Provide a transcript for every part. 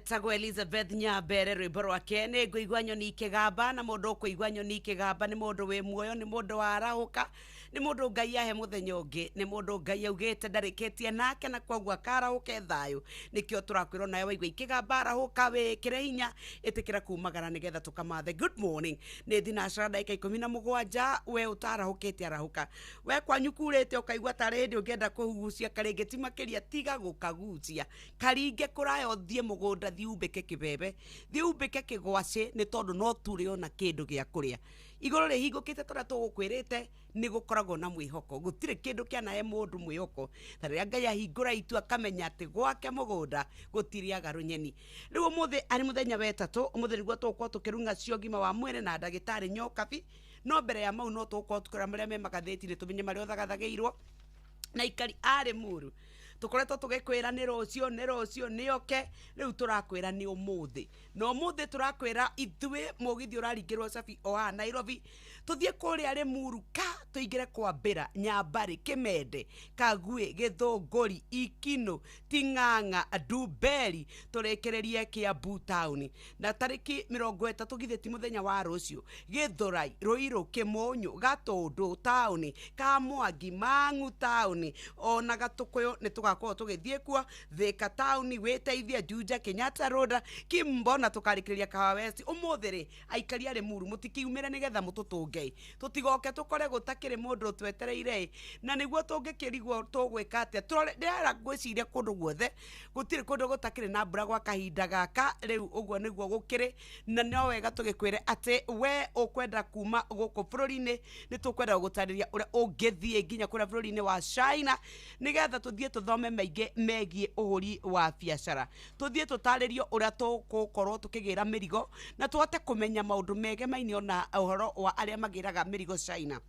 etagwo Elizabeth Nyambere rwimbo rwake nĩ ngũigua nyoni ikĩgamba na mũndũ ũkũigua nyoni ikĩgamba nĩ mũndũ wĩ muoyo nĩ mũndũ warahũka nĩ mũndũ Ngai ahe mũthenya ũngĩ nĩ mũndũ Ngai augĩte ndarĩkĩtie nake na kwoguo akarahũke thayũ nĩkĩo tũrakwĩrwo nawe waigua ikĩgamba arahũka wĩkĩre hinya ĩtĩkĩra kumagara nĩgetha tũkamathe. Good morning nĩ thinacara ndagĩka 17 we ũtarahũkĩte arahũka we kwanyu kurĩte ũkaigua tarĩ hĩndĩ ũngĩenda kũhugucia karĩngĩ ti makĩria tiga gũkagucia karinge kũraya ũthiĩ mũgũnda thiumbĩke kĩbebe thiumbĩke kĩgwacĩ nĩ tondũ no tũrĩ ona kĩndũ gĩa kũrĩa igũrũ rĩhingũkĩte tũrĩa tũgũkwĩrĩte nĩ gũkoragwo na mwĩhoko gũtirĩ kĩndũ kĩanahe mũndũ mwĩhoko ta rĩrĩa Ngai ahingũra itu akamenya atĩ gwake mũgũnda gũtirĩ agarũ nyeni. Rĩu ũmũthĩ arĩ mũthenya wetatũ ũmũthĩ nĩguo tũgũkorwo tũkĩrunga cio ũgima wa mwĩrĩ na ndagĩtarĩ Nyokabi no mbere ya mau no tũgũkorwo tũkĩrora marĩa me magathĩti-inĩ tũmenye marĩa ũthagathagĩirwo na ikari arĩ muru tukoretwo tũgĩkwĩra nĩ rũcio nĩ oke rĩu tũrakwĩra nĩ ũmũthĩ na ũmũthĩ tũrakwĩra ithuĩ mũgithi ũraringĩrwo cabi o Nairobi tũthiĩ kũrĩa arĩ muru ka tũingĩre kwambĩra Nyambarĩ Kĩmende Kagwe Gĩthũngũri Ikino Ting'ang'a Ndumberi tũrĩkĩrĩrie Kiambu town na tarĩki 30 githĩ ti mũthenya wa rũcio Gĩthũrai Ruiru Kĩmũnyũ Gatũndũ town Kamwangi Mang'u town ona Gatũkũyũ nĩ tũgakorwo tũgĩthiĩ kuo Thika town Wĩteithie Juja Kenyatta Road Kimbo na tũkarĩkĩrĩria Kahawa West. Ũmũthĩ rĩ aikari arĩ muru mũtikiumĩre nĩgetha mũtũtũnge tũtigoke tũkore gũtakĩrĩ mũndũ twetereire na nĩguo tũngĩkĩrigwo tũgwĩka atĩa ndĩrera ngwĩciria kũndũ guothe gũtirĩ kũndũ gũtakĩrĩ na mbura gwa kahinda gaka rĩu ũguo nĩguo gũkĩrĩ na no wega tũgĩkwĩre atĩ we ũkwenda kuma gũkũ bũrũri-inĩ nĩ tũkwenda gũgũtarĩria ũrĩa ũngĩthiĩ nginya kũrĩa bũrũri-inĩ wa China nĩgetha tũthiĩ tũthome maingĩ megiĩ ũhũri wa biacara tũthiĩ tũtarĩrio ũrĩa tũgũkorwo tũkĩgĩra mĩrigo na tũhote kũmenya maũndũ megemainĩ ona ũhoro wa arĩa magĩraga mĩrigo China.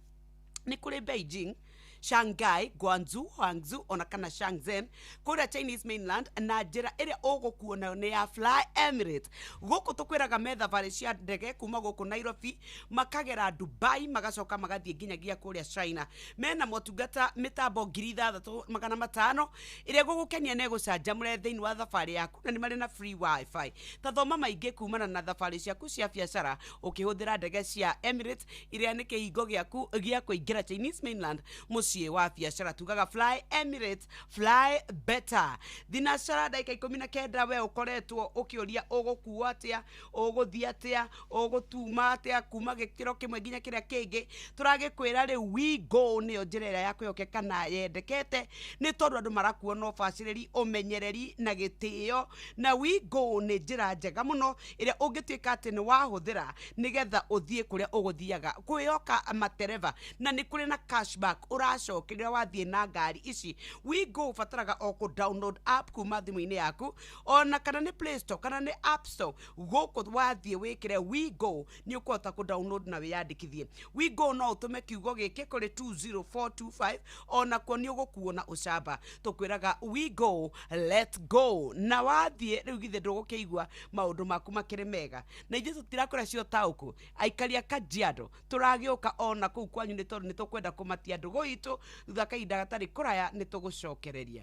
Nĩ kũrĩ Beijing, Shanghai, Guangzhou, Hangzhou ona kana Shenzhen kũrĩa Chinese mainland na njĩra ĩrĩa ũgũkuo nayo nĩ ya Fly Emirates. Gũkũ tũkwĩraga me thabarĩ cia ndege kuma gũkũ Nairobi makagera Dubai magacoka magathiĩ nginyagia kũrĩa China. Mena motungata mĩtambo 6,500 ĩrĩa gũgũkenia na ĩgũcanjamũre thĩinĩ wa thabarĩ yaku na nĩ marĩ na free wifi. Ta thoma maingĩ kumana na thabarĩ ciaku cia biacara ũkĩhũthĩra ndege cia Emirates ĩrĩa nĩ kĩhingo gĩaku gĩa kũingĩra Chinese mainland muciĩ wa biacara tugaga Fly Emirates fly better. Thinacara ndagĩka 19 we ũkoretwo ũkĩũria ũgũkuo atĩa ũgũthiĩ atĩa ũgũtuma atĩa kuma gĩkĩro kĩmwe nginya kĩrĩa kĩngĩ tũragĩkwĩra rĩu we go nĩyo njĩra ĩrĩa ya kwĩhokeka na yendekete nĩ tondũ andũ marakuo na ũbacĩrĩri ũmenyereri na gĩtĩo na we go nĩ njĩra njega mũno ĩrĩa ũngĩtuĩka atĩ nĩ wahũthĩra nĩgetha ũthiĩ kũrĩa ũgũthiaga kwĩhoka matereva na nĩ kũrĩ na cashback ũracokerera wathiĩ na ngari ici. We go bataraga o ku download app kuma thimũ-inĩ yaku ona kana nĩ Play Store kana nĩ App Store gũkũ wathiĩ wĩkĩre we go nĩ ũkũhota ku download na wĩyandĩkithie. We go no ũtũme kiugo gĩkĩ kũrĩ 20425 ona kuo nĩ ũgũkuo na ũcamba tũkwĩraga we go let's go na wathiĩ rĩu githĩ ndũgũkĩigua maũndũ maku makĩrĩ mega na ithuĩ tũtirakũra cio taũkũ aikari a Kajiado tũragĩũka ona kũu kwanyu nĩ tondũ nĩ tũkwenda kũmatia ndũgũ itũ thutha kahinda gatarĩ kũraya nĩ tũgũcokereria.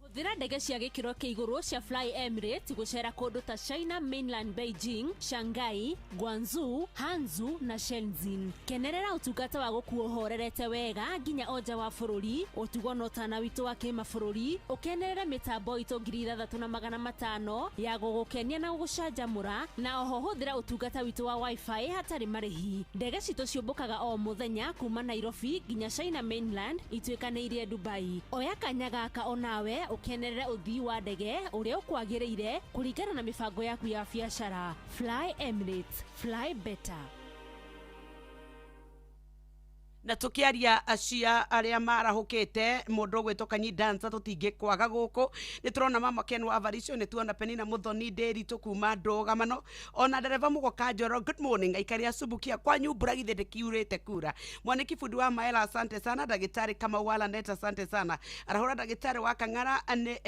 Hũthĩra ndege cia gĩkĩro kĩa igũrũ cia Fly Emirates gũcera kũndũ ta China mainland Beijing, Shanghai, Guangzhou, Hangzhou na Shenzhen. Kenerera ũtungata wa gũkuo horerete wega nginya oja wa bũrũri, ũtugo na ũtana witũ wa kĩmabũrũri, ũkenerere mĩtambo itũ 6,500 ya gũgũkenia na gũgũcanjamũra na oho hũthĩra ũtungata witũ wa wifi hatarĩ marĩhi. Ndege citũ ciũmbũkaga o mũthenya kuma Nairobi nginya China mainland ituĩkanĩirie Dubai. Oya kanya gaka onawe ukenerere uthii wa ndege uria ukwagĩrĩire kũringana na mibango yaku ya biacara. Fly Emirates, fly better. Na tukiaria acia aria marahukite mundu gwitwo Kanyi dancer tutingikwaga guku ni turona mama Ken wa Avaricio ni tuona Penina Muthoni Nderi tukuma Ndugamano ona dereva Mugoka Njoro. Good morning aikari asubukia kwanyu mbura githĩ ndĩkiurĩte kura. Mwaniki fundi wa Maela asante sana. Dagitari Kamau wa Neta asante sana. Arahura dagitari wa Kang'ara ane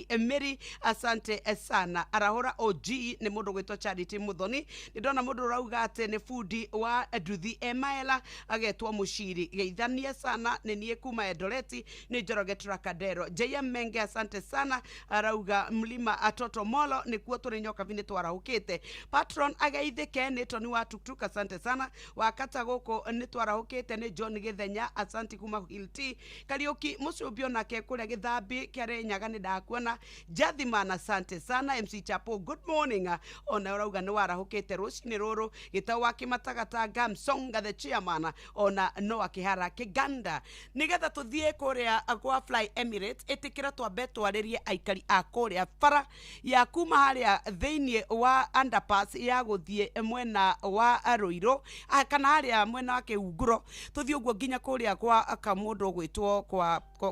Emery asante sana. Arahura OG ni mundu gwitwo Charity Muthoni. Ni ndona mundu rauga ati ni fundi wa Nduthi Maela agetwo Mushi Gachiri geithania sana ni nie kuma Eldoreti ni Njoroge Trakadero JM Menge asante sana arauga mlima atoto molo ni kuo turi nyoka vini twarahukite patron ageithike ni Tony wa tuktuk asante sana wakata goko ni twarahukite ni John Githenya asante kuma Hilti Kariuki mucubio nake kuria githambi kiare nyaga ni ndakuona Jathiman asante sana MC Chapo good morning ona urauga ni warahukite rucini ruru gitau wakimatagataga Msonga the chairman ona no akihara kiganda nigetha tuthie kuria kwa Fly Emirates itikira twambe twaririe aikari a kuria bara ya kuma haria thiini wa underpass ya guthie mwena wa Ruiru kana haria mwena wa Kiunguro tuthie uguo nginya kuria kwa kamundu gwitwo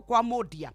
kwa Modia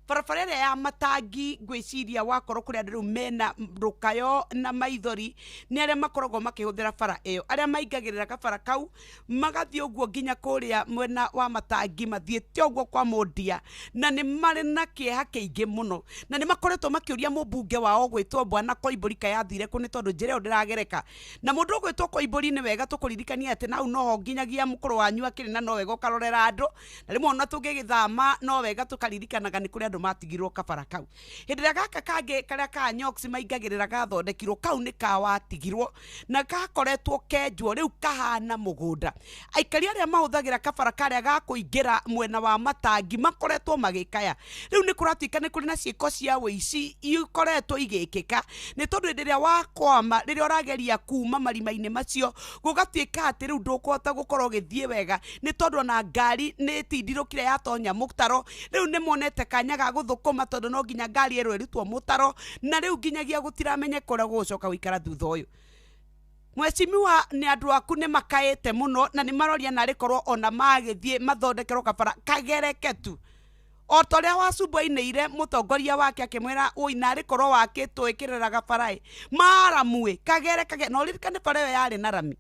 farafara ya matangi gwiciria wakoro kuri andu mena rukayo na maithori ni aria makorogo makihuthira bara iyo aria maingagirira kabara kau magathie uguo nginya kuria mwena wa matangi mathiete uguo kwa Modia na ni mari na kieha kiingi muno na ni makoretwo makiuria mubunge wao gwitwo Bwana Koimburi kayathire kuni tondu njire ndiragereka na mundu gwitwo Koimburi ni wega tukuririkania ati nau no nginyagia mukuru wanyu akiri na no wega ukarorera andu na rimwe ona tungigithama no wega tukaririkanaga ni kuri andu matigirwo kabara kau hindira gaka kage karia ka nyoksi maingagirira gathondekirwo kau ni kawatigirwo na gakoretwo kenjwo riu kahana mugunda aikari aria mahuthagira kabara karia gakuingira mwena wa matangi makoretwo magikaya riu ni kuratuika ni kuri na ciiko cia wici ikoretwo igikika ni tondu hindiria wakwama riria urageria kuma marima-ini macio gugatuika ati riu ndukuhota gukorwo githie wega ni tondu na ngari ni tindirukire yatonya muktaro riu ni monete kanya ga guthukuma tondu no nginya ngari ero eritwo mutaro na riu nginyagia gutiramenye kuria gucoka guikara thutha uyu mwecimiwa ni andu aku ni makaite muno na ni maroria na rikorwo ona magithie mathondekerwo kabara kagereke tu o toria wacumbainire mutongoria wake akimwira uina rikorwo wakitwo ikirira kabara maramwe kage no ririkane bara yo yari na rami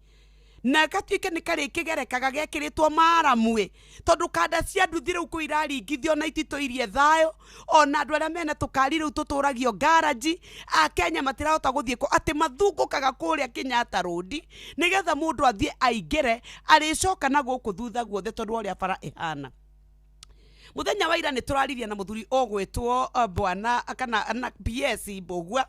na gatuike ni kari kigerekaga gekiritwo maramwe tondu kanda cia nduthi riu kuiraringithio na itito irie thayo ona andu aria mena tukari riu tuturagio garage a Kenya matirahota guthie ko ati mathungukaga kuria Kenyatta Road nigetha mundu athie aingire aricoka na guku thutha guothe tondu uria bara ihana muthenya wa ira ni turariria na muthuri ogwetwo Bwana kana na PS Mbogua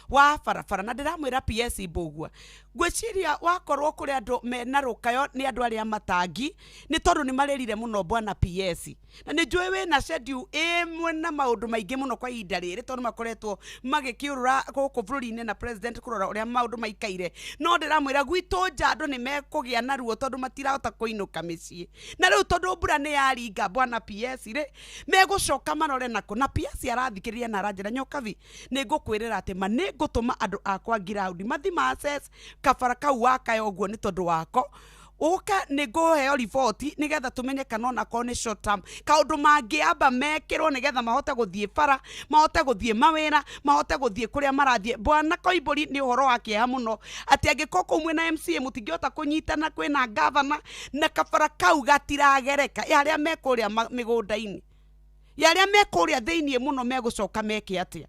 wa farafara na ndiramwira PS Mbogua gwiciria wakorwo kuri andu mena rukayo ni andu aria matangi ni tondu ni marerire muno Bwana PS na ni njui we na schedule imwe na maundu maingi muno kwa ihinda riri tondu makoretwo magikiurura guku bururi-ini na president kurora uria maundu maikaire no ndiramwira gwitu nja andu ni mekugia na ruo tondu matirahota kuinuka micii na riu tondu mbura ni yaringa Bwana PS ri megucoka marore nako na PS arathikiriria na aranjira nyokavi ni ngukwirira ati ma ni ngutuma andu akwa ground mathi ma access kabara kau wakayo guo ni tondu wako uka ni nguheo riboti nigetha tumenye kana ona ko ni short term kaundu mangiamba mekirwo nigetha mahote guthie bara mahote guthie mawira mahote guthie kuria marathie Bwana Koimburi ni uhoro wa kieha muno ati angikoko mwe na MCA mutingiota kunyitana kwina governor na kabara kau gatiragereka yaria mekuria migunda-ini yaria mekuria thiini muno megucoka meke atia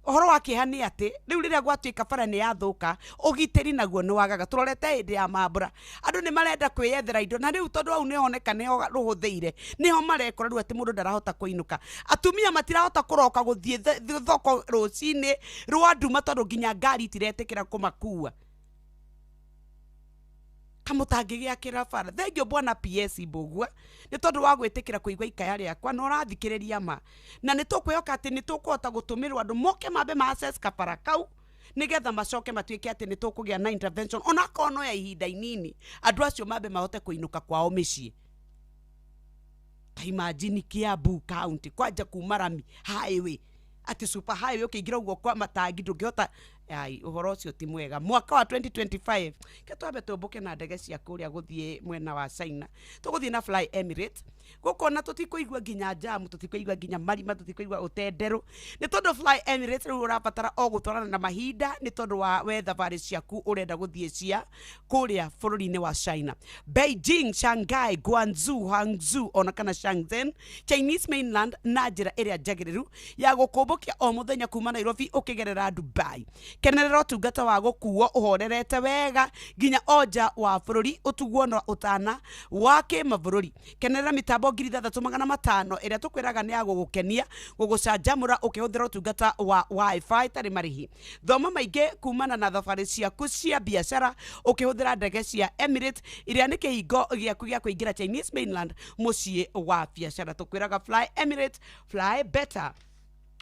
ohoro wa kieha ni ati riu riria gwatuika bara ni yathuka ugitiri naguo ni wagaga turorete hindi ya mambura andu ni marenda kwiyethera indo na riu tondu au ni honeka ni ruhuthiire niho marekora riu ati mundu ndarahota kuinuka atumia matirahota kuroka guthie thoko rucini rwa nduma tondu nginya ngari itiretikira kumakua kamutangigia kira bara thengio Bwana PS Mbogua ni tondu wa gwitikira kuigwa ikaya riakwa no rathikiriria ma na ni tukwihoka ati ni tukuhota gutumirwa andu moke mambe ma access kabara kau nigetha macoke matuike ati ni tukugia na intervention ona kono ya ihinda inini andu acio mambe mahote kuinuka kwao micii imagine Kiambu County kwanja kuma Rami highway ati super highway ukiingira uguo kwa matangi ndungihota ai uhoro ucio ti mwega mwaka wa 2025 ketwambe tumbuke na ndege cia kuria guthie mwena wa China tuguthie na Fly Emirates gukona tutikuigwa nginya jamu tutikuigwa nginya marima tutikuigwa utenderu ni tondu Fly Emirates ru urabatara o gutwarana na mahinda ni tondu wa we thabari ciaku urenda guthie cia kuria bururi-ini wa China Beijing Shanghai Guangzhou Hangzhou ona kana Shenzhen Chinese mainland na njira iria njagiriru ya gukumbukia o muthenya kuma Nairobi ukigerera Dubai kenerera ũtungata wa gũkuo ũhorerete wega nginya oja wa bũrũri ũtuguo na ũtana wa kĩmabũrũri. Kenerera mitambo 6500 ĩrĩa tũkwĩraga nĩ ya gũgũkenia gũgũcanjamũra ũkĩhũthĩra ũtungata wa wifi tarĩ marĩhi. Thoma maingĩ kumana na thabarĩ ciaku cia biacara ũkĩhũthĩra ndege cia Emirates iria nĩ kĩhingo gĩaku gĩa kũingĩra Chinese mainland mũciĩ wa biacara. Tũkwĩraga fly Emirates, fly better.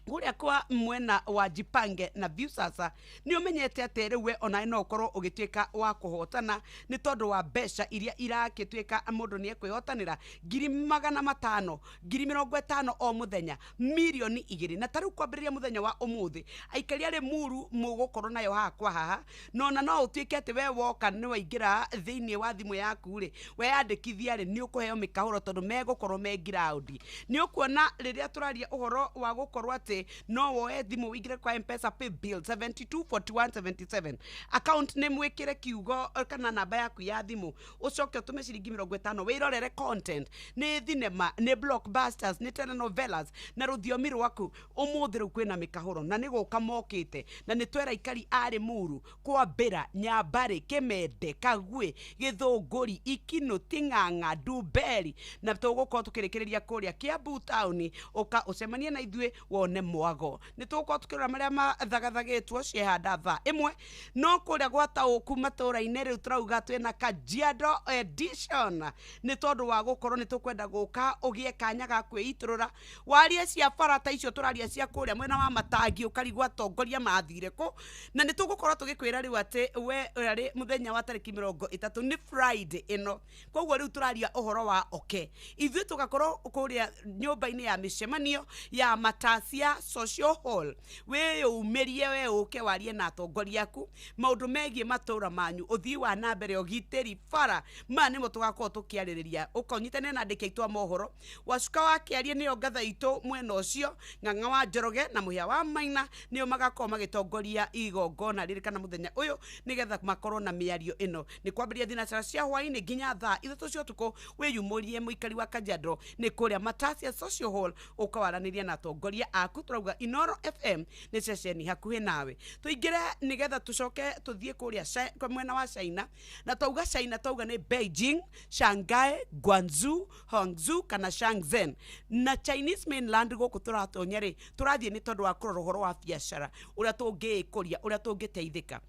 Guria kwa mwena wa Jipange na Viusasa ni umenyete ati riwe ona no ukorwo ugituika wa kuhotana ni tondu wa mbeca iria irakituika mundu ni ekwihotanira 500,000 50,000 o muthenya milioni 2 na taru kwambiriria muthenya wa umuthi aikari ari muru mugukorwo nayo hakwa haha nona no utuike ati we woka ni waingira thiini wa thimu yaku ri we yandikithia ri ni ukuheo mikahuro tondu megukorwo me ground ni ukuona riria turaria uhoro wa gukorwo ati no woe thimu wigire kwa M-Pesa pay bill 724177 account name wekire kiugo kana namba yaku ya thimu ucoke utume ciringi 50 wirorere content ni thinema ni blockbusters ni telenovelas na ruthiomi rwaku umuthi ru kwina mikahuro na niguka mokite na ni twera ikari ari muru kwa bera nyambari kimende kagwe githunguri ikino tinganga duberi na tugukorwo tukirikiria kuria Kiambu town uka ucemanie na ithue wone mwago ni tuko tukira maria mathagathagitwo ciehanda tha imwe no kuria gwata ukuma tura-ini riu turauga twina Kajiado edition ni tondu wa gukorwo ni tukwenda guka ugie kanya ga kwiiturura waria cia farata icio turaria cia kuria mwena wa Matangi ukarigwa tongoria mathire ku na ni tugukorwo tugikwira riu ati we ari muthenya wa tariki 30 ni Friday ino koguo riu turaria uhoro wa oke ithu tugakorwo kuria nyumba-ini ya micemanio ya Matasia social hall we umerie we uke warie na atongoria aku maundu megie matura manyu uthii wa na mbere ogiteri fara mane mo tugakorwo tukiaririria ukonyitane na ndike itwa mohoro wacuka wakiarie ni ongatha itu mwena ucio ng'ang'a wa Njoroge na muhia wa Maina nio magakorwo magitongoria igongona riri kana muthenya uyu nigetha makorwo na miario ino ni kwambiria thinacara cia hwaini nginya thaa ithatũ cia tuko weyumurie muikari wa Kajiado ni kuria Matasia social hall ukawaraniria na atongoria aku turauga Inoro FM ni ceceni hakuhi nawe tuingire nigetha tucoke tuthie kuria kwa mwena wa China na tauga China tauga ni Beijing, Shanghai, Guangzhou, Hangzhou kana Shenzhen na Chinese mainland guku turatonya ri turathie ni tondu wa kurora uhoro wa biacara uria tungikuria uria tungiteithika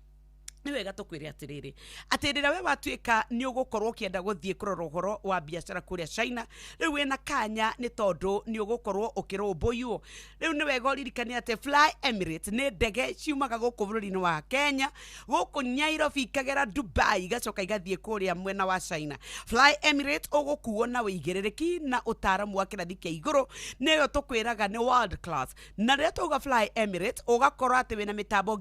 ni wega tukwire atiriri atirira we watuika ni ugukorwo kienda guthie kurora uhoro wa biacara kuria China riu wena kanya ni tondu ni ugukorwo ukirumbuyu riu ni wega uririkane ate Fly Emirates ni ndege ciumaga guku bururi-ini wa Kenya guku Nairobi ikagera Dubai igacoka igathie kuria mwena wa China. Fly Emirates ugukuo na wigiririki na utaramu wa kirathi kia iguru niyo tukwiraga ni world class na riria tuga Fly Emirates ugakorwo ati wina mitambo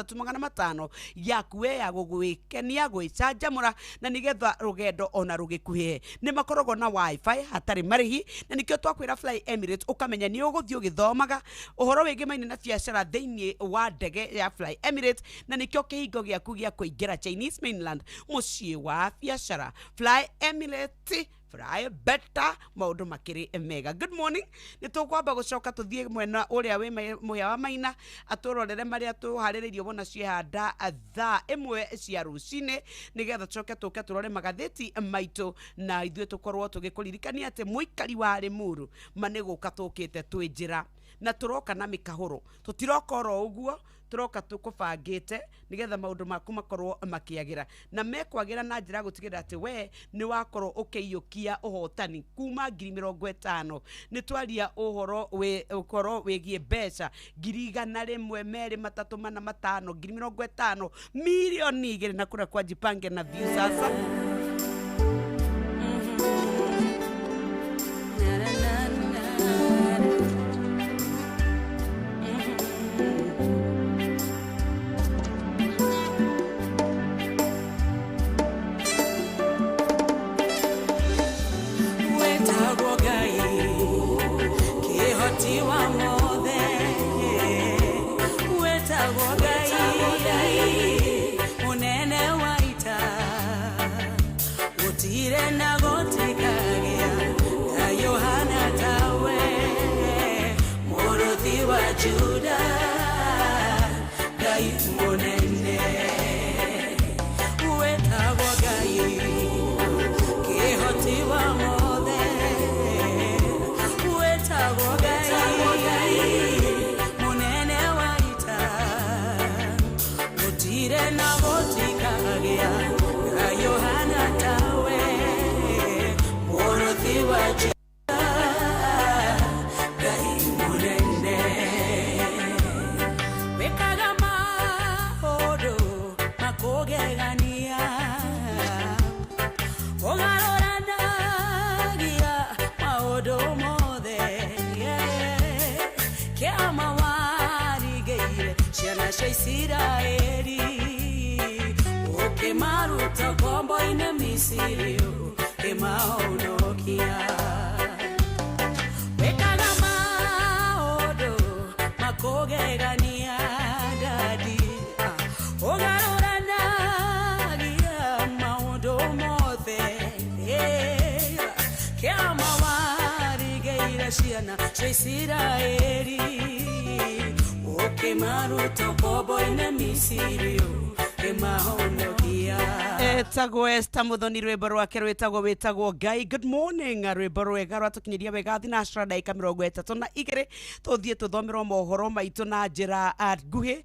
6500 ya kuwe ya gugwikenia gwicanjamura na nigetha rugendo ona rugikuhe ni makorogo na wifi hatari marihi na nikio twakwira Fly Emirates ukamenya ni uguthio githomaga uhoro wigi maini na biacara thiini wa ndege ya Fly Emirates na nikio kihingo giaku gia kuingira Chinese mainland mucii wa biacara. Fly Emirates, fly better, maundu makiri mega. Good morning. Ni tukwamba gucoka tuthie mwena uria we muhia wa Maina aturorere maria tuhaririirio bona ciehanda thaa imwe cia rucine nigetha tucoke tuke turore magatheti maitu na ithue tukorwo tugikuririkania ati muikari wa Limuru maniguka tukite twinjira na turoka na mikahuro tutiroka ro uguo turoka tukubangite nigetha maundu maku makorwo makiagira na mekwagira na njira gutigira ati we ni wakorwo ukiyukia uhotani kuma 50,000 ni twaria uhoro we ukorwo wigie mbeca 100,000 2 3 4 5 50,000 milioni 2 na kura kwa Jipange na Viusasa. Judah, Israeli ukimaruta kombo ine Misiri emaonokia wekana maodo makogegania dadi ogarorana gia maodo mothe kiama warigeira ciana cia Israeli ukimaruta kombo ine Misiri emaonokia. Etagwo Esther Muthoni rwimbo rwake rwitagwo witagwo Ngai. Good morning rwimbo rwega rwatukinyiria wega thinacara ndaika 32 tuthie tuthomerwo mohoro maitu na njira nguhi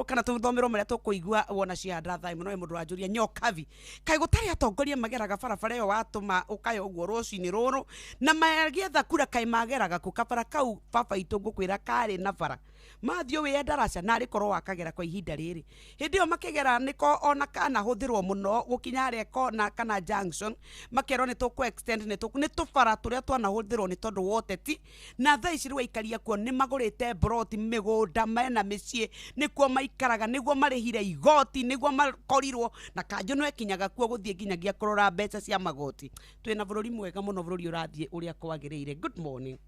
kana tuthomerwo maria tukuigua wona cianda thai muno mundu wanjuria nyokavi kai gutari atongoria mageraga barabara yo watuma ukayo guo rucini ruru na magietha kura kai mageraga ku kabara kau papa itu ngukwira kari na bara mathio we ndaraca na rikorwo wakagera kwa ihinda riri hindi yo makigera niko ona kana huthirwo muno gukinya reko na kana junction makero ni tuku extend ni tubara turia twana huthirwo ni tondu woteti na thaa ici rwaikaria kuo ni magurite broti migunda mena micie nikuo maikaraga niguo marihire igoti niguo makorirwo na kanjo no ekinyaga kuo guthie nginyagia kurora mbeca cia magoti twina bururi mwega muno bururi urathie uria kwagirire. Good morning.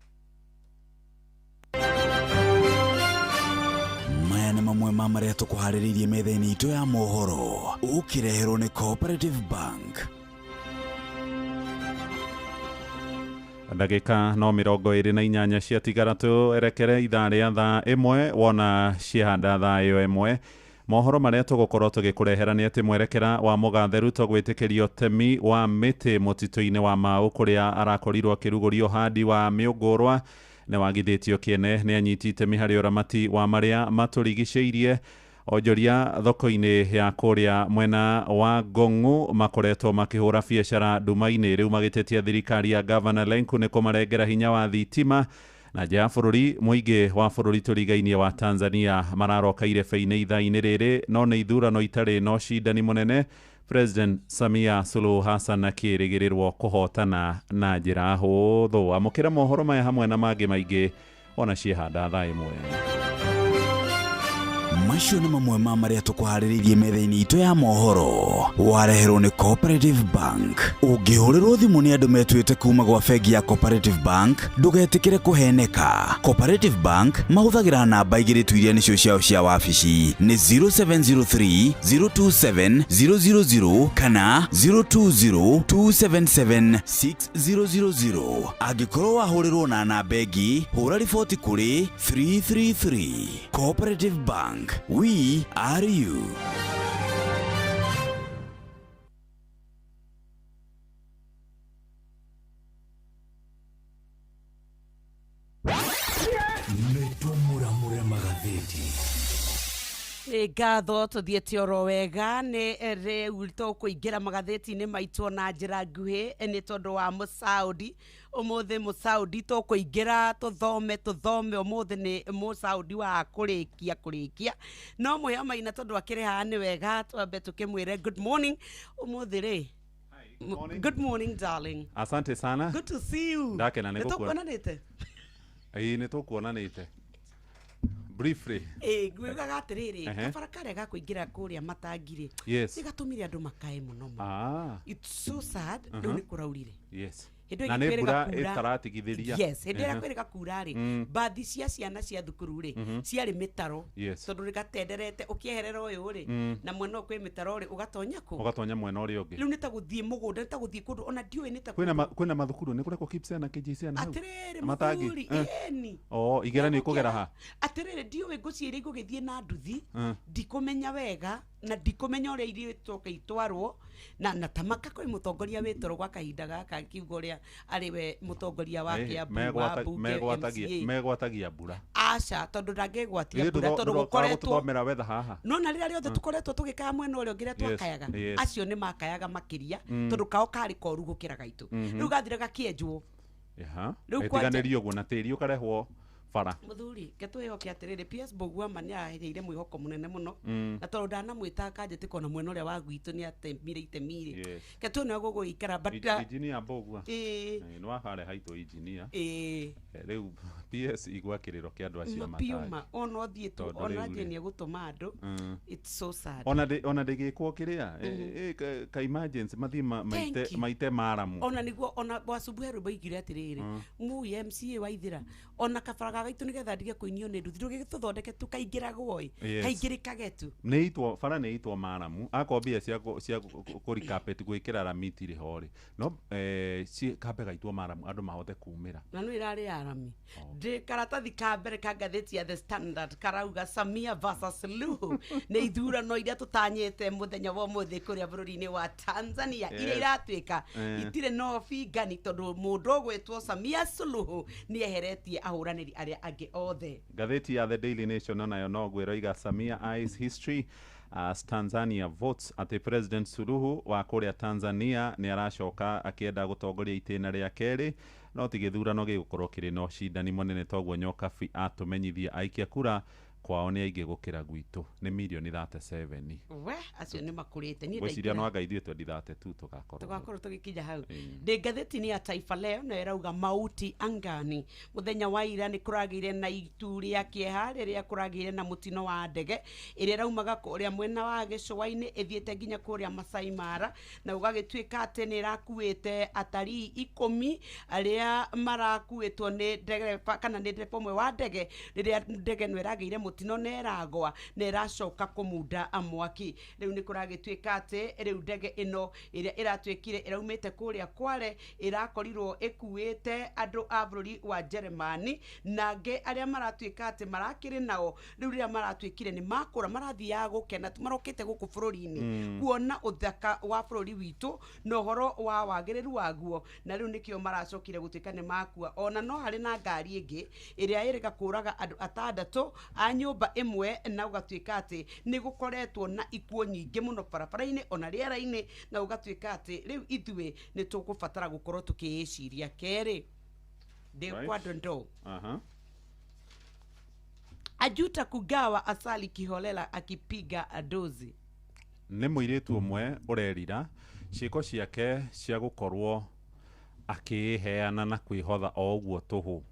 Maya nĩ mamwe ma marĩa tũkũharĩrĩirie metha-inĩ itũ ya mohoro ũkĩreherwo nĩ Cooperative Bank. Ndagĩka no 28 ciatigara twerekere ithaa rĩa thaa 1 wona ciahanda thayo 1 mohoro marĩa tũgũkorwo tũgĩkũrehera nĩ atĩ mwerekera wa mũgatheru tũgwĩtĩkĩrio temi wa mĩtĩ mũtitũ-inĩ wa Mau kũrĩa arakorirwo akĩrugũrio handi wa mĩũngũrwa nĩ wagithĩtio kĩene nĩ anyitĩte harĩ ũramati wa marĩa matũrigicĩirie. Onjoria thoko-inĩ ya kũrĩa mwena wa Ngong'u makoretwo makĩhũra biacara nduma-inĩ rĩu magĩtetia thirikari ya Governor Lenku nĩ kũmarengera hinya wa thitima na nja ya bũrũri. Mũingĩ wa bũrũri tũrigainie wa Tanzania mararoka irebe-inĩ ithaa-inĩ rĩrĩ no nĩ ithurano itarĩ no cindani mũnene. President Samia Suluhu Hassan akĩrĩgĩrĩrwo kũhotana na njĩra hũthũ. Amũkĩra mohoro maya hamwe na mangĩ maingĩ ona ciehanda thaa 1. Macio nĩ mamwe ma marĩa tũkũharĩrĩirie metha-inĩ itũ ya mohoro wareherwo nĩ Cooperative Bank. Ũngĩhũrĩrwo thimũ nĩ andũ metuĩte kuma gwa bengi ya Cooperative Bank ndũgetĩkĩre kũheneka. Cooperative Bank mahũthagĩra namba igĩrĩ tu iria nĩcio ciao cia wabici nĩ 0703 027 000 kana 020 277 6000. Angĩkorwo wahũrĩrwo na namba ĩngĩ hũra riboti kũrĩ 333. Cooperative Bank. We are you. Netumura magatheti. Ngatho tuthiete oro wega ni riu tukuingira magatheti-ini maitwo na njira nguhi ni tondu wa Musaudi. Umuthi Musaudi tukuingira tuthome umuthi ni Musaudi wa kurikia no muhya maina tondu akiri haha ni wega twambe tukimwire good morning umuthi ri. Good morning darling. Asante sana. Good to see you. Ndakena nĩ tukuonanite. Nĩ tukuonanite briefly. Ngwigaga atiriri kabara karega kuingira kuria matangire igatumire andu makae muno. It's so sad no ni kuraurire. Yes. Na nĩ mbura ĩtaratigithĩria. Yes, hĩndĩ ĩrĩa kwĩrĩga kura-rĩ mbathi cia ciana cia thukuru-rĩ ciarĩ mĩtaro tondũ rĩgatenderete ũkĩeherera ũyũ-rĩ na mwena ũyũ kwĩ mĩtaro-rĩ ũgatonya kũ? Ũgatonya mwena ũrĩa ũngĩ. Rĩu nĩ ta gũthiĩ mũgũnda nĩ ta gũthiĩ kũndũ ona ndiũĩ nĩ ta kwĩna mathukuru nĩ kũrekwo KIPSEA na KJSEA na hau atĩrĩrĩ mũthuri eni igera nĩ kũgera ha atĩrĩrĩ ndiũĩ ngũciĩrĩ igũgĩthiĩ na nduthi ndikũmenya wega na ndikũmenya ũrĩa irio itwarwo na tamaka kwĩ mũtongoria wĩtoro gwa kahinda gaka kiugo ũrĩa ariwe mutongoria wa Kiambu wa bunge megwatagia mbura aca tondu ndangĩgwatia mbura tondu gukoretwo wetha haha no na rĩrĩa rĩothe tukoretwo tũgĩkaya mwena ũrĩa ũngĩ twakayaga acio nĩ makayaga makĩria tondu kao karĩ koru gũkĩra gaitũ rĩu gathire gakĩenjwo ĩtiganĩrio ũguo na tĩri ũkarehwo bara muthuri ketwehoke atiriri PS Bogwama ni ahereire mwihoko munene muno na tondu ndanamwita kanjete kona mwena uria wa gwitu ni atemire itemire ketwe ni guguikara but engineer Bogwa no ahare haito engineer riu PS igwakiriro kia andu acio matari piuma ono thietu ona jeni gutuma andu it's so sad ona ndigikwo kiria ka emergency mathi maite maramu ona niguo ona bwasubuheru baigire atiriri mu MCA waithira ona kabaraga gaitu nigetha ndige kuinio ni nduthi ndugigituthondeke tukaingiragwo kaingirikage tu neitwo bara neitwo maramu akombia cia kuri carpet gwikira ramiti ri hori no ci kambe gaitwo maramu andu mahote kumira na no irari arami de karatathi ka mbere ka gatheti ya The Standard karauga Samia versus Suluhu ni ithurano iria tutanyete muthenya wa muthi kuria bururi-ini wa Tanzania iria iratwika itire no figani tondu mundu gwetwo Samia Suluhu ni eheretie ahuraniri aria angi othe. Gatheti ya The Daily Nation nayo no gwira Samia eyes history as Tanzania votes ati President Suluhu wa kuria Tanzania ni aracoka akienda gutongoria itena ria keri no tigithurano gigukorwo kiri no shindani munene toguo Nyokabi atumenyithia aikia kura kwao ni aige gukira gwitu ni milioni 37 we acio ni makurite ni ndaigire no agaithie 2032 tugakorwo tugikinya hau de gatheti ni ya Taifa Leo na irauga mauti angani muthenya wa ira ni kuragire na itu ria kieha riria kuragire na mutino wa ndege iria raumaga kuria mwena wa Gicũa-ini ithiete nginya kuria Masai Mara na ugagitwika ati ni rakuite atarii 10 aria marakuitwo ni ndege kana ni ndereba mwe wa ndege riria ndege no iragire mutino neragwa neracoka kumunda amwaki riu ni kuragitwika ati riu ndege ino iria iratwikire iraumite kuria Kware irakorirwo ikuite andu a bururi wa Germany nange aria maratwika ati marakiri nao riu riria maratwikire ni makura marathia gukena tumarokite guku bururi-ini kuona uthaka wa bururi witu no horo wa wagiriru waguo na riu nikio maracokire gutwika ni makua ona no hari na ngari ingi iria iriga kuraga andu 6 a nyumba imwe na ugatwika ati ni gukoretwo na ikuo nyingi muno barabara-ini ona riera-ini na ugatwika ati riu ithwe ni tugubatara gukorwo tukiiciria keri de kwadondo ajuta kugawa asali kiholela akipiga adozi ni muiritu umwe urerira ciiko ciake cia gukorwo akiheana na kwihotha o uguo tuhu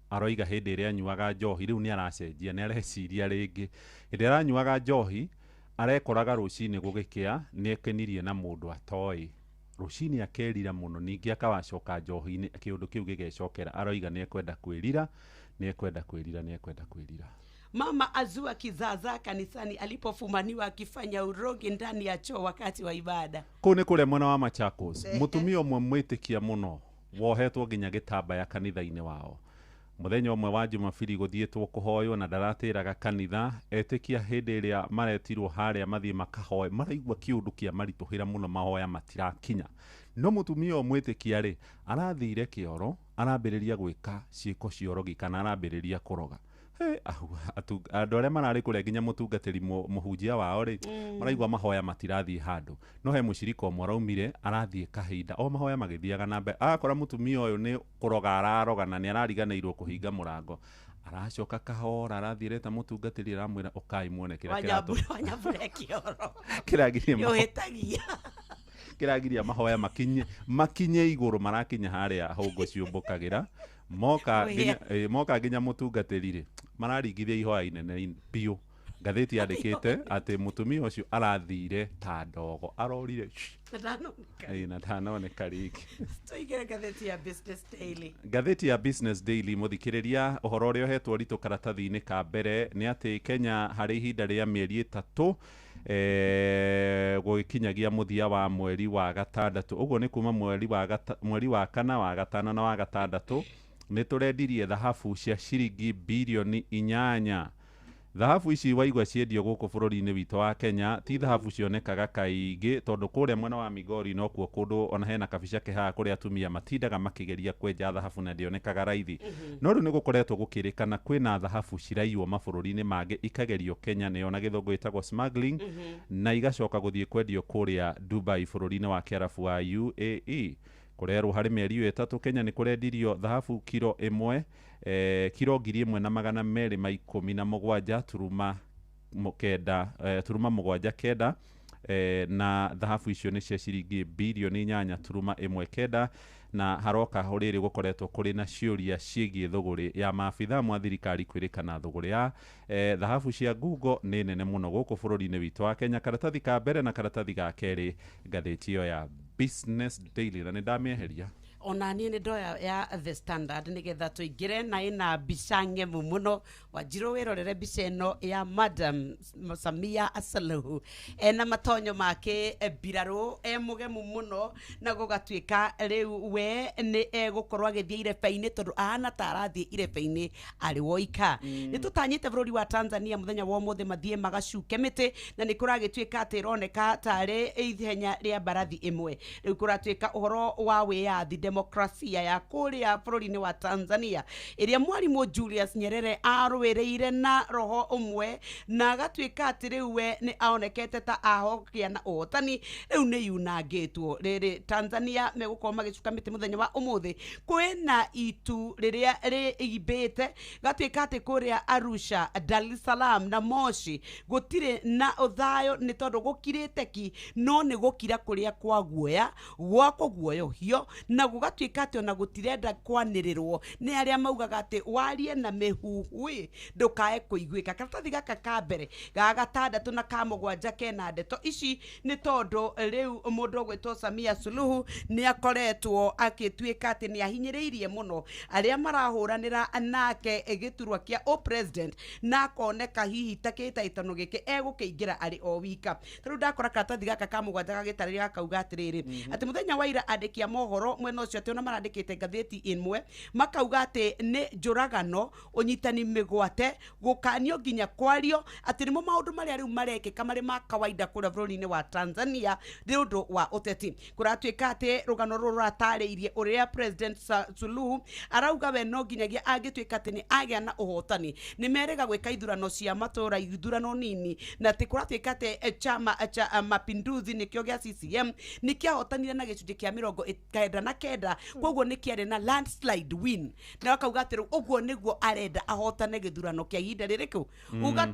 aroiga hindi iria anyuaga njohi riu ni aracenjia ni areciria ringi hindi aranyuaga njohi arekoraga rucini gugikia ni ekenirie na mundu atoi rucini akerira muno ningi akawacoka njohi-ini kiundu kiu gigecokera aroiga ni ekwenda kwirira Mama azua kizaza kanisani alipofumaniwa akifanya urogi ndani ya choo wakati wa ibada. Kune kule mwana wa Machakos mutumia umwe mwitikia muno wohetwo nginya gitambaya kanitha-ini wao muthenya umwe wa Jumapili guthietwo kuhoyo na ndaratiraga kanitha etikia hindi iria maretirwo haria mathie makahoya maraigwa kiundu kia marituhira muno mahoya matirakinya no mutumia mwitikia ri arathire kioro arambiriria gwika ciiko ciorogi kana arambiriria kuroga andu aria marari kuria nginya mutungatiri muhunjia wao ri maraigwa mahoya matirathie handu no he mucirika umwe raumire arathie kahinda o mahoya magithiaga na mbere akora mutumia uyu ni kuroga araroga na ni arariganirwo kuhinga murango aracoka kahora arathire ta mutungatiri aramwira ukai muone kira wanyabure kioro kiragiria mahoya makinye iguru marakinya haria hongo ciumbukagira moka nginya mutungatiri ri mararingithia ihoya inene biu gatheti yandikite ati mutumia ucio arathire ta ndogo arorire na ndanoneka riki tuigire gatheti ya Business Daily. Gatheti ya Business Daily muthikiriria uhoro uria uhetwo rito karatathi-ini ka mbere ni ati Kenya hari ihinda ria mieri 3 gugikinyagia muthia wa mweri wa gatandatu uguo ni kuma mweri wa kana wa gatano na wa gatandatu ni turendirie thahabu cia ciringi bilioni 8 Dhahabu ici waigwa ciendio guku bururi-ini witu wa Kenya ti dhahabu cionekaga kaingi tondu kuria mwena wa Migori no kuo kundu ona hena kabica keha kuria atumia matindaga makigeria kwenja dhahabu na ndionekaga raithi no riu ni gukoretwo gukirikana kwina dhahabu ciraiyo mabururi-ini mangi ikagerio Kenya ne ona githungu itagwo smuggling na igacoka guthie kwendio kuria Dubai bururi-ini wa Kiarabu wa UAE kurerwo harĩ mĩeri 3 Kenya nĩ kũrendirio thahabu kilo 1 kilo 1,217 turuma mũgwanja kenda na thahabu icio nĩ cia ciringi bilioni 8.19 na haroka horĩrĩ gũkoretwo kũrĩ na ciũria ciĩgiĩ thũgũrĩ ya maabitha mwa thirikari kwĩrĩkana thũgũrĩ ya thahabu cia ngungo nĩ nene mũno gũkũ bũrũri-inĩ witũ wa Kenya. Karatathi ka mbere na karatathi ga kerĩ ngathĩti ĩyo ya Business Daily na nĩ ndamĩeheria. Ona niĩ nĩ ndoya ya The Standard nĩgetha tũingĩre na ĩna mbica ng'emu mũno. Wanjirũ wĩrorere mbica ĩno ya Madam Samia Suluhu ena matonyo make mbirarũ mũgemu mũno na gũgatuĩka rĩu we nĩ egũkorwo agĩthiĩ irebe-inĩ tondũ ahana ta arathiĩ irebe-inĩ arĩ woika. Nĩ tũtanyĩte bũrũri wa Tanzania mũthenya wa ũmũthĩ mathiĩ magacuke mĩtĩ na nĩ kũragĩtuĩka atĩ ĩroneka tarĩ ithenya rĩa mbarathi ĩmwe. Rĩu kũratuĩka ũhoro wa wĩyathi demokrasia ya kũrĩa bũrũri-inĩ wa Tanzania ĩrĩa mwarimũ Julius Nyerere arũĩrĩire na roho ũmwe na agatuĩka atĩ rĩu we nĩ aonekete ta ahokia na ũhotani rĩu nĩ yunangĩtwo. Rĩrĩ Tanzania megũkorwo magĩcuka mĩtĩ mũthenya wa ũmũthĩ kwĩna itu rĩrĩa rĩimbĩte gatuĩka atĩ kũrĩa Arusha, Dar es Salaam na Moshi gũtirĩ na ũthayo nĩ tondũ gũkirĩte ki no nĩ gũkira kũrĩa kwa guoya gwa kũguoyohio na gũgatuĩka atĩ ona gũtirenda kwanĩrĩrwo nĩ arĩa maugaga atĩ warie na mĩhuhu ndũkae kũiguĩka. Karatathi gaka ka mbere ga gatandatũ na ka mũgwanja kena ndeto ici nĩ tondũ rĩu mũndũ ũgwĩtwo Samia Suluhu nĩ akoretwo agĩtuĩka atĩ nĩ ahinyĩrĩirie mũno arĩa marahũranĩra nake gĩturwa kĩa president na akoneka hihi ta kĩhĩtahĩtano gĩkĩ egũkĩingĩra arĩ o wika. Rĩu ndakora karatathi gaka ka mũgwanja gagĩtarĩria gakauga atĩrĩrĩ atĩ mũthenya wa ira andĩki a mohoro mwena ũcio atĩ ona marandĩkĩte ngathĩti ĩmwe makauga atĩ nĩ njũragano ũnyitani mĩgwate gũkanio nginya kwario atĩ nĩmo maũndũ marĩa rĩu marekĩka marĩ ma kawaida kũrĩa bũrũri-inĩ wa Tanzania nĩ ũndũ wa ũteti. Kũratuĩka atĩ rũgano rũrũ rũratarĩirie ũrĩa President Suluhu arauga we no nginyagia angĩtuĩka atĩ nĩ agĩa na ũhotani nĩ merĩga gwĩka ithurano cia matũra ithurano nini na atĩ kũratuĩka atĩ Chama cha Mapinduzi nĩkĩo gĩa CCM nĩ kĩahotanire na gĩcunjĩ kĩa 99 koguo nĩ kĩarĩ na landslide win na akauga atĩ ũguo nĩguo arenda ahotane gĩthurano kĩa ihinda rĩrĩkũ uga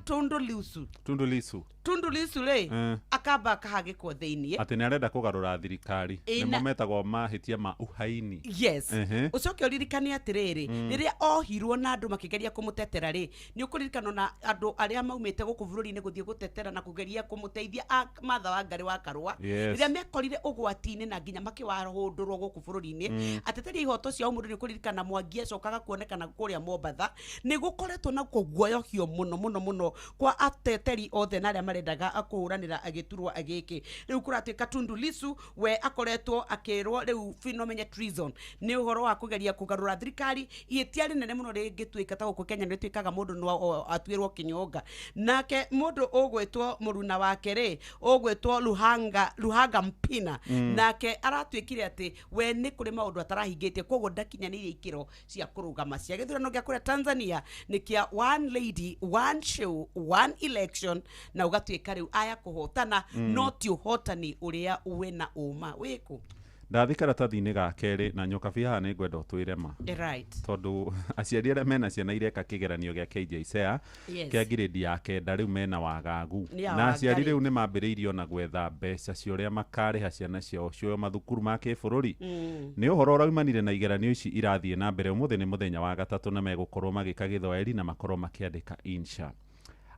Tundu Lissu rĩ akamba akahagĩkwo thĩinĩ atĩ nĩ arenda kũgarũra thirikari nĩmo metagwo mahĩtia ma uhaini. Yes ũcoke ũririkane atĩrĩrĩ rĩrĩa ohirwo na andũ makĩgeria kũmũtetera rĩ nĩ ũkũririkana na andũ arĩa maumĩte gũkũ bũrũri-inĩ gũthiĩ gũtetera na kũgeria kũmũteithia Martha Wangari wa Karũa rĩrĩa mekorire ũgwati-inĩ na nginya makĩwahũndũrwo gũkũ bũrũri-inĩ ateteri ihoto cia mũndũ nĩ ũkũririkana Mwangi acokaga kuonekana kũrĩa Mombatha nĩ gũkoretwo na kũguoyohio mũno kwa ateteri othe na arĩa marendaga kũhũranĩra agĩturwo agĩkĩ. Rĩu kũratuĩka Tundu Lissu we akoretwo akĩrwo rĩu phenomenal treason nĩ ũhoro wa kũgeria kũgarũra thirikari ihĩtia rĩnene mũno rĩngĩtuĩka ta gũkũ Kenya nĩtuĩkaga mũndũ no atuĩrwo kĩnyonga. Nake mũndũ ũgwĩtwo mũruna wake rĩ ũgwĩtwo Luhaga Mpina nake aratuĩkire atĩ we nĩ kũrĩ maũndũ atarahingĩtie koguo ndakinyanĩirie ikĩro cia kũrũgama cia gĩthurano gĩa kũrĩa Tanzania nĩ kĩa one lady one show one election na ũgatuĩka rĩu aya kũhotana no ti ũhotani ũrĩa wĩna ũma wĩkũ. Ndathi karatathi-inĩ ga kerĩ na nyoka bihaha nĩ ngwenda ũtwĩre ma tondũ aciari arĩa mena ciana ireka kĩgeranio gĩa KJSEA kĩa ngirĩndi ya kenda rĩu mena wagagu na aciari rĩu nĩ mambĩrĩirio na gwetha mbeca cia ũrĩa makarĩha ciana ciao cio mathukuru ma kĩbũrũri. Nĩ ũhoro ũraumanire na igeranio ici irathiĩ na mbere ũmũthĩ nĩ mũthenya wa gatatũ na megũkorwo magĩka gĩthoeri na makorwo makĩandĩka insha.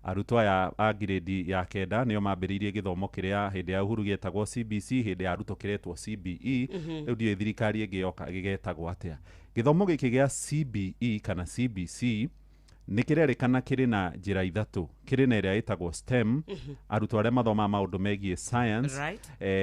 Arutwo aya a ngirĩndi ya kenda nĩo mambĩrĩirie gĩthomo kĩrĩa hĩndĩ ya Uhuru gĩetagwo CBC hĩndĩ ya arutwo kĩretwo CBE rĩu ndiũĩ thirikari ĩngĩyoka gĩgetagwo atĩa. Gĩthomo gĩkĩ gĩa CBE kana CBC nĩ kĩrerĩkana kĩrĩ na njĩra ithatũ. Kĩrĩ na ĩrĩa ĩtagwo STEM arutwo arĩa mathomaga maũndũ megiĩ science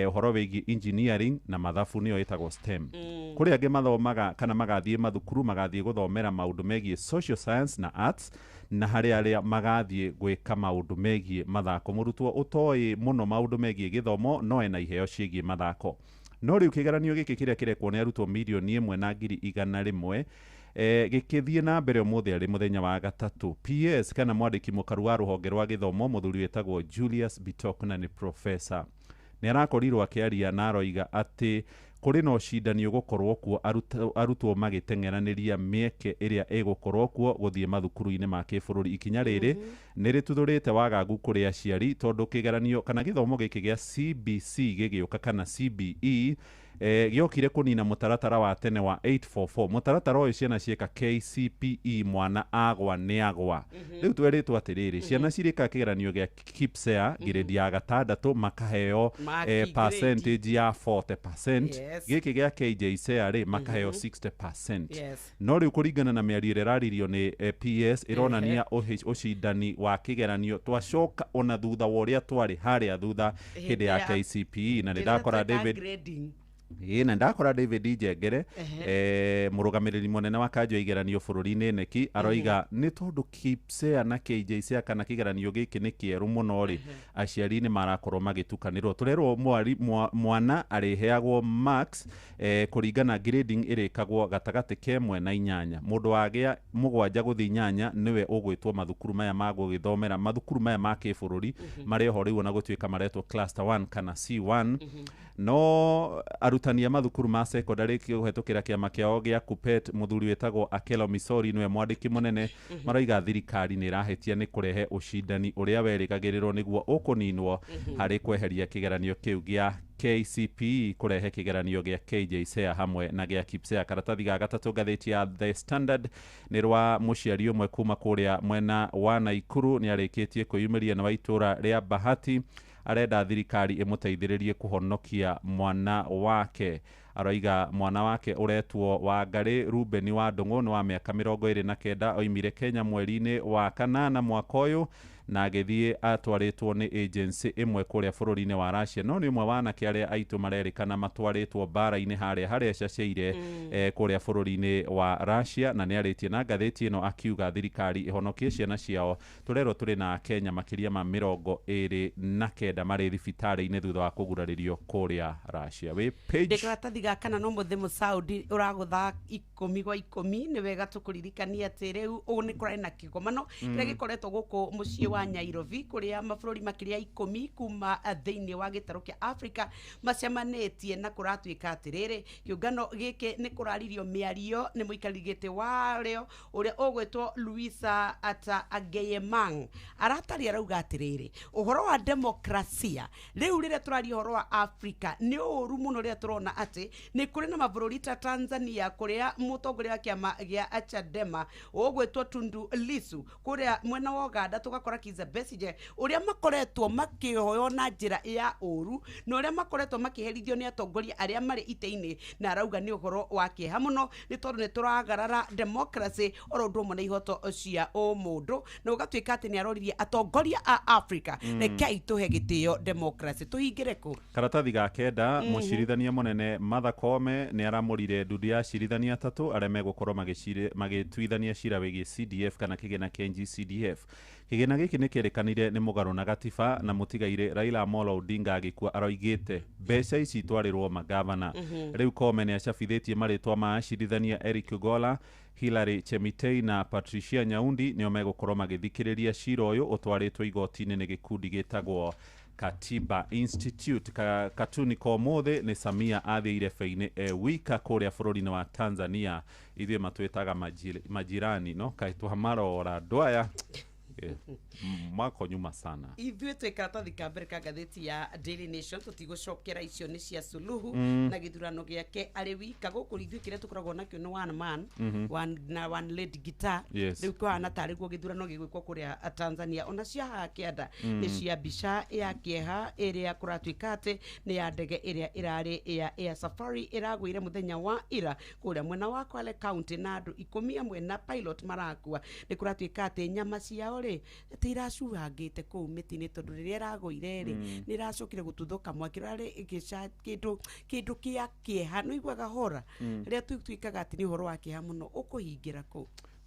ũhoro wĩgiĩ engineering na mathabu nĩyo ĩtagwo STEM. Kũrĩ angĩ mathomaga kana magathiĩ mathukuru magathiĩ gũthomera maũndũ megiĩ social science na arts na harĩ arĩa magathiĩ gwĩka maũndũ megiĩ mathako. Mũrutwo ũtoĩ mũno maũndũ megiĩ gĩthomo no ena iheo ciĩgiĩ mathako. No rĩu kĩgeranio gĩkĩ kĩrĩa kĩrekwo nĩ arutwo 1,100,000 gĩkĩthiĩ na mbere ũmũthĩ arĩ mũthenya wa gatatũ. PS kana mwandĩki mũkaru wa rũhonge rwa gĩthomo mũthuri wĩtagwo Julius Bitok na nĩ professor nĩ arakorirwo akĩaria na aroiga atĩ kuri no cindani ugukorwo kuo arutwo magitengeranĩria mieke ĩrĩa ĩgũkorwo kuo gũthiĩ mathukuru-inĩ ma kĩbũrũri. Ikinya rĩrĩ nĩ rĩtuthũrĩte wagagu kũrĩ aciari tondũ kĩgeranio kana gĩthomo gĩkĩ gĩa CBC gĩgĩũka kana CBE giokire kunina mutaratara wa tene wa 844. Mutaratara uyu ciana cieka KCPE mwana agwa ni agwa. Riu tweritwo atiriri ciana cirika kigeranio gia KIPSEA grade ya gatandatũ makaheo percentage ya 40%. Giki gia KJSEA ri makaheo 60%. No riu kuringana na miario iraririo ni PS ironania ucindani wa kigeranio twacoka ona thutha wa uria twari haria thutha hindi ya KCPE na ndakora na ndakora David Njengere murugamiriri munene wa kanjo igeranio bururi-ini neki aroiga ni tondu KIPSEA na KJSEA kana kigeranio giki ni kieru muno ri aciari ni marakorwo magitukanirwo. Turerwo mwana ariheagwo max kuringana grading irikagwo gatagati kemwe na 8. Mundu wagia 7 guthi 8 niwe ugwitwo mathukuru maya magugithomera mathukuru maya ma kibururi mari ho riu na gutuika maretwo cluster 1 kana C1. No arutani a mathukuru ma secondary kuhetukira kiama kiao gia KUPPET muthuri wetagwo Akelo Misori niwe mwandiki munene maroiga thirikari ni irahetia ni kurehe ucindani uria werĩgagĩrĩrwo niguo ukuninwo hari kweheria kigeranio kiu gia KCPE kurehe kigeranio gia KJSEA hamwe na gia KIPSEA. Karatathi ga gatatũ ngathĩti ya The Standard nĩ rwa mũciari ũmwe kuma kũrĩa mwena wa Naikuru nĩ arĩkĩtie kwĩyumĩria na wa itũra rĩa Bahati arenda thirikari imuteithĩrĩrie kuhonokia mwana wake. Aroiga mwana wake uretwo Wangari Ruben wa Ndung'u wa miaka 29 oimire Kenya mweri-inĩ wa kanana mwaka ũyũ na agĩthiĩ atwarĩtwo nĩ agency imwe kũrĩa bũrũri-inĩ wa Russia. No nĩ ũmwe wa anake arĩa aitũ marerĩkana matwarĩtwo mbara-inĩ harĩa caceire kũrĩa bũrũri-inĩ wa Russia na nĩ arĩtie na ngathĩti ĩno akiuga thirikari ihonokie ciana ciao. Tũrerwo tũrĩ na Kenya makĩria ma 29 marĩ thibitarĩ-inĩ thutha wa kũgurarĩrio kũrĩa Russia. Wĩ page Dekaratathi gakana no mũthemu Saudi ũragũtha 10/10 nĩ wega tũkũririkania atĩ rĩu ũũ nĩ kũrĩ na kĩgomano kĩrĩa gĩkoretwo gũkũ mũciĩ wa Nairobi kuria mabũrũri makĩria 10 kuma thĩinĩ wa gĩtarũ kĩa Africa macemanĩtie na kũratuĩka atĩrĩrĩ kĩũngano gĩkĩ nĩ kũraririo mĩario nĩ mũikarĩri gĩtĩ warĩo ũrĩa ũgwĩtwo Luisa Ageyemang aratari arauga atĩrĩrĩ ũhoro wa demokrasia rĩu rĩrĩa tũraria ũhoro wa Africa nĩ ũru mũno rĩrĩa tũrona atĩ nĩ kũrĩ na mabũrũri ta Tanzania kũrĩa mũtongoria wa kĩama gĩa Chadema ũgwĩtwo Tundu Lissu kũrĩa mwena wa Uganda tũgakora Kizza Besigye uria makoretwo makĩhoyo na njĩra ya ũru na uria makoretwo makĩherithio nĩ atongoria arĩa marĩ ite-inĩ na arauga nĩ ũhoro wa kĩeha mũno nĩ tondũ nĩ tũragarara democracy oro ũndũ ũmwe na ihoto cia ũmũndũ na ũgatuĩka atĩ nĩ aroririe atongoria a Africa rekei tũhe gĩtĩo democracy tũhingĩre kũ. Karatathi ga kenda mũcirithania mũnene Martha Koome nĩ aramũrire nduthi ya cirithania atatũ arĩa megũkorwo magĩtuithania cira wĩgiĩ CDF kana kĩgĩna kĩa NG-CDF. Kĩgĩna gĩkĩ nĩ kĩrĩkanire nĩ mũgarũ na gatiba na mũtigaire Raila Amolo Odinga agĩkua aroigĩte mbeca ici twarĩrwo magavana. Rĩu Koome nĩ acabithĩtie marĩtwa ma acirithania Eric Ogolla, Hilary Chemitei na Patricia Nyaundi nĩo megũkorwo magĩthikĩrĩria cira ũyũ ũtwarĩtwo igoti-inĩ nĩ gĩkundi gĩtagwo Katiba Institute. Katuni kwa ũmũthĩ nĩ Samia athiĩire beinĩ wika kũrĩa bũrũri-inĩ wa Tanzania ithuĩ matwĩtaga majirani no kaĩ twamarora ndwaya mako nyuma sana ithuĩ twĩ karatathi ka mbere ka ngathĩti ya Daily Nation tũtigũcokera icio nĩ cia Suluhu na gĩthurano gĩake arĩ wika gũkũ ithuĩ kĩrĩa tũkoragwo nakĩo nĩ one man one lead guitar rĩu kũhana tarĩ guo gĩthurano gĩgwĩkwo kũrĩa Tanzania ona cia haha kĩanda nĩ cia mbica ya kĩeha ĩrĩa kũratuĩka atĩ nĩ ya ndege ĩrĩa ĩrarĩ ya Air Safari ĩragũire mũthenya wa ira kũrĩa mwena wa Kwale County na andũ 11 na pilot marakua nĩ kũratuĩka atĩ nyama ciao rĩ tiracurangĩte kũu mĩtĩ-inĩ tondũ rĩrĩa ĩragũire rĩ nĩ ĩracokire gũtuthuka mwaki rarĩ kĩndũ kĩa kĩeha no iguaga hora rĩrĩa tuĩkaga atĩ nĩ ũhoro wa kĩeha mũno ũkũhingĩra kũu.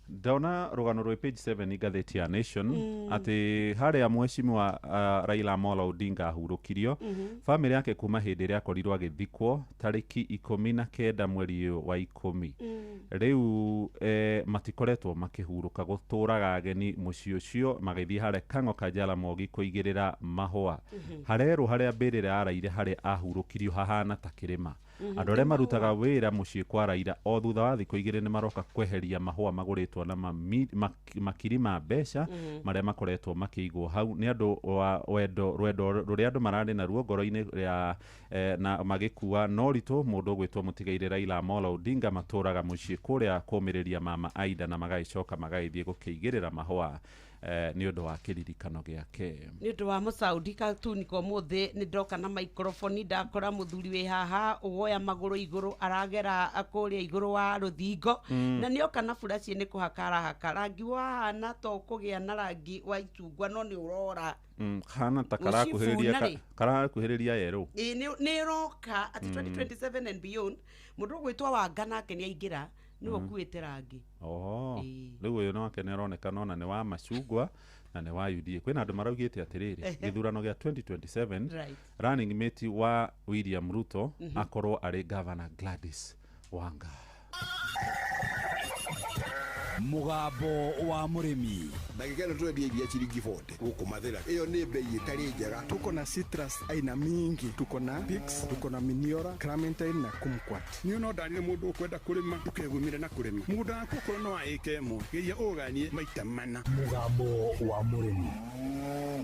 Ndaona rũgano rwĩ page 7 ngathĩti ya Nation atĩ harĩa mheshimiwa Raila Amolo Odinga ahurũkirio famĩlĩ yake kuma hĩndĩ ĩrĩa akorirwo agĩthikwo tarĩki 19 mweri wa 10 rĩu matikoretwo makĩhurũka gũtũraga ageni mũciĩ ũcio magĩthiĩ harĩa Kang'oka Jaramogi kũigĩrĩra mahũa harerũ harĩa mbĩrĩra araire harĩa ahurũkirio hahana ta kĩrĩma andå arä a marutaga wä ra må ciä kwa Raila o thutha wa thikå igä rä nä maroka kweheria mahåa magå rä two na makiri ma mbeca marä a makoretwo makä igwo hau nä andå rwendo rå rä a andå mararä naruo ngoro-inä na magä kua no ritå må ndå å gwä two må tigaire Raila Amolo Odinga matå raga må ciä kå rä a kå mä rä ria mama Aida na magagäcoka magagäthiä gå kä igä rä ra mahåa nä å ndå wa kä ririkano gä ake nä å ndå wa må caudi katuniko må thä nä ndoka na microphone ndakora må thuri wä haha å woya magå rå igå rå aragera kå rä a igå rå wa rå thingo na nä oka na buraciä nä kå haka arahaka rangi wahana to kå gä a na rangi wa icungwa no nä å rora hana ta karakuhä rä ria yerå nä roka at 2027 and beyond må ndå å gwä two Wanga nake nä aingä ra nä å kuä te rangi rä u å yå nake nä aronekana ona nä wa macungwa na nä wa UDA kwä na andå maraugä te atä rä rä gä thurano gä a 2027 running mate wa William Ruto akorwo arä Governor Gladys Wanga mugambo wa murimi ndagika ino twendia iria ciringi 40 guku mathira iyo ni bei itari njega. Tuko na citrus aina mingi, tuko na Pix, tuko na Miniora, Clementine na Kumquat. Ni no ndarire mundu ukwenda kurima ukegumire na kurima mugunda waku ko no aike mo giria uganie maita mana. mugambo wa murimi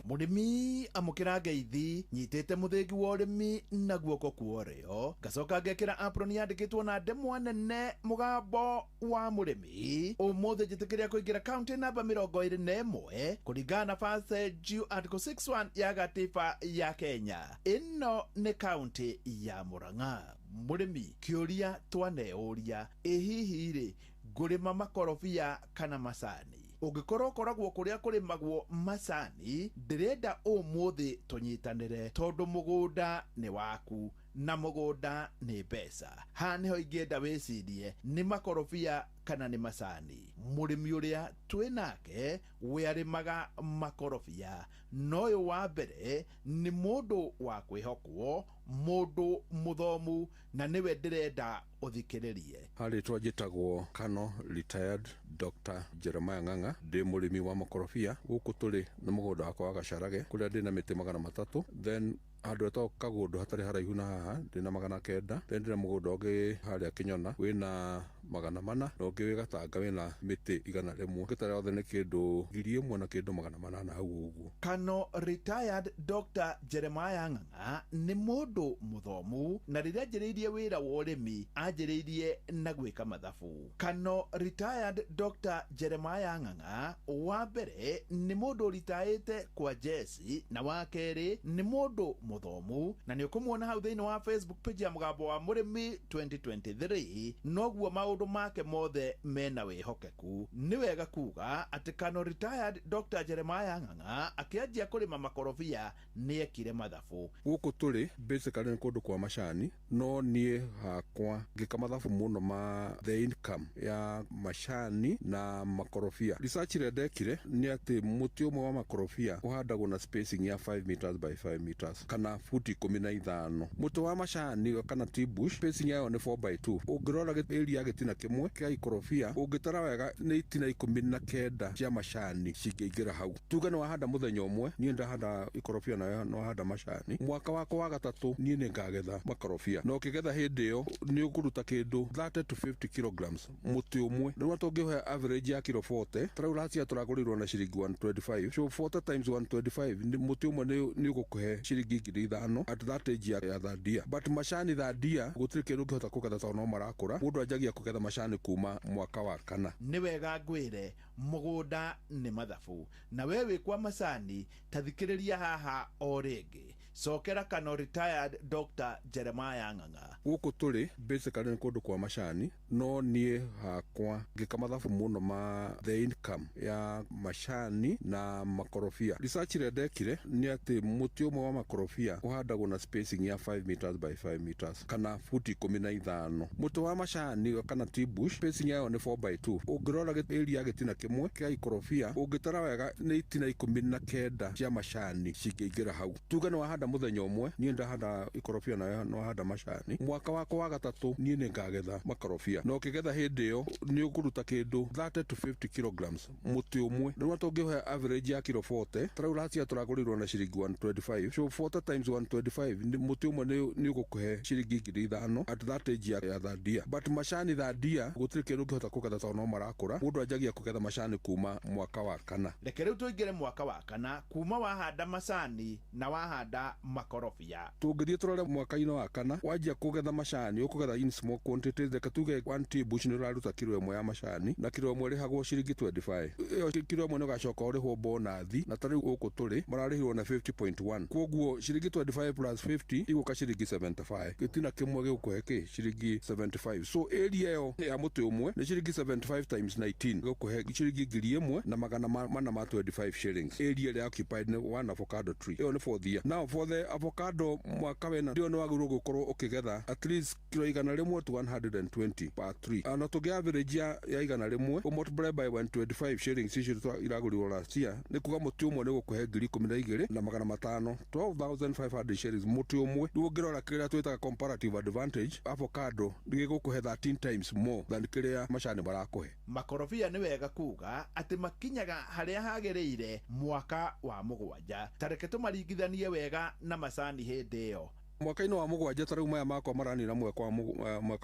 murimi amukira ngeithi nyitite muthingi wa urimi na guoko kuorio ngacoka ngekira apron yandikitwo na ndemwa nene mugambo wa murimi umuthi njitikiria kuingira county namba 21 kuringana na fase due article 61 ya gatiba ya Kenya. Ino ni county ya Murang'a. Murimi kiuria twaneuria ihihiri ngurima makorobia kana macani. Ungikorwo koragwo kuria kurimagwo macani ndirenda umuthi tunyitanire tondu mugunda ni waku na mugunda ni mbeca. Ha niho ingenda wicirie ni makorobia kana ni macani. Murimi uria twinake we arimaga makorobia noyo wa mbere ni mundu wa kwihokwo mundu muthomu na niwe ndirenda uthikiririe. Haritwa njitagwo Kano retired Dr. Jeremiah Ng'ang'a ndi murimi wa makorobia guku turi na mugunda wakwa wa Gacarage kuria ndi na miti 300 then andu eto kagundu hatari haraihu na haha ndi na 900 then ndi na mugunda ungi haria Kinyona wina 400 na ungi wi Gatanga wina miti 100 gitara othe ni kindu 1000 na kindu 800 hau uguo. Kano retired Dr. Jeremiah Ng'ang'a ni mundu muthomu na riria njiriirie wira wa urimi anjiriirie na gwika mathabu. Kano retired Dr. Jeremiah Ng'ang'a wa mbere ni mundu ritaite kwa jesi na wa keri ni mundu muthomu na ni ukumwona hau thiini wa Facebook page ya mugambo wa murimi 2023 noguo maundu make mothe mena wihokeku. Ni wega kuga ati Kano retired Dr. Jeremiah Ng'ang'a akianjia kurima makorobia ni ekire mathabu. Guku turi basically ni kundu kwa macani no nie hakwa ngika mathabu muno ma the income ya macani na makorobia. Research ire ndekire ni ati muti umwe wa makorobia uhandagwo na spacing ya 5 meters by 5 meters kana futi 15. Muti wa macani kana tree bush spacing yayo ni 4 by 2. Ungirora area gitina kimwe kia ikorobia ungitara wega ni itina 19 cia macani cingiingira hau. Tuga ni wahanda muthenya umwe nie ndahanda ikorobia na no handa macani mwaka wako wa gatatu nie ni ngagetha makorobia no kigetha hindi yo ni ukuruta kindu 30 to 50 kilograms muti umwe ni watongihe average ya kilo 40 trauracia turagurirwo na shilingi 125 so 40 times 125 ni muti umwe ni ugukuhe shilingi 5,000 at that age ya thadia but macani thadia gutiri kindu ngihota kugetha to no marakura mundu anjagia kugetha macani kuma mwaka wa kana. Ni wega ngwire mugunda ni mathabu na wewe kwa macani tathikiriria haha o ringi cokera Kano retired Dr. Jeremiah Ng'ang'a. Guku turi basically ni kundu kwa macani no nie hakwa ngika mathabu muno ma the income ya macani na makorobia. Research ire ndekire ni ati muti umwe wa makorobia uhandagwo na spacing ya 5 meters by 5 meters kana futi 15. Muti wa macani kana tree bush spacing yayo ni 4 by 2. Ungirora area gitina kimwe kimwe kia ikorobia ungitara wega ni itina 19 cia macani cingĩingĩra hau. Tuge nĩ wahanda mũthenya ũmwe, niĩ ndahanda ikorobia na wahanda macani, mwaka wako wa gatatũ niĩ nĩ ngagetha makorobia, na ũkĩgetha hĩndĩ ĩyo nĩ ũkũruta kĩndũ 30 to 50 kilograms mũtĩ ũmwe. Rĩu tũngĩhe average ya kilo 40, tarau racia tũragũrĩrwo na ciringi 125, so 40 times 125 mũtĩ ũmwe nĩ ũgũkũhe ciringi 5,000 at that age ya third year. But macani third year gũtirĩ kĩndũ ũngĩhota kũgetha tondũ no marakũra. Mũndũ anjagia kũgetha macani kuma mwaka wa kana. Reke rĩu tũingĩre mwaka wa kana, kuma wahanda macani na wahanda makorobia. Tũngĩthiĩ tũrore mwaka-inĩ wa kana, wanjia kũgetha macani ũkũgetha in small quantities. Reke tuge 1 t-bush nĩ ũraruta kilo ĩmwe ya macani, na kilo ĩmwe ĩrĩhagwo ciringi 25. Ĩyo kilo ĩmwe nĩ ũgacoka ũrĩhwo bonathi, na tarĩu gũkũ tũrĩ mararĩhirwo na 50.1. Kwoguo ciringi 25 plus 50 igũka ciringi 75. Gĩtina kĩmwe gĩgũkũhe kĩ ciringi 75. So area ĩyo ya mũtĩ ũmwe nĩ ciringi 75 times 19 gĩgũkũhe ciringi 1,425 shillings. Area ĩrĩa occupied nĩ one avocado tree. Ĩyo nĩ for the year. Now for the avocado mwaka wena ndio nĩ wagĩrĩirwo gũkorwo ũkĩgetha at least kilo 100 to 120 per tree. Na tũngĩ average ya 100 multiply by 125 shillings icio iragũrirwo last year, nĩ kuga mũtĩ ũmwe nĩ gũkũhe 12,500, 12,500 shillings mũtĩ ũmwe. Rĩu ũngĩrora kĩrĩa twĩtaga comparative advantage, avocado nĩ gĩgũkũhe 13 times more than kĩrĩa macani marakũhe. Makorobia nĩ wega kuga atĩ makinyaga harĩa hagĩrĩire mwaka wa mũgwanja. Tareke tũmaringithanie wega na macani hĩndĩ ĩyo. Mwaka-inĩ wa mũgwanja tarĩu maya makwa maranina mwaka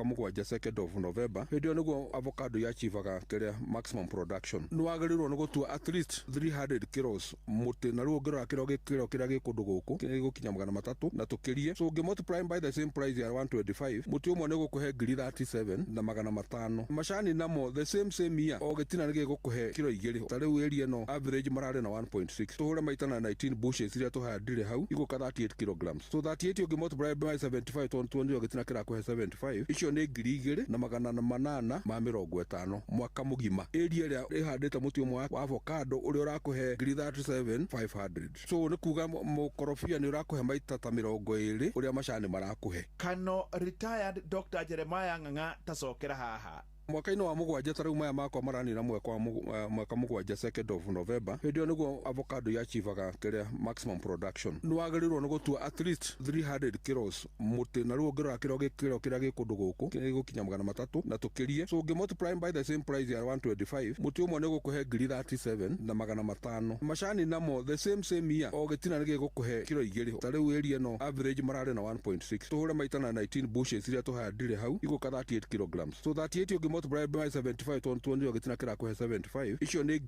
mũgwanja 2nd of November, hĩndĩ ĩyo nĩguo avocado yachivaga kĩrĩa maximum production. Nĩ wagĩrĩirwo nĩ gũtua at least 300 kilos mũtĩ, na rĩu ũngĩrora kĩro kĩrĩa gĩ kũndũ gũkũ gĩgũkinya 300 na tũkĩrie. So ũngĩmultiply by the same price ya 125, mũtĩ ũmwe nĩ gũkũhe 37,500. Macani namo the same year o gĩtina nĩ gĩgũkũhe kilo 2. Tarĩu area ĩno average mararĩ na 1.6. Tũhũre maita na 19 bushes iria tũhandire hau igũka 38 kilograms. So 38 multiply by 75 ton 20 gĩtina kĩrakũhe 75. Icio nĩ 2,850 mwaka mũgima. Area ĩrĩa ĩhandĩte mũtĩ ũmwe wa avocado ũrĩa ũrakũhe 37,500. So nĩ kuga mũkorobia nĩ ũrakũhe maita ta 20 ũrĩa macani marakũhe. Kano retired Dr. Jeremiah Ng'ang'a tacokera haha. Mwaka-inĩ wa mũgwanja tarĩu maya makwa maranina mwaka mũgwanja 2nd of November, hĩndĩ ĩyo nĩguo avocado yachivaga kĩrĩa maximum production. Nĩ wagĩrĩirwo nĩ gũtua at least 300 kilos mũtĩ, na rĩu ũngĩrora kĩro kĩrĩa gĩ kũndũ gũkũ gĩgũkinya 300 na tũkĩrie. So ũngĩmultiply by the same price ya 125, mũtĩ ũmwe nĩ gũkũhe 37,500. Macani namo the same year o gĩtina nĩ gĩgũkũhe kilo 2. Tarĩu area ĩno average mararĩ na 1.6. Tũhũre maita na 19 bushes iria tũhandire hau igũka 38 kilograms. So 38 multiply by 75 ton 20 gĩtina kĩrakũhe 75. Icio nĩ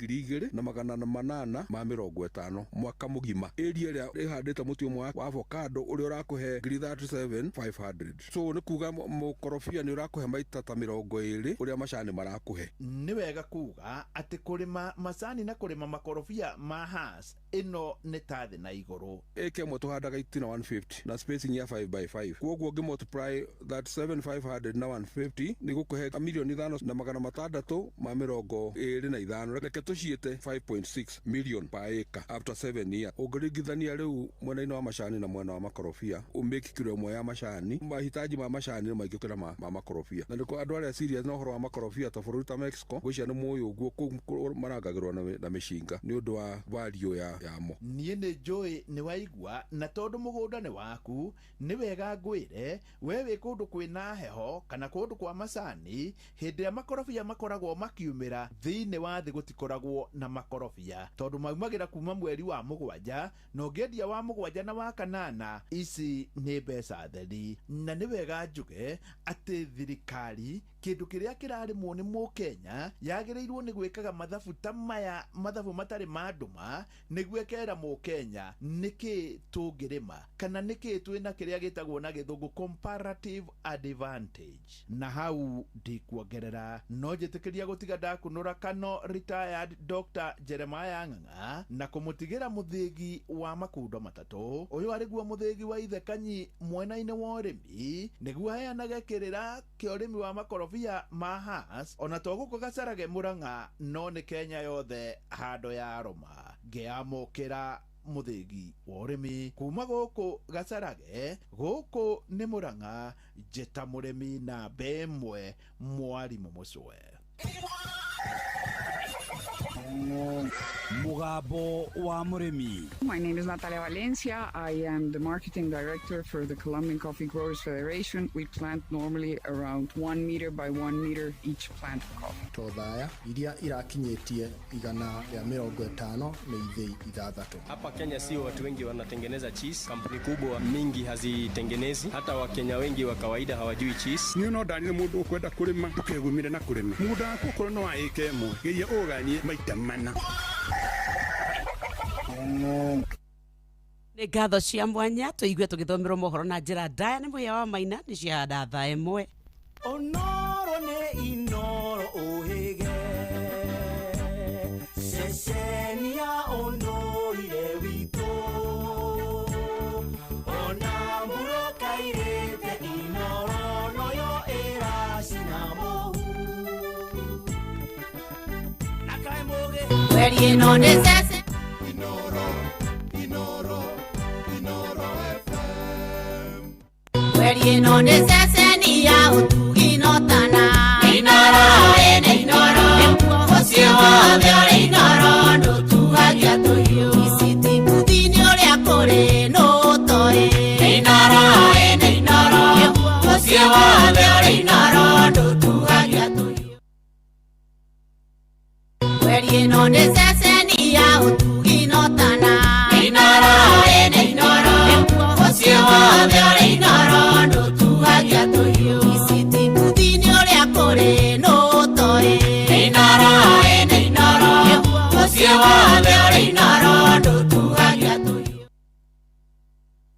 2,850 mwaka mũgima. Area ĩrĩa ĩhandĩte mũtĩ ũmwe wa avocado ũrĩa ũrakũhe 37,500. So nĩ kuga mũkorobia nĩ ũrakũhe maita ta 20 ũrĩa macani marakũhe. Nĩ wega kuga atĩ kũrĩma macani na kũrĩma makorobia ma Hass ĩno nĩ ta thĩ na igũrũ. Ĩka ĩmwe tũhandaga itina 150 na spacing ya 5 by 5. Kwoguo ũngĩmultiply that 7,500 na 150 nĩ gũkũhe 5,525,000. Reke tũciĩte 5.6 million per acre after 7 years. Ũngĩringithania rĩu mwena-inĩ wa macani na mwena wa makorobia, ũmĩki kilo ĩmwe ya macani, mahitaji ma macani nĩ maingĩ gũkĩra ma makorobia. Na nĩko andũ arĩa serious na ũhoro wa makorobia ta bũrũri ta Mexico, gwĩcia nĩ mũĩ ũguo kũu marangagĩrwo na mĩcinga nĩ ũndũ wa value yamo. Niĩ nĩ njũĩ nĩ waigua, na tondũ mũgũnda nĩ waku, nĩ wega ngwĩre we wĩ kũndũ kwĩna heho kana kũndũ kwa macani, hĩndĩ ĩrĩa makorobia makoragwo makiumĩra thĩinĩ wa thĩ gũtikoragwo na makorobia, tondũ maumagĩra kuma mweri wa mũgwanja, na ũngĩendia wa mũgwanja na wa kanana, ici nĩ mbeca theri. Na nĩ wega njuge atĩ thirikari kĩndũ kĩrĩa kĩrarĩmwo nĩ Mũkenya yagĩrĩirwo nĩ gwĩkaga mathabu ta maya, mathabu matarĩ ma nduma, nĩguo ĩkera Mũkenya nĩkĩ tũngĩrĩma kana nĩkĩ twĩna kĩrĩa gĩtagwo na gĩthũngũ comparative advantage. Na hau ndikuongerera, no njĩtĩkĩria gũtiga ndakũnũra Kano retired Dr. Jeremiah Ng'ang'a na kũmũtigĩra mũthĩgi wa makundo matatũ. Ũyũ arĩguo mũthĩgi wa Ithe Kanyi mwena-inĩ wa ũrĩmi, nĩguo heanage kĩrĩra kĩa ũrĩmi wa makorobia ma Hass, ona to gũkũ Gacarage Mũrang'a, no nĩ Kenya yothe hando ya roma. Ngĩamũkĩra mũthĩgi wa ũrĩmi kuma gũkũ Gacarage, gũkũ nĩ Mũrang'a, njĩta mũrĩmi namba ĩmwe Mwarimũ Mũcwe. Mugambo wa Murimi. My name is Natalia Valencia. I am the marketing director for the Colombian Coffee Growers Federation. We plant normally around 1 meter by 1 meter each plant of coffee. Todhaya iria irakinyetie igana ya 50 na ithei ithathatu. Hapa Kenya sio watu wengi wanatengeneza cheese. Kampuni kubwa mingi hazitengenezi. Hata Wakenya wengi wa kawaida hawajui cheese. Ni no ndani mundu kwenda kurima tukegumire na kurima. Muda kuko no aike mo. Geya oganie maita mana. Nĩ ngatho cia mwanya tũigue tũgĩthomerwo mohoro na njĩra ndaya nĩ Mũhĩa wa Maina nĩ cihanda thaa ĩmwe. Onoro nĩ inoro ũhĩge ceceni ya ũndũire witũ ona mbura kairĩte inoro noyo ĩracina mũhu na kaĩ mũgĩ werie no nĩ cece Werie no nĩ ceceni ya ũtugi no tana Inoro ene inoro ũcio wothe ũrĩ inoro ndũtugagia tũhiũ Iciti mbuthi-inĩ ũrĩa kũrĩ nũtoi Inoro ene inoro ũcio wothe ũrĩ inoro ndũtugagia tũhiũ Werie no nĩ ceceni ya ũtugi no tana Inoro ene inoro ũcio wothe ũrĩ inoro ndũtugagia tũhiũ Iciti mbuthi-inĩ ũrĩa kũrĩ nũtoi Inoro ene inoro ũcio wothe ũrĩ inoro ndũtugagia tũhiũ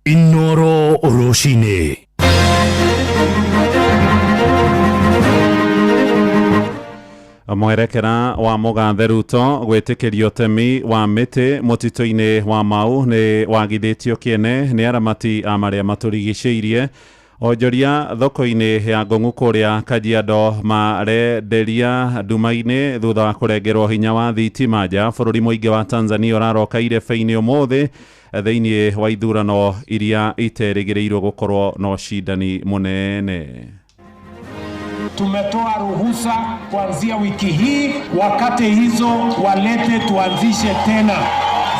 Inoro rũcinĩ. Mwerekera wa Mũgathe Ruto gwĩtĩkĩrio ũtemi wa mĩtĩ mũtitũ-inĩ wa Mau nĩ wagithĩtio kĩene nĩ aramati a marĩa matũrigicĩirie. Onjoria thoko-inĩ ya Ngong'u kũrĩa Kajiado marenderia nduma-inĩ thutha wa kũrengerwo hinya wa thitima nja bũrũri mũingĩ wa Tanzania ũraroka irebe-inĩ ũmũthĩ thĩinĩ wa ithurano iria iterĩgĩrĩirwo gũkorwo na ũcindani mũnene. Tumetoa ruhusa kuanzia wiki hii, wakati hizo walete tuanzishe tena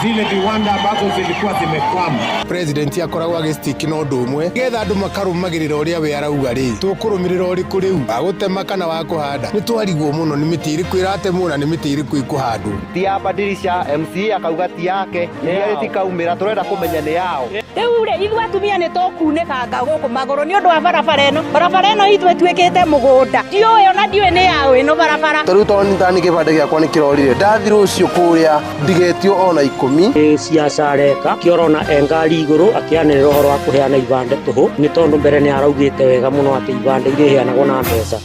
zile viwanda ambazo zilikuwa zimekwama. President akoragwo agĩstiki na ũndũ ũmwe getha andũ makarũmagĩrĩra ũrĩa we arauga rĩ tũkũrũmĩrĩra ũrĩkũ rĩu agũtema kana wa kũhanda nĩ twarigwo mũno nĩ mĩtĩ ĩrĩkũ ĩratemwo na nĩ mĩtĩ ĩrĩkũ ĩkũhandwo tia badilisha MCA akauga ti yake nĩ tikaumĩra tũrenda kũmenya nĩ yao rĩu rĩ ithuĩ atumia nĩ tũkunĩkanga gũkũ magũrũ nĩ ũndũ wa barabara ĩno ithuĩ tuĩkĩte mũgũnda ndiũĩ ona ndiũĩ nĩ yaũ ĩno barabara tũrĩu tondũ nĩ tani kĩbande gĩakwa nĩ kĩrorire ndathi rũciũ kũrĩa ndigetio ona 10 siasa areka kĩorona engari igũrũ akĩanĩrĩra ũhoro wa kũheana ibande tũhũ nĩ tondũ mbere nĩ araugĩte wega mũno atĩ ibande irĩheanagwo na mbeca.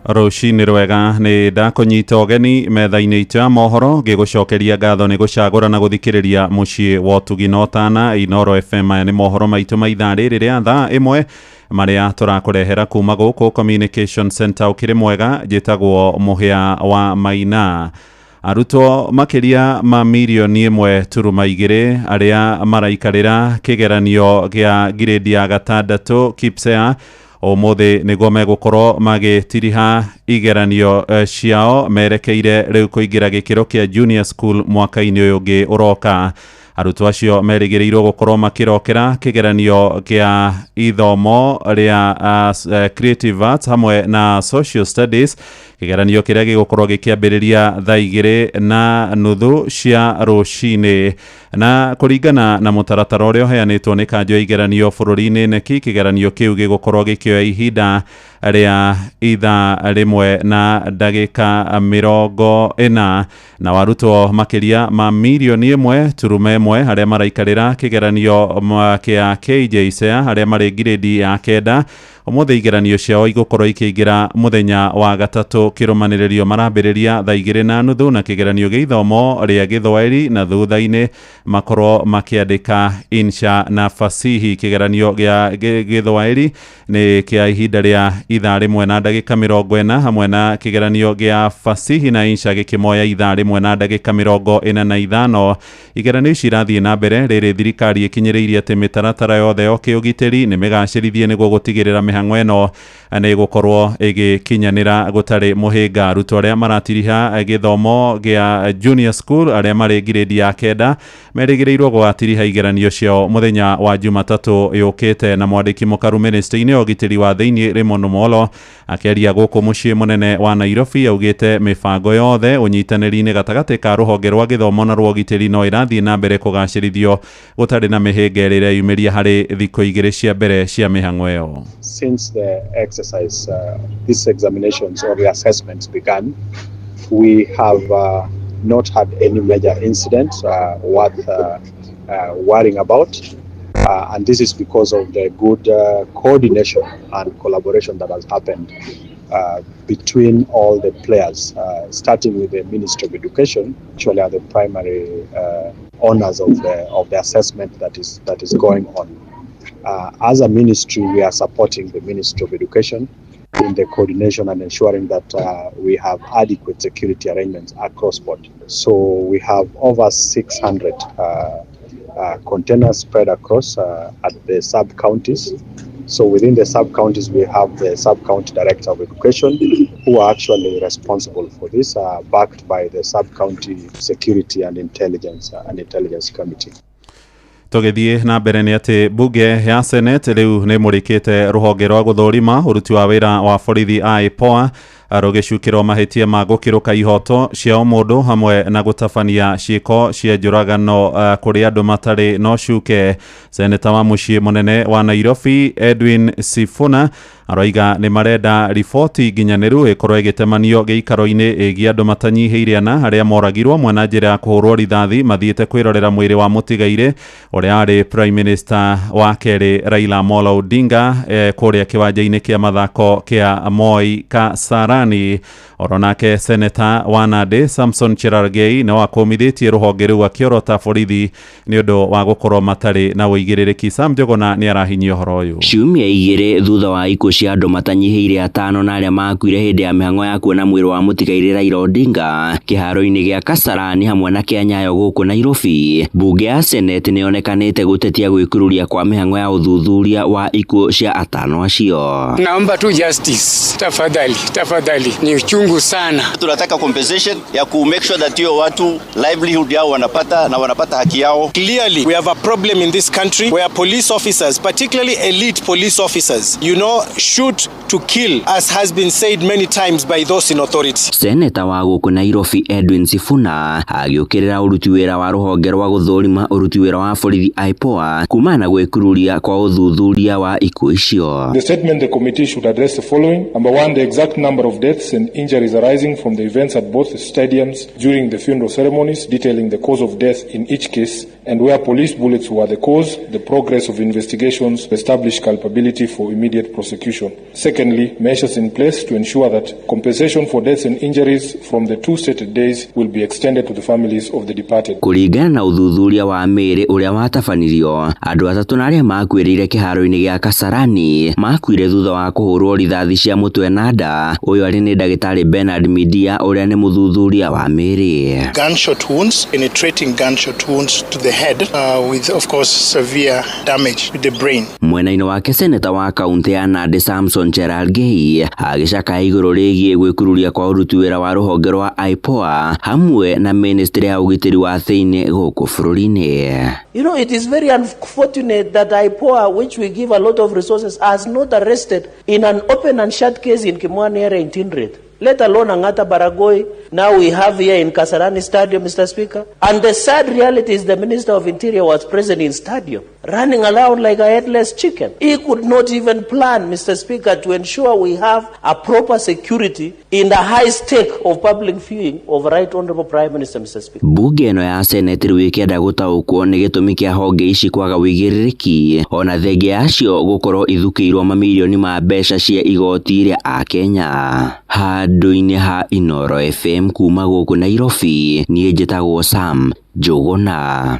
Rũcinĩ rwega nĩ ndakũnyita ũgeni metha-inĩ itũ ya mohoro ngĩgũcokeria ngatho nĩ gũcagũra na gũthikĩrĩria mũciĩ wa ũtugi na ũtana Inoro FM. Aya nĩ mohoro maitũ ma ithaa rĩrĩ rĩa thaa ĩmwe marĩa tũrakũrehera kuma gũkũ Communication Center ũkĩrĩ mwega. Njĩtagwo Mũhĩa wa Maina. Arutwo makĩria ma mirioni 1.2 arĩa maraikarĩra kĩgeranio gĩa grade ya 6 KPSEA ũmũthĩ nĩguo megũkorwo magĩtiriha igeranio ciao merekeire rĩu kũingĩra gĩkĩro kĩa junior school mwaka-inĩ ũyũ ũngĩ ũroka. Arutwo acio merĩgĩrĩirwo gũkorwo makĩrokera kĩgeranio kĩa ithomo rĩa creative arts hamwe na social studies, kĩgeranio kĩrĩa gĩgũkorwo gĩkĩambĩrĩria thaa 2:30 cia rũcinĩ. Na kũringana na mũtaratara ũrĩa ũheanĩtwo nĩ kanjũ ya igeranio bũrũri-inĩ neki, kĩgeranio kĩu gĩgũkorwo gĩkĩoya ihinda rĩa ithaa 1 na ndagĩka 40 na warutwo makĩria ma mirioni 1.1 arĩa maraikarĩra kĩgeranio kĩa KJSEA arĩa marĩ grade ya 9 ũmũthĩ igeranio ciao igũkorwo ikĩingĩra mũthenya wa gatatũ. Kĩrũmanĩrĩrio marambĩrĩria thaa 2:30 na kĩgeranio gĩa ithomo rĩa Gĩthwaĩri na thutha-inĩ makorwo makĩandĩka insha na fasihi. Kĩgeranio gĩa Gĩthwaĩri nĩ kĩa ihinda rĩa ithaa 1 na ndagĩka 40 hamwe na kĩgeranio gĩa fasihi na insha gĩkĩmoya ithaa 1 na ndagĩka 45. Igeranio ici irathiĩ na mbere rĩrĩ thirikari ĩkinyĩrĩirie atĩ mĩtaratara yothe ya kĩũgitĩri nĩ mĩgacĩrithie nĩguo gũtigĩrĩra mĩhang'o ĩno nĩ gũkorwo ĩgĩkinyanĩra gũtarĩ mũhĩnga. Arutwo arĩa maratiriha gĩthomo gĩa junior school arĩa marĩ grade ya 9 merĩgĩrĩirwo gũgatiriha igeranio ciao mũthenya wa Jumatatũ yũkĩte. Na mwandĩki mũkaru ministry-inĩ ũgitĩri wa thĩinĩ Raymond Omolo akĩaria gũkũ mũciĩ mũnene wa Nairobi augĩte mĩbango yothe ũnyitanĩri-inĩ gatagatĩ ka rũhonge rwa gĩthomo na rwa ũgitĩri no ĩrathiĩ na mbere kũgacĩrithio gũtarĩ na mĩhĩnga ĩrĩa yumĩria harĩ thikũ igĩrĩ cia mbere cia mĩhang'o ĩyo. Since the exercise, these examinations or the assessments began, we have not had any major incidents worth worrying about. And this is because of the good coordination and collaboration that has happened between all the players, starting with the Ministry of Education, actually are the primary owners of the assessment that is going on. As a ministry, we are supporting the Ministry of Education in the coordination and ensuring that we have adequate security arrangements across board. So we have over 600 containers spread across at the sub-counties. So within the sub-counties, we have the sub-county director of education who are actually responsible for this, backed by the sub-county security and intelligence committee. Tũgĩthiĩ na mbere nĩ atĩ bunge ya Senate rĩu nĩ mũrĩkĩte rũhonge rwa gũthũrima ũruti wa wĩra wa borithi IPOA rũgĩcukĩrwo mahĩtia ma gũkĩrũka ihoto cia mũndũ hamwe na gũtabania ciĩko cia njũragano kũrĩ andũ matarĩ no cuke. Seneta wa mũciĩ mũnene wa Nairobi Edwin Sifuna aroiga nĩ marenda riboti nginyanĩru ĩkorwo ĩgĩtemanio gĩikaro-inĩ ĩgiĩ andũ matanyihĩire ana arĩa moragirwo mwena njĩra ya kũhũrwo rithathi mathiĩte kwĩrorera mwĩrĩ wa mũtigairĩ ũrĩa arĩ Prime Minister wa kerĩ Raila Amolo Odinga kũrĩa kĩwanja-inĩ kĩa mathako kĩa Moi Kasarani. Oronake Seneta wa Nandi Samson Cherargei no akomithĩtie rũhonge rũu akĩorota borithi nĩ ũndũ wa gũkorwo matarĩ na ũigĩrĩrĩki. Sam Njogona nĩ arahinyia ũhoro ũyũ. Ciumia igĩrĩ thutha wa ikuũ cia andũ matanyihĩire 5 na arĩa makuire hĩndĩ ya mĩhang'o ya kuona mwĩrĩ wa mũtigairĩ Raila Odinga kĩharo-inĩ gĩa Kasarani hamwe na kĩa Nyayo gũkũ Nairobi, bunge ya Senate nĩ yonekanĩte gũtetia gwĩkururia kwa mĩhang'o ya ũthuthuria wa ikuũ cia 5 acio. Naomba tu justice, tafadhali, ni uchungu sana. Tunataka compensation ya ku make sure that hiyo watu livelihood yao wanapata haki yao. Clearly we have a problem in this country where police officers, particularly elite police officers, shoot to kill, as has been said many times by those in authority. Seneta wa gũkũ Nairobi Edwin Sifuna agĩũkĩrĩra ũruti wĩra wa rũhonge rwa gũthũrima ũruti wĩra wa borithi IPOA kumana gwĩkururia kwa ũthuthuria wa ikuũ icio. The statement the committee should address the following. Number 1, the exact number of deaths and injuries arising from the events at both stadiums during the funeral ceremonies, detailing the cause of death in each case and where police bullets were the cause, the progress of investigations to establish culpability for immediate prosecution. Secondly, measures in place to ensure that compensation for deaths and injuries from the 2 stated days will be extended to the families of the departed. Kũringana na ũthuthuria wa mĩĩrĩ ũrĩa watabanirio, andũ atatũ na arĩa makuĩrĩire kĩharo-inĩ gĩa Kasarani makuire thutha wa kũhũrwo rithathi cia mũtwe na nda. Ũyũ arĩ nĩ ndagĩtarĩ Bernard Midia ũrĩa nĩ mũthuthuria wa mĩĩrĩ. Gunshot wounds, penetrating gunshot wounds to the head with of course severe damage to the brain. Mwena-inĩ wake seneta wa kaunti ya Nandi Samson Cherargei agĩcaka igũrũ rĩgiĩ gwĩkururia kwa ũruti wĩra wa rũhonge rwa IPOA hamwe na ministry ya ũgitĩri wa thĩinĩ gũkũ bũrũri-inĩ. It is very unfortunate that IPOA, which we give a lot of resources, has not arrested in an open and shut case in Kimwani area in Tindred, let alone Angata Baragoi. Now we have here in Kasarani Stadium, Mr. Speaker. And the sad reality is the Minister of Interior was present in stadium, running around like a headless chicken. He could not even plan, Mr. Speaker, to ensure we have a proper security in the high stake of public viewing of Right Honorable Prime Minister, Mr. Speaker. Bunge ĩno ya Senate rĩu ĩkĩenda gũtaũkwo nĩ gĩtũmi kĩa honge ici kwaga wĩigĩrĩrĩki, ona thengia yacio gũkorwo ithukĩirwo mamirioni ma mbeca cia igoti rĩa Akenya. Handũ-inĩ ha Inooro FM kuma gũkũ Nairobi, niĩ njĩtagwo Sam Njogona.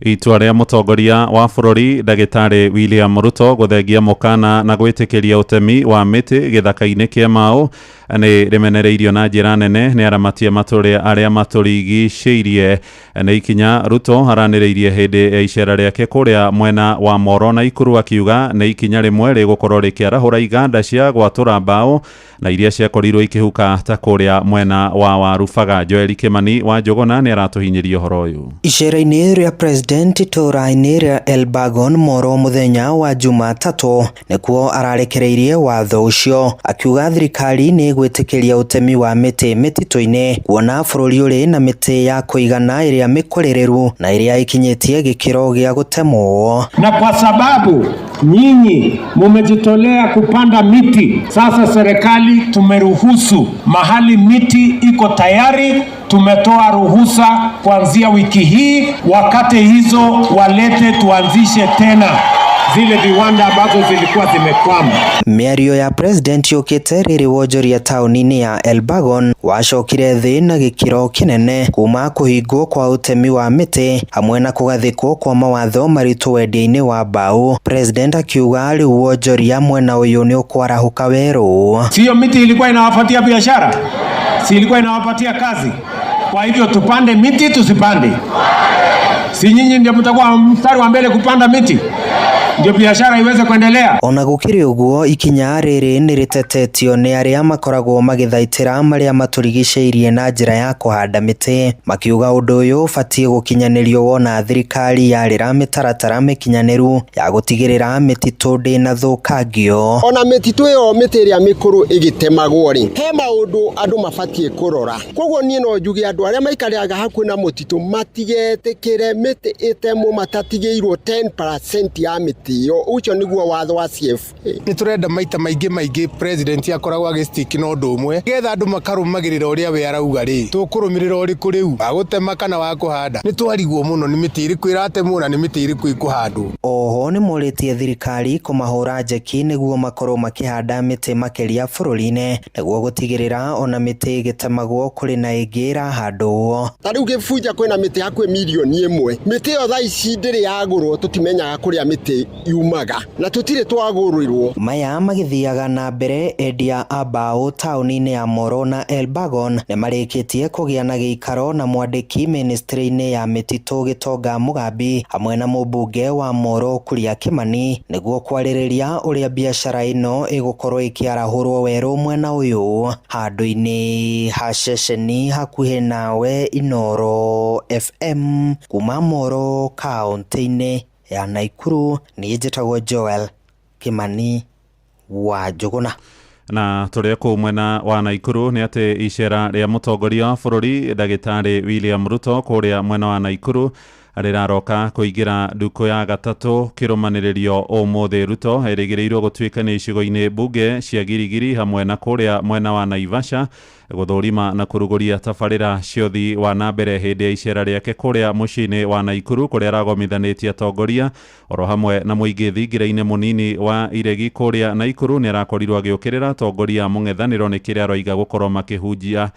Itua rĩa mũtongoria wa bũrũri ndagĩtarĩ William Ruto gũthengia mũkana na gwĩtĩkĩria ũtemi wa mĩtĩ gĩthaka-inĩ kĩa Mau nĩ rĩmenereirio na njĩra nene nĩ aramatia matũrĩa arĩa matũrigicĩirie. Nĩ ikinya Ruto aranĩrĩirie hĩndĩ ya icera rĩake kũrĩa mwena wa Moro na Ikuru, akiuga nĩ ikinya rĩmwe rĩgũkorwo rĩkĩarahũra iganda cia gwatũra mbaũ na iria ciakorirwo ikĩhuka ta kũrĩa mwena wa Warubaga. Joel Kimani wa Njogona nĩ aratũhinyĩria ũhoro ũyũ. Icera-inĩ rĩa President itũra-inĩ rĩa Elbagon Moro mũthenya wa Jumatatũ nĩkuo ararekereirie watho ũcio, akiuga thirikari nĩ gwĩtĩkĩria ũtemi wa mĩtĩ mĩtitũ-inĩ kuona bũrũri ũrĩ na mĩtĩ ya kũigana ĩrĩa mĩkũrĩrĩru na ĩrĩa ikinyĩtie gĩkĩro gĩa gũtemwo. Na kwa sababu nyinyi mumejitolea kupanda miti, sasa serikali tumeruhusu mahali miti iko tayari, tumetoa ruhusa kuanzia wiki hii, wakati hizo walete tuanzishe tena zile viwanda ambazo zilikuwa zimekwama. Mĩario ya president yũkĩte rĩrĩ wonjoria taũni-inĩ ya Elbagon wacokire thĩ na gĩkĩro kĩnene kuma kũhingwo kwa ũtemi wa mĩtĩ hamwe na kũgathĩkwo kwa mawatho maritũ wendia-inĩ wa mbaũ. President akiuga rĩu wonjoria mwena ũyũ nĩ ũkwarahũka werũ. Sio miti ilikuwa inawapatia biashara, si ilikuwa inawapatia kazi. Kwa hivyo tupande miti tusipande? Si nyinyi ndio mtakuwa mstari wa mbele kupanda miti ndio biashara iweze kuendelea? Ona gũkĩrĩ ũguo, ikinya rĩrĩ nĩ rĩtetetio nĩ arĩa makoragwo magĩthaitĩra marĩa matũrigicĩirie na njĩra ya kũhanda mĩtĩ, makiuga ũndũ ũyũ ũbatiĩ gũkinyanĩrio wona thirikari yarĩra mĩtaratara mĩkinyanĩru ya gũtigĩrĩra mĩtitũ ndĩnathũkangio. Ona mĩtitũ ĩyo mĩtĩ ĩrĩa mĩkũrũ ĩgĩtemagwo rĩ, he maũndũ andũ mabatiĩ kũrora. Koguo niĩ no njuge andũ arĩa maikaraga hakuhĩ na mũtitũ matigetĩkĩre mĩtĩ ĩtemwo matatigĩirwo 10% ya mĩtĩ. Ucho niguo watho wa CFA. Nĩ turenda maita maingĩ president akoragwo agĩstick na ũndũ ũmwe getha andũ makarũmagĩrĩra ũrĩa we arauga rĩ, tũkũrũmĩrĩra ũrĩkũ rĩu wa gũtema kana wa kũhanda. Nĩ twarigwo mũno nĩ mĩtĩ ĩrĩkũ ĩratemwo na nĩ mĩtĩ ĩrĩkũ ĩkũhandwo. Oho nĩ morĩtie thirikari kũmahũra njeki nĩguo makorwo makĩhanda mĩtĩ makĩria bũrũri-inĩ nĩguo gũtigĩrĩra ona mĩtĩ ĩgĩtemagwo kũrĩ na ĩngĩ ĩrahandwo. Ta rĩu Kĩbunja kwĩna mĩtĩ hakuhĩ milioni 1. Mĩtĩ ĩyo thaa ici ndĩrĩ yagũrwo, tũtimenyaga kũrĩa mĩtĩ yumaga na tutire twagũrĩrwo. Maya magĩthiaga na mbere, endia a mbaũ taũni-inĩ ya Moro na Elbagon nĩ marĩkĩtie kũgĩa na gĩikaro na mwandĩki ministry-inĩ ya mĩtitũ Gĩtonga Mũgambi hamwe na mũmbunge wa Moro Kuria Kimani nĩguo kwarĩrĩria ũrĩa biacara ĩno ĩgũkorwo ĩkĩarahũrwo werũ mwena ũyũ. Handũ-inĩ ha ceceni hakuhĩ nawe Inoro FM kuma Moro kaũntĩ-inĩ ya Naikuru, niĩ njĩtagwo Joel Kimani wa Njogona. Na tũrĩa kũu mwena wa Naikuru nĩ atĩ icera rĩa mũtongoria wa bũrũri ndagĩtarĩ William Ruto kũrĩa mwena wa Naikuru rĩraroka kũingĩra nduku ya gatatũ kĩrũmanĩrĩrio ũmũthĩ. Ruto erĩgĩrĩirwo gũtuĩka nĩ icigo-inĩ mbunge cia Girigiri hamwe na kũrĩa mwena wa Naivasha gũthũrima na kũrugũria tabarĩra cia ũthii wa na mbere hĩndĩ ya icera rĩake kũrĩa mũciĩ-inĩ wa Naikuru kũrĩa aragomithanĩtie atongoria oro hamwe na mũingĩ thingira-inĩ mũnini wa Iregi kũrĩa Naikuru. Nĩ arakorirwo agĩũkĩrĩra atongoria mũng'ethanĩro nĩ kĩrĩa aroiga gũkorwo makĩhunjia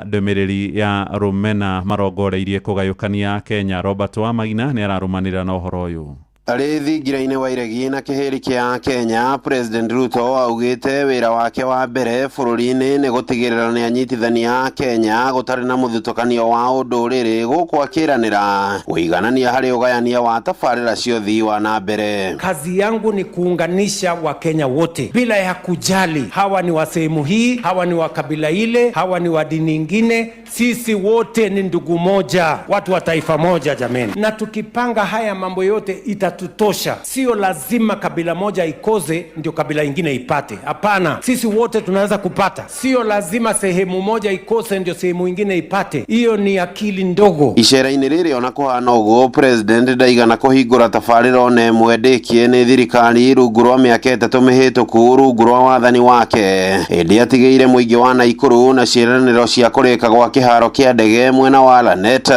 ndũmĩrĩri ya rũmena marongoreirie kũgayũkania Kenya. Robert Wamaina nĩ ararũmanĩrĩra na ũhoro ũyũ. Arĩ thingira-inĩ wa Iregi na kĩhĩri kĩa Kenya, President Ruto augĩte wĩra wake wa mbere bũrũri-inĩ nĩ gũtigĩrĩra nĩ anyitithania a Kenya gũtarĩ na mũthutũkanio wa ũndũrĩrĩ, gũkũ akĩranĩra ũiganania harĩ ũgayania wa tabarĩra cia ũthii wa na mbere. Kazi yangu ni kuunganisha Wakenya wote bila ya kujali hawa ni wa sehemu hii, hawa ni wa kabila ile, hawa ni wa dini ingine. Sisi wote ni ndugu moja, watu wa taifa moja jameni. Na tukipanga haya mambo yote itatutosha. Sio lazima kabila moja ikoze ndio kabila ingine ipate. Hapana, sisi wote tunaweza kupata. Sio lazima sehemu moja ikose ndio sehemu ingine ipate. Hiyo ni akili ndogo. Icera-inĩ rĩrĩ ona kũhana ũguo, President ndaigana kũhingũra tabarĩra ona ĩmwe ndĩkie nĩ thirikari rungu rwa mĩaka 3 mĩhĩtũku rungu rwa wathani wake. Hĩndĩ atigĩire mũingĩ wa Naikuru na ciĩranĩro cia kũrĩka gwa kĩharo kĩa ndege mwena wa Lanet,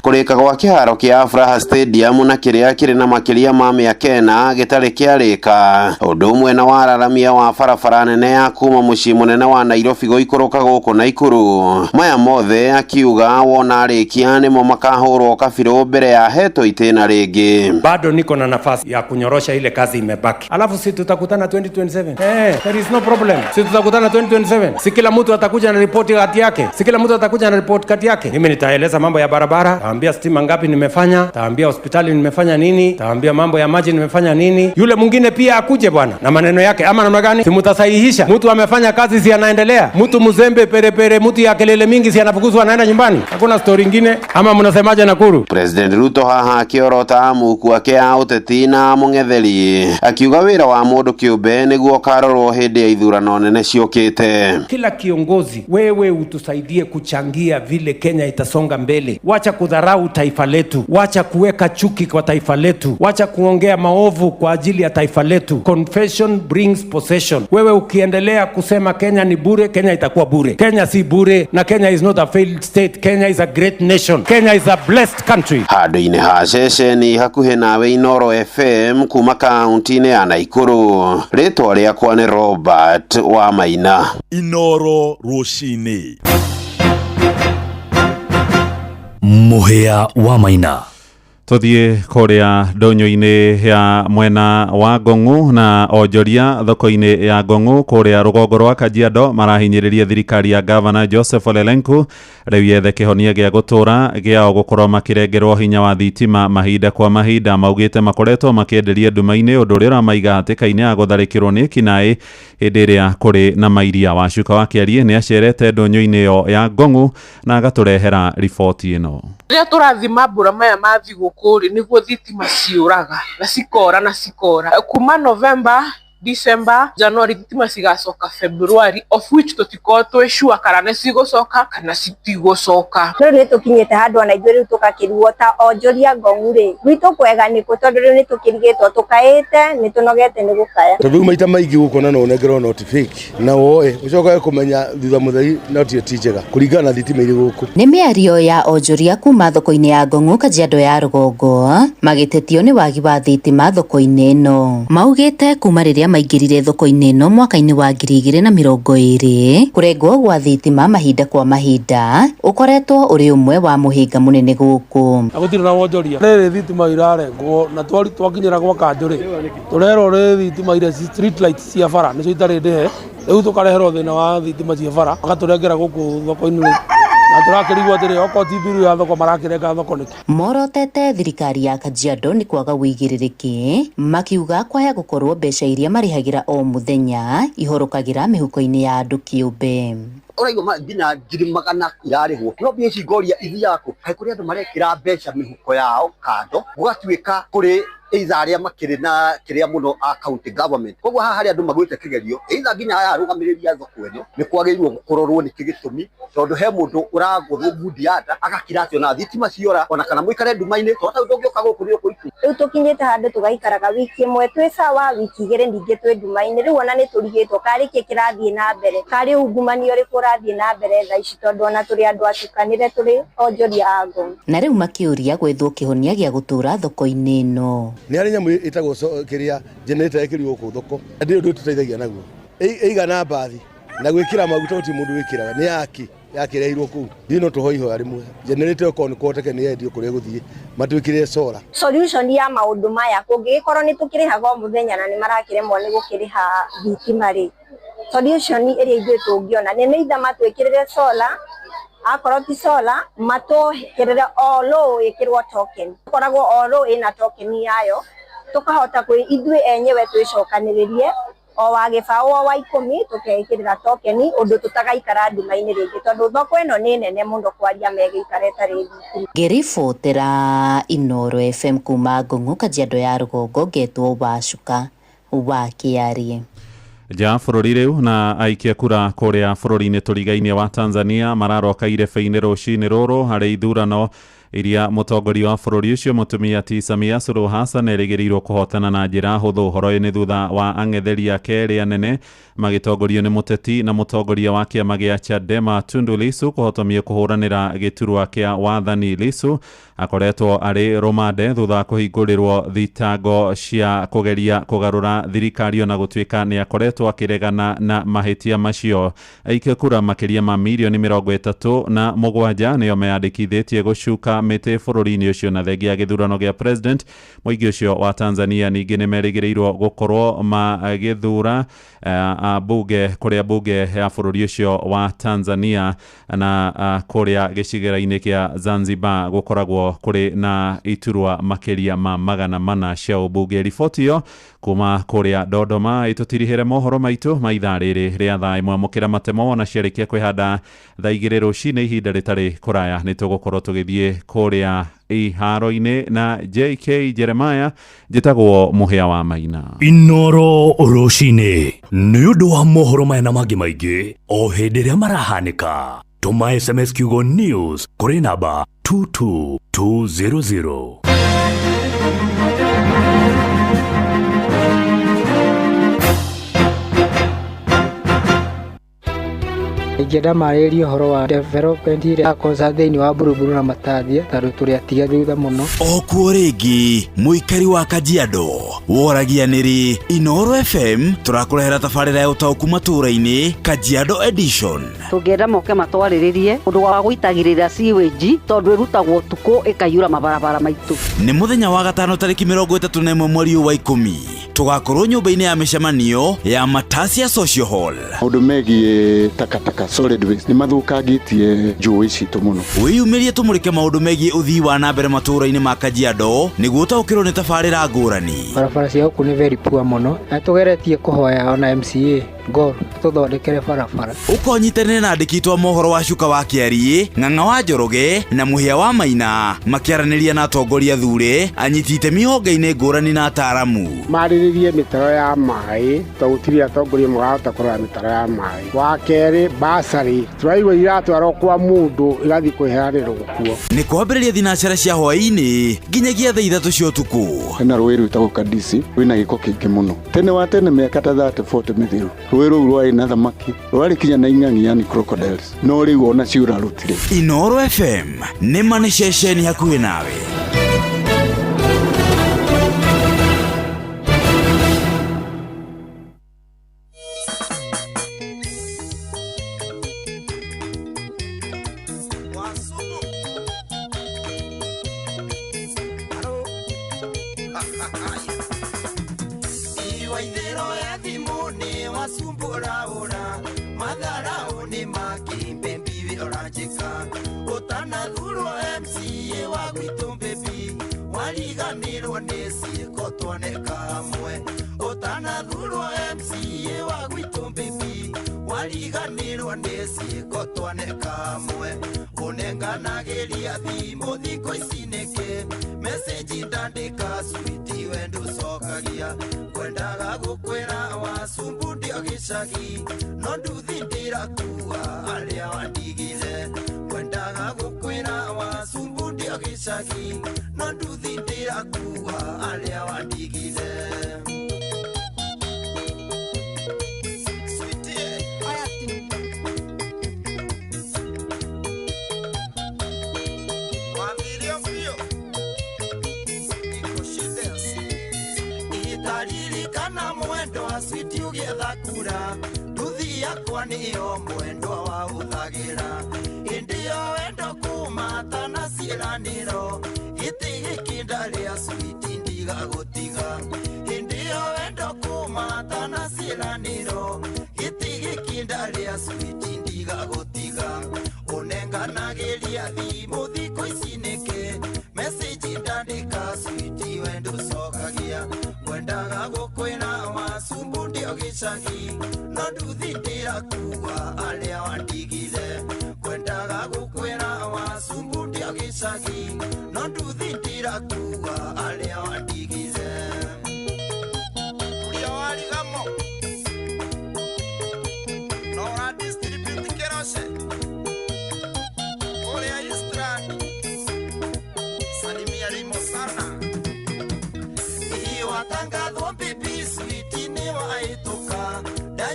kũrĩka gwa kĩharo kĩa Afraha Stadium na kĩrĩa kĩrĩ na makĩria makiria ma mĩaka ĩna gĩtarĩ kĩarĩka. Ũndũ ũmwe na wararamia wa barabara nene ya kuma mũciĩ mũnene wa Nairobi gũikũrũka gũkũ Naikuru. Maya mothe akiuga wona arĩkia nĩmo makahũrwo kabirũ mbere ya hetwo itĩna rĩngĩ. Bado niko na nafasi ya kunyorosha ile kazi imebaki. Alafu si tutakutana 2027. There is no problem. Si tutakutana 2027. Si kila mtu atakuja na ripoti kati yake. Si kila mtu atakuja na ripoti kati yake. Mimi nitaeleza mambo ya barabara, taambia stima ngapi nimefanya, taambia hospitali nimefanya nini, taambia mambo ya maji nimefanya nini. Yule mwingine pia akuje bwana na maneno yake, ama namna gani? Si mtasahihisha. Mtu amefanya kazi si anaendelea. Mtu mzembe perepere, mtu ya kelele mingi si anafukuzwa anaenda nyumbani. Hakuna story nyingine, ama mnasemaje Nakuru? President Ruto haha akiorota muku ake a uteti na mung'etheri akiuga wira wa mundu kiumbe niguo karorwo hindi ya ithurano nene ciukite. Kila kiongozi wewe utusaidie kuchangia vile Kenya itasonga mbele. Wacha kudharau taifa letu, wacha kuweka chuki kwa taifa letu, wacha kuongea maovu kwa ajili ya taifa letu. Confession brings possession. Wewe ukiendelea kusema Kenya ni bure, Kenya itakuwa bure. Kenya si bure, na Kenya is not a failed state. Kenya is a great nation. Kenya is a blessed country. Handu-inĩ ha ceceni hakuhĩ nawe Inoro FM kuma kaunti-inĩ ya Naikuru. Rĩtwa rĩakwa nĩ Robert wa Maina. Inoro Rũcinĩ. Mũhĩa wa Maina. Tuthie kuria ndonyo-inĩ ya mwena wa Ngong'u na onjoria thoko-inĩ ya Ngong'u kuria rũgongo rwa Kajiado marahinyĩrĩria thirikari ya Governor Joseph Ole Lenku rĩu yethe kĩhonia gĩa gũtũra gĩao gũkorwo makĩrengerwo hinya wa thitima mahinda kwa mahinda. Maugĩte makoretwo makĩenderia nduma-inĩ ũndũ ũrĩa ũramaiga hatĩka-inĩ ya gũtharĩkĩrwo nĩ kinaĩ hĩndĩ ĩrĩa kũrĩ na mairia. Wacuka wa Kĩarie nĩ acerete ndonyo-inĩ yo ya Ngong'u na agatũrehera riboti ĩno. Rĩrĩa tũrathi mambura maya ma thigũkũ nĩguo thitima ciũraga na cikora kuma November, December, January thitima cigacoka February, of which tũtikorwo twĩ sure kana nĩ cigũcoka kana citigũcoka. Rĩu nĩ tũkinyĩte handũ ona ithuĩ rĩu tũgakĩrigwo ta onjoria Ngong'u rĩ, gwitũ kwega nĩkũ tondũ rĩu nĩ tũkĩrigĩtwo tũkaĩte nĩ tũnogete nĩ gũkaya. Tondũ maita maingĩ gũkona no ũnengerwo noti fake na woe ũcokaga kũmenya thutha mũtheri noti ti njega kũringana na thitima irĩ gũkũ. Nĩ mĩario ya onjoria kuma thoko-inĩ ya Ngong'u Kajiado ya rũgongo magĩtetio nĩ wagi wa thitima thoko-inĩ ĩno. Maugĩte kuma rĩrĩa maingĩrire thoko-inĩ ĩno mwaka-inĩ wa 2020 kũrengwo gwa thitima mahinda kwa mahinda ũkoretwo ũrĩ ũmwe wa mũhĩnga mũnene gũkũ. Gũtirĩ na wonjoria rĩrĩ thitima irarengwo na twakinyĩra gwa kanjũ rĩ tũrerwo rĩ thitima iria street lights cia bara nĩcio itarĩ ndĩhe rĩu tũkareherwo thĩna wa thitima cia bara magatũrengera gũkũ thoko-inĩ na tũrakĩrigwo atĩrĩ okorwo ti mbiru ya thoko marakĩrenga thoko nĩkĩ. Morotete thirikari ya Kajiado nĩ kwaga wĩigĩrĩrĩki makiuga kwaya gũkorwo mbeca iria marĩhagĩra o mũthenya ihorokagĩra mĩhuko-inĩ ya andũ kĩũmbe. Ũraigua nginya ngiri magana irarĩhwo no mbia ici ngoria ithiako kaĩ kũrĩ andũ marekĩra mbeca mĩhuko yao kando gũgatuĩka kũrĩ either arĩa makĩrĩ na kĩrĩa mũno a county government. Koguo haha harĩa andũ magwĩte kĩgerio either nginya aya arũgamĩrĩria thoko ĩno nĩ kwagĩrĩirwo gũkororwo nĩ kĩgĩtũmi tondũ he mũndũ ũragũthwo bundianda agakira atĩ ona thitima ciora ona kana mũikare nduma-inĩ tondũ ndũngĩũka gũkũ nĩ ũkũiku. Rĩu tũkinyĩte handũ tũgaikaraga wiki ĩmwe twĩ sawa wiki igĩrĩ ningĩ twĩ nduma-inĩ rĩu ona nĩ tũrigĩtwo karĩ kĩ kĩrathiĩ na mbere karĩ ungumania ũrĩkũ ũrathiĩ na mbere thaa ici tondũ ona tũrĩ andũ atukanĩre tũrĩ onjoria a Ngong'u. Na rĩu makĩũria gwethwo kĩhonia gĩa gũtũra thoko-inĩ ĩno. Nĩ arĩ nyamũ ĩtagwo kĩrĩa generator ĩkĩrwo gũkũ thoko ndĩ ũndũ tũteithagia naguo ĩigana mbathi na gwĩkĩra maguta ti mũndũ wĩkĩraga nĩ yaki yakĩrehirwo kũu ndino tũhoihoa rĩmwe generator ĩkorwo nĩ kwoteke nĩ yendio kũrĩa gũthiĩ matwĩkĩre solar. Solution ya maũndũ maya kũngĩgĩkorwo nĩ tũkĩrĩhaga o mũthenya na nĩ marakĩremwo nĩ gũkĩrĩha thitima rĩ solution ĩrĩa ithuĩ tũngĩona nĩ either matwĩkĩrĩre solar akorwo ti solar matũhĩrĩre o low ĩkĩrwo token koragwo o low ĩna token yayo tukahota kwĩ ithuĩ enyewe twĩcokanĩrĩrie o wa gĩbaũ o wa 10 tũkekĩrĩra token ũndũ tutagaikara nduma-inĩ rĩngĩ tondũ thoko ĩno nĩ nene mũno kwaria megĩikare tarĩ thitima. Ngĩribotera Inoro FM kuma Ngong'u Kajiado ya rũgongo ngetwo Wacuka wa Kĩarie. Ja bũrũri rĩu na aikia kura kũrĩa bũrũri-inĩ tũrigainie wa Tanzania mararoka irebe-inĩ rũcinĩ rũrũ harĩ ithurano iria mũtongoria wa bũrũri ũcio mũtumia ti Samia Suluhu Hassan erĩgĩrĩirwo kũhotana na njĩra hũthũ. Ũhoro nĩ thutha wa ang'etheri ake erĩ anene magĩtongorio nĩ mũteti na mũtongoria wa kĩama gĩa Chadema Tundu Lissu kũhotomia kũhũranĩra gĩturwa kĩa wathani. Lissu akoretwo arĩ rũmande thutha wa kũhingũrĩrwo thitango cia kũgeria kũgarũra thirikari na gũtuĩka nĩ akoretwo akĩregana na mahĩtia macio. Aikia kura makĩria ma milioni 37 nĩo meyandĩkithĩtie gũcuka mĩtĩ bũrũri-inĩ ũcio na thengia gĩthurano gĩa president. Mũingĩ ũcio wa Tanzania ningĩ nĩ merĩgĩrĩirwo gũkorwo magĩthura bunge kũrĩa bunge ya bũrũri ũcio wa Tanzania na kũrĩa gĩcigĩra-inĩ kĩa Zanzibar gũkoragwo kũrĩ na iturwa makĩria ma 400 cia ubunge. Riboti ĩyo kuma kũrĩa Dodoma ĩtũtirihĩre mohoro maitũ ma ithaa rĩrĩ rĩa thaa ĩmwe. Mũkĩra matemo na ciarĩkia kwĩhanda thaa 2 rũcinĩ ihinda rĩtarĩ kũraya nĩ tũgũkorwo tũgĩthiĩ kũrĩa iharo-inĩ na JK Jeremiah. Njĩtagwo Mũhĩa wa Maina. Inoro rũcinĩ nĩ ũndũ wa mohoro maya na mangĩ maingĩ o hĩndĩ ĩrĩa marahanĩka. Tũma SMS kiugo news kũrĩ namba 22200. Ingĩenda marĩrie ũhoro wa development ĩrĩa akosa thĩinĩ wa Buruburu na Matathia tondũ tũrĩ atiga thutha mũno. Okuo rĩngĩ mũikari wa Kajiado woragia nĩrĩ Inoro FM tũrakũrehera tabarĩra ya ũtaũku matũũra-inĩ Kajiado edition. Tũngĩenda moke matwarĩrĩrie ũndũ wa gũitagĩrĩra sewage tondũ ĩrutagwo tukũ ĩkaiyũra mabarabara maitũ. Nĩ mũthenya wa gatano tarĩki 31 mweri wa 10 tũgakorwo nyũmba-inĩ ya mĩcemanio ya Matasia Social Hall. Ũndũ megiĩ takataka solid waste nĩ mathũkangĩtie njũĩ citũ mũno. Wĩyumĩrie tũmũrĩke maũndũ megiĩ ũthii wa na mbere matũũra-inĩ ma Kajiado nĩguo ũtaũkĩrwo nĩ tabarĩra ngũrani. Barabara cia gũkũ nĩ very poor mũno na tũgeretie kũhoya ona MCA Gor tũthondekere barabara. Ũkonyitanĩre na andĩki twa mohoro wa Cuka wa Kĩarie, Ng'ang'a wa Njoroge na Mũhĩa wa Maina makĩaranĩria na atongoria thure anyiti itemi honge-inĩ ngũrani na ataaramu. Marĩrĩrie mĩtaro ya maĩ tondũ gũtirĩ atongoria marahota kũrora mĩtaro ya maĩ. Wa kerĩ basarĩ tũraigua iratwarwo kwa mũndũ igathiĩ kwĩheanĩrwo kuo. Nĩ kwambĩrĩria thinacara cia hwaĩ-inĩ nginyagia thaa 3 cia ũtukũ. Hena rũĩ rwĩtagwo Kadisi rwĩna gĩko kĩingĩ mũno. Tene wa tene mĩaka ta 30-40 mĩthiru rũĩ rũu rwarĩ na thamaki rwarĩ kinya na ing'ang'i yani crocodiles no rĩu ona ciura rutire. Inoro FM nĩ mani ceceni hakuhĩ nawe.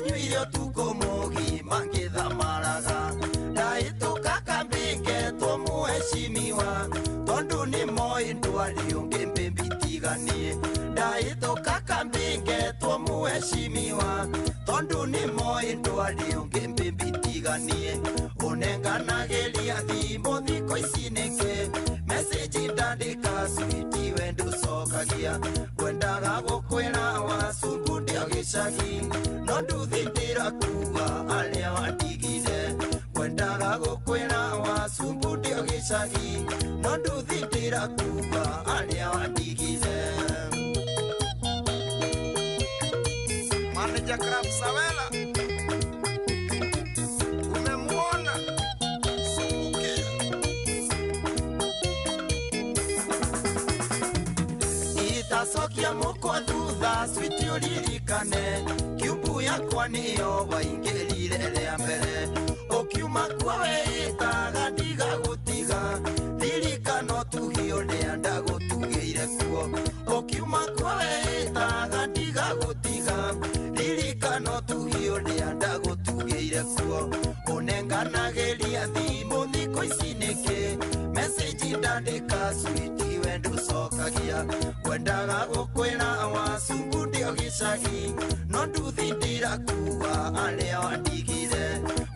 ndanyuire ũtukũ mũgima ngĩthamaraga ndahĩtũka kambĩ ngetwo mũheshimiwa tondũ nĩ moĩ ndwarĩ ũngĩ mbĩmbitiganie ndahĩtũka kambĩ ngetwo mũheshimiwa tondũ nĩ moĩ ndwarĩ ũngĩ mbĩmbitiganie ũnenganagĩria thimũ thikũ ici nĩkĩ meseji ndandĩka switi we ndũcokagia ngwendaga gũkwĩra wacungu ndĩ gĩcagi no nduthindĩra kuga arĩa wandigire ngwendaga gũkwĩra wacungu ndĩ gĩcagi no nduthindĩra kuga arĩa wandigire. Manager Crab Savela umemwona Sumbukia itasokia moko thutha switi uririkane kiumbu yakwa niyo waingĩrire rĩa mbere ũkiuma kwawe itaga ndiga gũtiga ririkano tugio nĩ ndagũtugĩire kuo ũkiuma kwawe itaga ndiga gũtiga ririkano tugio nĩ ndagũtugĩire kuo ũnenganagĩria thimũ thikũ ici nĩkĩ meseji ndandĩka switi we ndũcokagia ngwendaga gũkwĩra wacungu ndĩ gĩcagi no nduthindĩra kuga arĩa wandigire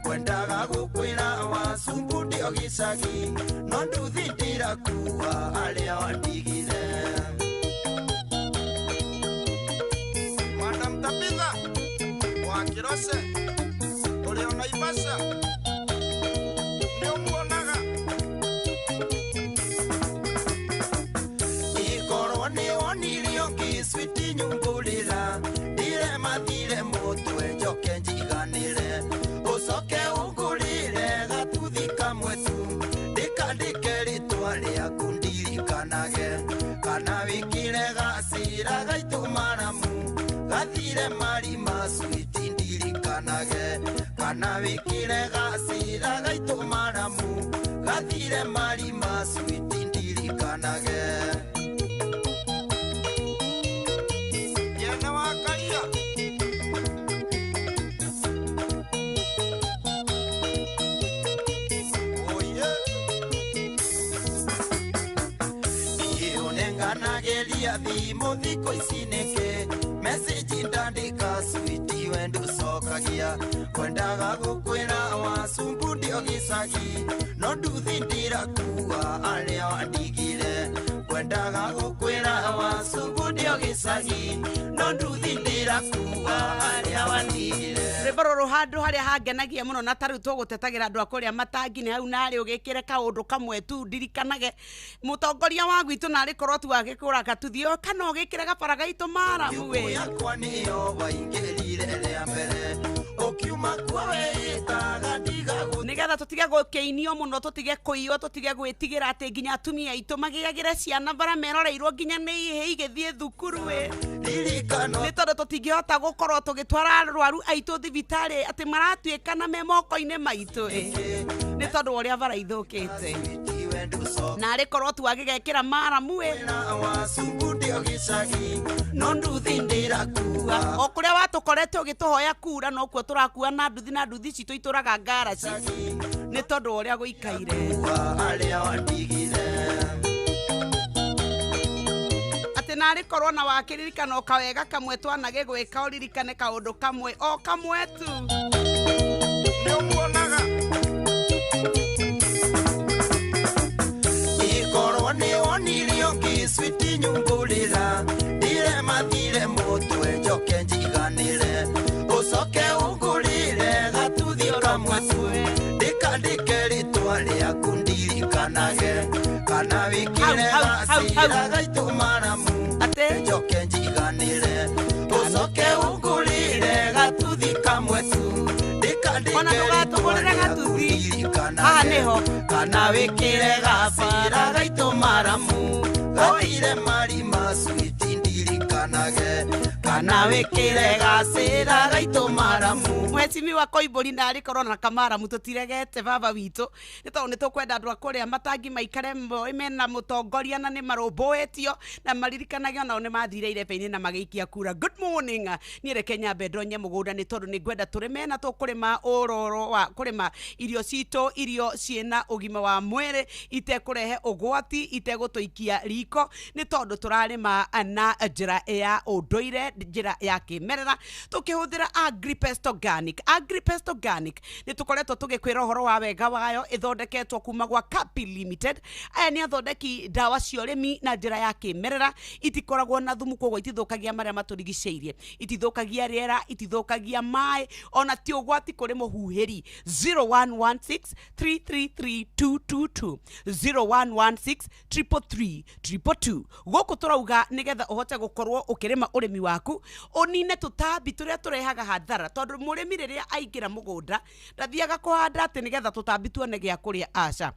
ngwendaga gũkwĩra wacungu ndĩ gĩcagi no nduthindĩra kuga arĩa wandigire. Madam Tabitha wa Kirose ũrĩ o Naivasha nĩ ũmuonaga ikorwo nĩ wonirio ngĩcwiti nyumbũrĩra ndĩremathire mũtwe njoke njiganĩre ũcoke ũngũrĩre gatuthi kamwe tu ndĩkandĩke rĩtwa rĩaku ndirikanage kana wĩkĩre gacĩra gaitũ maramu gathire marima switi ndirikanage kana wĩkĩre gacĩra gaitũ maramu gathire marima switi ndirikanage. Yene wakaria ũnenganagĩria thimũ thikũ ici nĩkĩ meseji ndandĩka switi we ndũcokagia ngwendaga gũkwĩra wacungu ndĩ gĩcagi no nduthindĩra kuga arĩa wandigire ngwendaga gũkwĩra wacungu ndĩ gĩcagi no nduthindĩra kuga arĩa wandigire. Rwĩmbo rũrũ handũ harĩa hangenagia mũno na tarĩu tũgũtetagĩra andũ a kũrĩa matangi-inĩ hau narĩ ũgĩkĩre kaũndũ kamwe tu ndirikanage mũtongoria wa gwitũ narĩ korwo tu agĩkũra gatuthio kana ũgĩkĩre gabara gaitũ maramu we yakwa nĩyo waingĩrire rĩa mbere ũkiuma kwawe ĩtaga ndiga nĩgetha tũtige gũkĩinio mũno tũtige kũiywo tũtige gwĩtigĩra atĩ nginya atumia aitũ magĩagĩre ciana bara meroreirwo nginya nĩ ihĩ igĩthiĩ thukuru we nĩ tondũ tũtingĩhota gũkorwo tũgĩtwara arwaru aitũ thibitarĩ atĩ maratuĩka na me moko-inĩ maitũ nĩ tondũ wa ũrĩa bara ithũkĩte na arĩ korwo tu agĩgekĩra maramu we no nduthindĩra kuga o kũrĩa watũkorete ũgĩtũhoya kura no kuo tũrakua na nduthi citũ itũraga ngaraci nĩ tondũ wa ũrĩa gũikaire arĩa wandigire atĩ narĩ korwo na wakĩririkana o kawega kamwe twanage gwĩka ũririkane kaũndũ kamwe o kamwe tu nĩ ũmuonaga ikorwo nĩ wonirio ngĩcwiti nyumbũrĩra ndĩremathire mũtwe njoke njiganĩre ũcoke ũngũrĩre gatuthi kamwe tu ndĩkandĩke rĩtwa rĩaku ndirikanage kana wĩkĩre gacĩra gaitũ maramu njoke njiganĩre ũcoke ũngũrĩre gatuthi kamwe tu ndĩkandĩke haha nĩho kana wĩkĩre gacĩra gaitũ maramu gathire marima switi ndirikanage kana wikire gacira gaito maramu mwecimi wa Koimburi na ari korona na kamaramu tutiregete baba witu ni tukwenda andu akuria matangi maikare mena mutongoria na ni marumbuitio na maririkanaga nao ni mathire irebe-ini na magiikia kura. Good morning ni Kenya bedonye mugunda ni tondu ni gwenda turime na tukurima uroro wa kurima irio cito irio ciena ugima wa mwere itekurehe ugwati itegutuikia riko ni tondu turarima na njira ya unduire njira ya kimerera tukihuthira Agripest Organic ni tukoretwo tugikwira uhoro wa wega wayo ithondeketwo kuma gwa Capi Limited. Aya ni athondeki dawa cia urimi na njira ya kimerera itikoragwo na thumu koguo itithukagia maria maturigiceirie itithukagia riera itithukagia mai ona ti ugwati kuri muhuhiri 0116333222 0116333222 guku turauga nigetha uhote gukorwo ukirima urimi waku unine tutambi turia turehaga hathara tondu murimi riria aingira mugunda ndathiaga kuhanda ati nigetha tutambi tuone gia kuria aca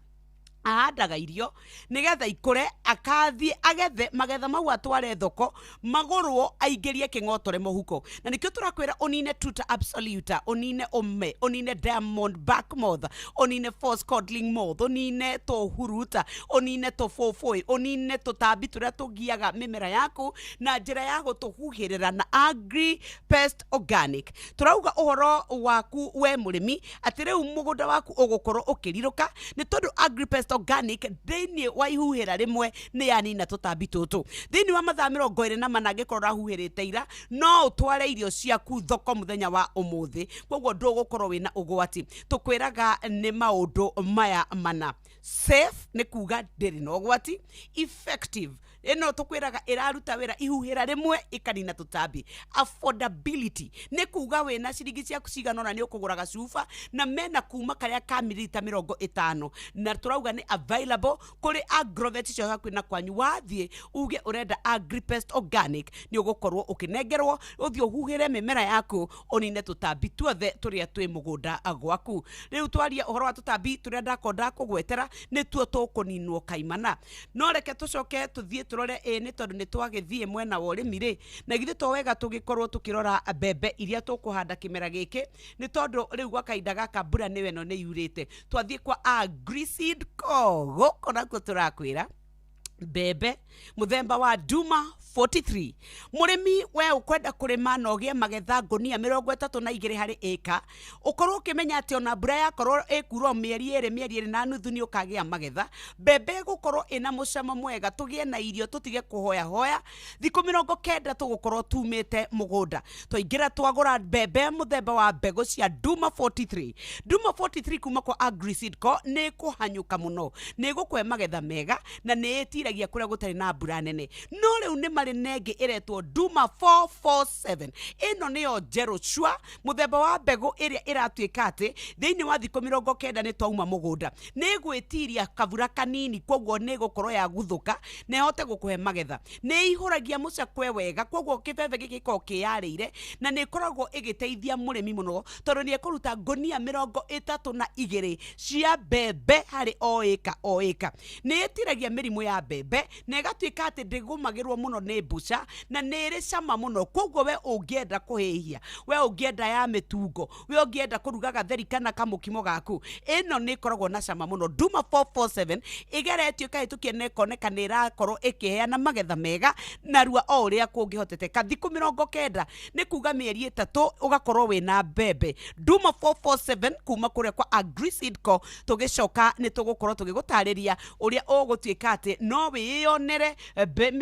ahandaga irio nigetha ikure akathi agethe magetha mau atware thoko magurwo aingirie king'otore muhuko na nikio turakwira unine Tuta Absoluta unine Ome unine Diamond Back Moth unine Force Codling Moth unine Tohuruta unine Tofofoi unine tutambi turia tugiaga mimera yaku na njira ya gutuhuhirira na Agripest Organic. Turauga uhoro waku we murimi ati riu mugunda waku ugukorwo ukiriruka ni tondu Agripest Organic thini wa ihuhira rimwe ni yanina tutambi tutu thini wa mathaa 24 angikorwo huhirite ira no utware irio ciaku thoko muthenya wa umuthi koguo ndugukorwo wina ugwati tukwiraga ni maundu maya mana safe ni kuga ndiri no ugwati effective eno tukwiraga iraruta wira ihuhira rimwe ikanina tutambi affordability ni kuga wina ciringi ciaku cigana na ni ukuguraga cuba na mena kuma karia ka mililita 50 na turauga ni available kuri Agrovet cio hakwina kwanyu wathie uge urenda Agripest Organic ni ugukorwo ukinengerwo uthio huhire mimera yaku onine tutambi tuothe turia twi mugunda gwaku. Riu twaria uhoro wa tutambi turia ndakonda kugwetera ni tuo tukuninwo kaimana no reke tucoke tuthie turore ni tondu ni twagithie mwena wa urimi ri na githe to wega tugikorwo tukirora mbembe iria tukuhanda kimera giki ni tondu riu gwa kainda gaka mbura ni weno ni yurite twathie kwa Agriseed Co goko nakuo turakwira mbembe muthemba wa Duma 43 murimi we ukwenda kurima na ugie magetha ngunia 32 hari eka ukorwo ukimenya ati ona mbura yakorwo ikurwo mieri 2 na nuthu ni ukagia magetha mbembe gukorwo ina mucamo mwega tugie na irio tutige kuhoya hoya thiku 90 tugukorwo tumite mugunda twaingira twagura mbembe muthemba wa mbegu cia Duma 43 kuma kwa Agriseed Co ni kuhanyuka muno ni gukwe magetha mega na ni etiragia kuria gutari na mbura nene no riu ni mari nenge iretwo Duma 447 ino niyo Jeroshua muthemba wa mbegu iria iratuika ati thiini wa thiku 90 ni twauma mugunda ni gwitiria kavura kanini koguo ni gukorwo ya guthuka na ihote gukuhe magetha ni ihuragia mucakwe wega koguo kibebe gikiko kiarire na ni koragwo igiteithia murimi muno tondu ni ekuruta ngunia 32 cia mbembe hari o eka ni itiragia mirimu ya mbembe na igatuika ati ndigumagirwo muno ni mbuca na nere cama muno koguo we ungienda kuhihia we ungienda ya mitungo we ungienda kuruga gatheri kana kamukimo gaku ino ni koragwo na cama muno Duma 447 igeretio kahitukie nekoneka ni irakorwo ikiheana magetha mega na rua o uria kungihoteteka thiku 90 ni kuga mieri 3 ugakorwo wina mbembe Duma 447 kuma kuria kwa Agriseed Co tugicoka ni tugukorwo tugigutariria uria ugutuika ati no wiyonere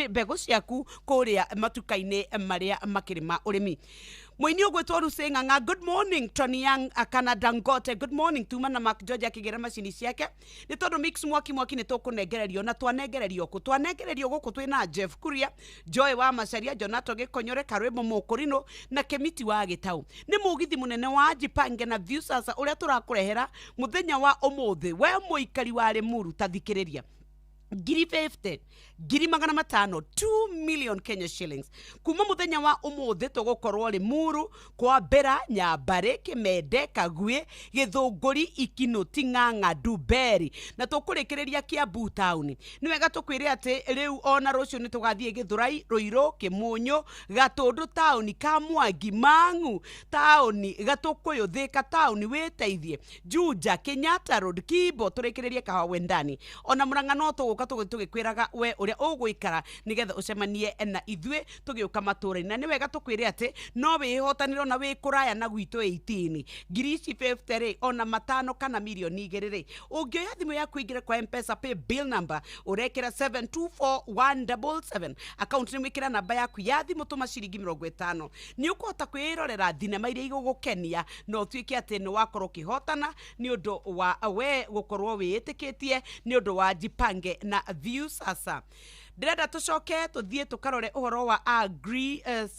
mbegu ciaku kuria matukaine maria makirima urimi Mwenye ugwetwo Ruseng'ang'a. Good morning Tony Young akana Dangote. Good morning tuma na Mark George akigera macini ciake ni tondu mix mwaki ni tukunengererio na twanengererio guku twina Jeff Kuria Joy wa Macharia Jonato Gikonyore Karwebo Mukurino na Kemiti wa Gitau ni mugithi munene wa Jipange na view sasa uria turakurehera muthenya wa umuthi we muikari wa Limuru tathikiriria ngiri 50 ngiri magana matano 2 million Kenya shillings kuma muthenya wa umuthi tugukorwo Limuru kwa Mbera Nyambari Kimende Kagwe Githunguri Ikinuti Ng'ang'a Nduberi na tukurikiriria Kiambu town ni wega tukwire ati riu ona rucio ni tugathie Githurai Ruiru Kimunyu Gatundu town Kamwangi Mang'u town Gatukuyu Thika town witeithie Juja Kenyatta Road Kibo turikiririe Kahawendani ona Murang'a no tugikwiraga we uria ugwikara nigetha ucemanie na ithwe tugiuka matura-ini na ni wega tukwire ati no wihotaniro na wi kuraya na gwitu 18 ngiri 50 ri ona matano kana milioni 2 ri ungioya thimu yaku ingire kwa M-Pesa pay bill number urekera 724177 account ni mwikira namba yaku ya thimu tuma ciringi 50 ni ukuhota kwirorera thinema iria igugukenia no twike ati ni wakorwo kihotana ni undu wa we gukorwo witikitie ni undu wa Jipange na Viusasa. Ndirenda tucoke tuthie tukarore uhoro wa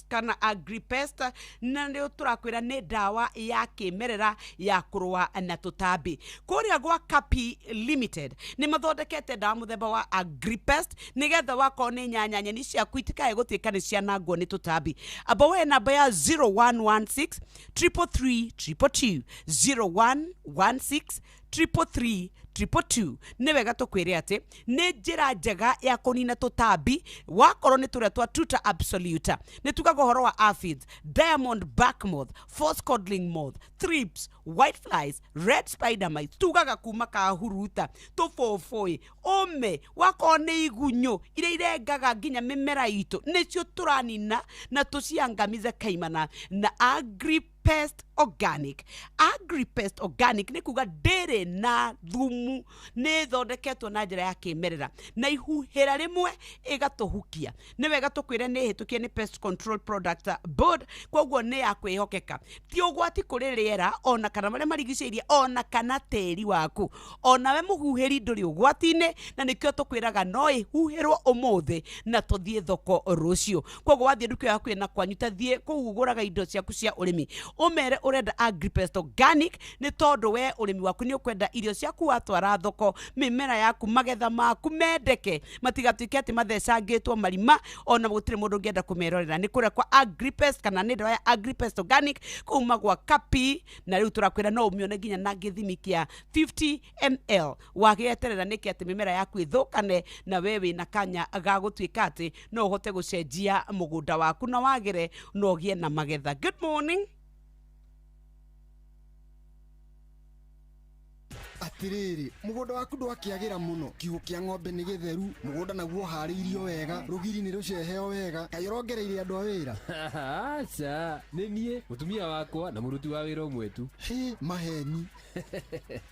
kana Agripest na ndio turakwira ni dawa ya kimerera ya kurua na tutambi kuria gwa Kapi Limited ni mathondekete dawa muthemba wa Agripest nigetha wako ni nyanya nyeni cia kuitikae gutuika ni cia nangwo ni tutambi abawe namba ya 0116 333 0116 333 ni wega tukwire ati ni njira njega ya kunina tutambi wakorwo ni turia twa Tuta Absolute ni tukaga horo wa aphids, diamond back moth, false codling moth, thrips, white flies, red spider mites tukaga kuma ka huruta tufofoi ome wakorwo ni igunyo ire irengaga nginya mimera itu nicio turanina na tuciangamize kaimana na Agripest Organic. Agripest Organic ni kuga ndere na thumu ni thondeketwo na njira ya kimerera na ihuhira rimwe igatuhukia ni wega tukwire ni hitukie ni Pest Control Product Board koguo ni ya kwihokeka ti ugwati kuri riera ona kana maria marigiceirie ona kana teri waku ona we muhuhiri nduri ugwati-ini na nikio tukwiraga no ihuhirwo umuthi na tuthie thoko rucio koguo wathie nduka yaku na kwanyu tathie kuguraga indo ciaku cia urimi umere urenda Agripest Organic ni tondu we urimi waku ni ukwenda irio ciaku watwara thoko mimera yaku magetha maku mendeke matigatuike ati mathecangitwo marima ona gutire mundu ngienda kumerorera ni kuria kwa Agripest kana ni ndawa ya Agripest Organic kuma gwa Kapi na riu turakwira no umione nginya na githimi kia 50 ml wagieterera niki ati mimera yaku ithukane na wewe na kanya ga gutuika ati no uhote gucenjia mugunda waku na wagire no gie na magetha. Good morning. Atiriri mugunda waku ndwakiagira muno kihu kia ng'ombe ni githeru mugunda naguo hariirio wega rugiri ni ruceheo wega kayorongereire andu a wira acha ni nie mutumia wakwa na muruti wa wira umwe tu maheni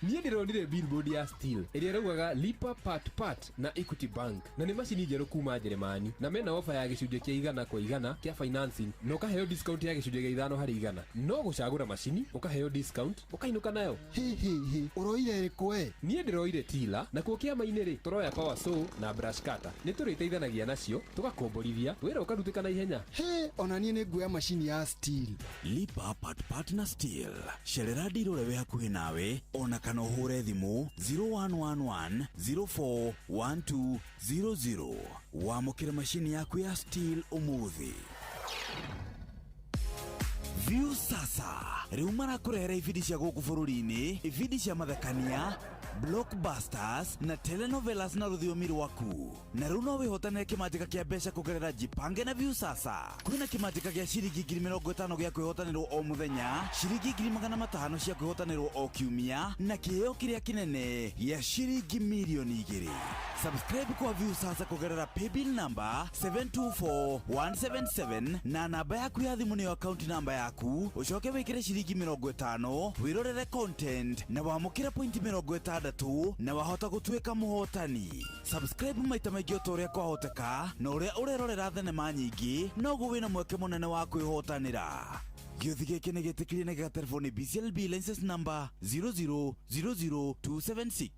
nie ndironire billboard ya steel iria raugaga lipa part na Equity Bank na ni macini njeru kuma Jeremani na mena offer ya gicunjĩ kia 100 kwa 100 kia financing no ukaheo discount ya gicunjĩ gia 5 harĩ 100 no gucagura macini ukaheo discount ukainuka nayo uroire kwe nie ndiroire tila na kuokia mainiri turoya power saw na brush cutter ni turiteithanagia nacio tugakomborithia wira ukarutika na ihenya ona nie ni nguya macini ya steel lipa part na steel sherera ndirore we hakuhi nawe ona kana uhure thimu 0111 041200 wamukire macini yaku ya steel umuthi. Viusasa riu marakurehera ibindi cia guku bururi-ini ibindi cia mathekania blockbusters na telenovelas na rũthiomi rwaku na riu no wihotanire kimanjika kia mbeca kugerera Jipange na Viusasa. Kwina kimanjika gia ciringi 50,000 gia kwihotanirwo o muthenya, ciringi 500,000 cia kwihotanirwo o kiumia na kiheo kiria kinene gia ciringi milioni 2. Subscribe kwa Viusasa kugerera paybill number 724177 na namba yaku ya thimu niyo account number yaku ucoke wikire ciringi 50 wirorere content na wamukire point 60 na wahota gutuika muhotani. Subscribe maita maingĩ o ũrĩa kwahoteka na ũrĩa ũrerorera thenema nyingĩ noguo wĩna mweke mũnene wa kwĩhotanĩra. Gĩothi gĩkĩ nĩ gĩtĩkĩrie na gĩgatelefoni BCLB license number 0000276.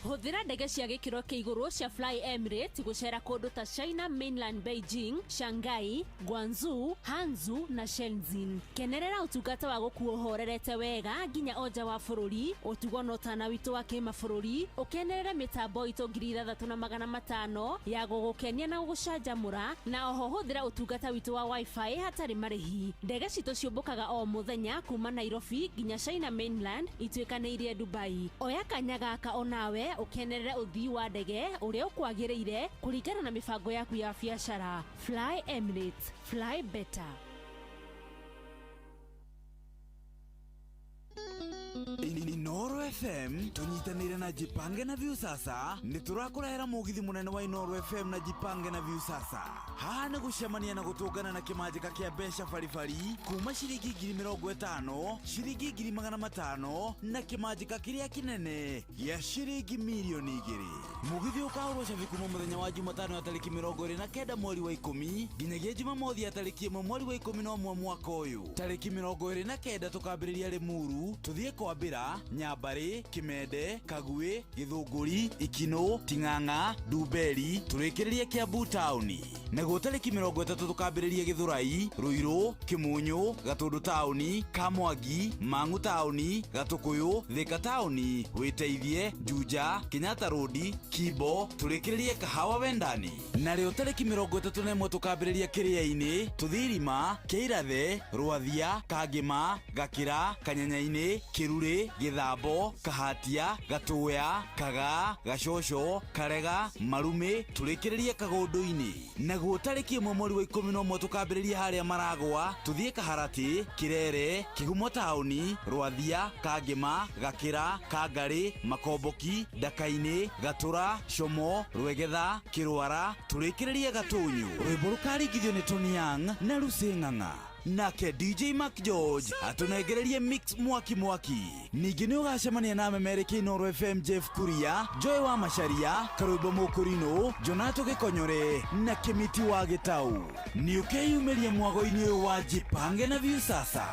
Huthira ndege cia gikiro kiiguru cia Fly Emirates gucera kundu ta China Mainland, Beijing, Shanghai, Guangzhou, Hangzhou na Shenzhen. Kenerera utungata wa gukuo horerete wega nginya oja wa bururi, utugo no tana witu wa kimabũrũri, ukenerera mitambo itu 3500 ya gugukenia na gucanjamura, na oho huthira utungata witu wa wifi hatari marihi. Ndege citu ciumbukaga o muthenya kuma Nairobi nginya China Mainland itwikanirie Dubai. Oya kanya gaka onawe ukenerera uthii wa ndege uria ukwagiriire kuringana na mibango yaku ya biashara. Fly Emirates, fly better. Inoro FM tunyitanire na Jipange na Viusasa niturakurehera mugithi munene wa Inoro FM na Jipange na Viusasa hana gucemania na gutungana na kimajika kia besha farifari kuma shiringi 50,000 shiringi 500,000 na kimajika kiria kinene ya shiringi milioni 2 mugithi ukaurusha vikuma muthenya wa Jumatano ya tariki 29 mweri wa 10 nginyagia Jumamothi ya tariki 1 mweri wa 11 mwaka uyu tariki 29 tukambiriria Limuru tuthie kwambira Nyambari, Kimende, Kagwe, Githunguri, Ikino, Ting'ang'a, Ndumberi turikiririe Kiambu Town. Naguo tariki 30 tukambiririe Githurai, Ruiru, Kimunyu, Gatundu Town, Kamwangi, Mang'u Town, Gatukuyu, Thika Town, Witeithie, Juja, Kenyatta Road, Kibo turikiririe Kahawa Wendani. Nario tariki 31 tukambiririe Kiria-ini, Tuthirima, Keirathe, Rwathia, Kangima, Gakira, Kanyanya-ini, Kirure, Githambo, Kahatia, Gatuya, Kaga, Gacocho, Karega, Marume turikiririe Kagundu-ini. Naguo tariki 1 mweri wa 11 tukambiririe haria Maragwa, tuthie Kaharati, Kirere, Kigumo Town, Rwathia, Kangima, Gakira, Kangari, Makomboki, Dakaine, Gatura, Shomo, Rwegetha, Kirwara turikiririe Gatunyu. Rwimbo rukarigithio ni Tony Young na Ruseng'ang'a. Nake DJ Mark George atunegererie mix mwaki ningi ni ugacemania na memereki Inoro FM Jeff Kuria, Joy wa Macharia, Karwimbo Mukurino, Jonato Gikonyore na Kimiti wa Gitau. Ni ukeyumerie mwago-ini wa Jipange na Viusasa.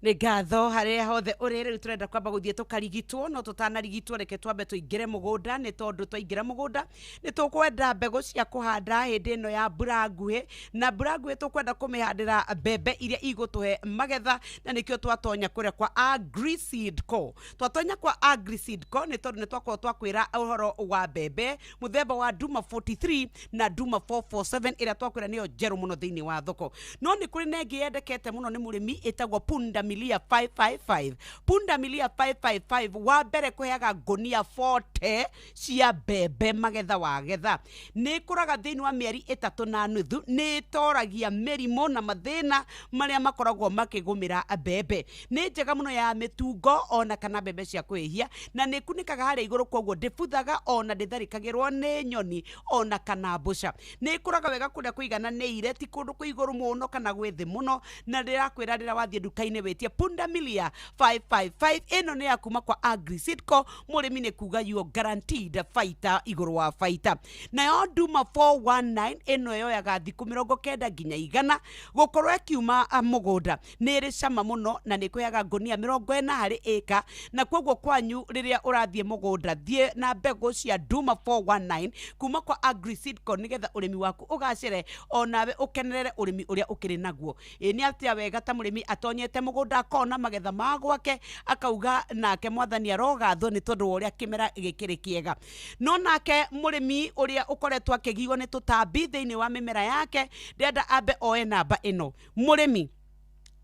Nĩ ngatho harĩa hothe ũrĩ rĩu tũrenda kwamba gũthiĩ tũkarigitwo no tũtanarigitwo reke twambe tũingĩre mũgũnda nĩ tondũ twaingĩra mũgũnda nĩ tũkwenda mbegũ cia kũhanda hĩndĩ ĩno ya mbura nguhĩ na mbura nguhĩ tũkwenda kũmĩhandĩra mbembe iria igũtũhe magetha na nĩkĩo twatonya kũrĩa kwa Agri-Seed Co. Twatonya kwa Agri-Seed Co nĩ tondũ nĩ twakorwo twakwĩra ũhoro wa mbembe mũthemba wa Duma 43 na Duma 447 ĩrĩa twakwĩra nĩyo njerũ mũno thĩinĩ wa thoko. No nĩ kũrĩ na ĩngĩ yendekete mũno nĩ mũrĩmi ĩtagwo Punda Milia 555. Punda Milia 555 wa mbere kũheaga ngonia 40 cia mbembe magetha wagetha. Nĩ kũraga thĩinĩ wa mĩeri 3 na nuthu, nĩ toragia mĩrimũ na mathĩna marĩa makoragwo makĩgũmĩra mbembe. Nĩ njega mũno ya mĩtungo ona kana mbembe cia kwĩhia na nĩ kunĩkaga harĩa igũrũ koguo ndĩbuthaga ona ndĩtharĩkagĩrwo nĩ nyoni ona kana mbũca. Nĩ kũraga wega kũrĩa kũigananĩire ti kũndũ kwĩ igũrũ mũno kana gwĩ thĩ mũno na ndĩrakwĩra rĩrĩa wathiĩ nduka-inĩ wĩtie Punda Milia 555 ĩno nĩ ya kuma kwa Agri-Seed Co. Mũrĩmi nĩ kuga you guaranteed baita igũrũ wa baita. Nayo Duma 419 ĩno yoyaga thikũ 90 nginya 100 gũkorwo ĩkiuma mũgũnda. Nĩ ĩrĩ cama mũno na nĩ kũheaga ngonia 40 harĩ ĩka na kwoguo kwanyu rĩrĩa ũrathiĩ mũgũnda thiĩ na mbegũ cia Duma 419 kuma kwa Agri-Seed Co nĩgetha ũrĩmi waku ũgacĩre onawe ũkenerere ũrĩmi ũrĩa ũkĩrĩ naguo. Nĩ atĩa wega ta mũrĩmi atonyete mũgũnda akona magetha magwake akauga nake mwathani arogathwo nĩ tondũ ũrĩa kĩmera gĩkĩrĩ kĩega. No nake mũrĩmi ũrĩa ũkoretwo akĩgiywo nĩ tũtambi thĩinĩ wa mĩmera yake ndenda ambe oe namba ĩno. Mũrĩmi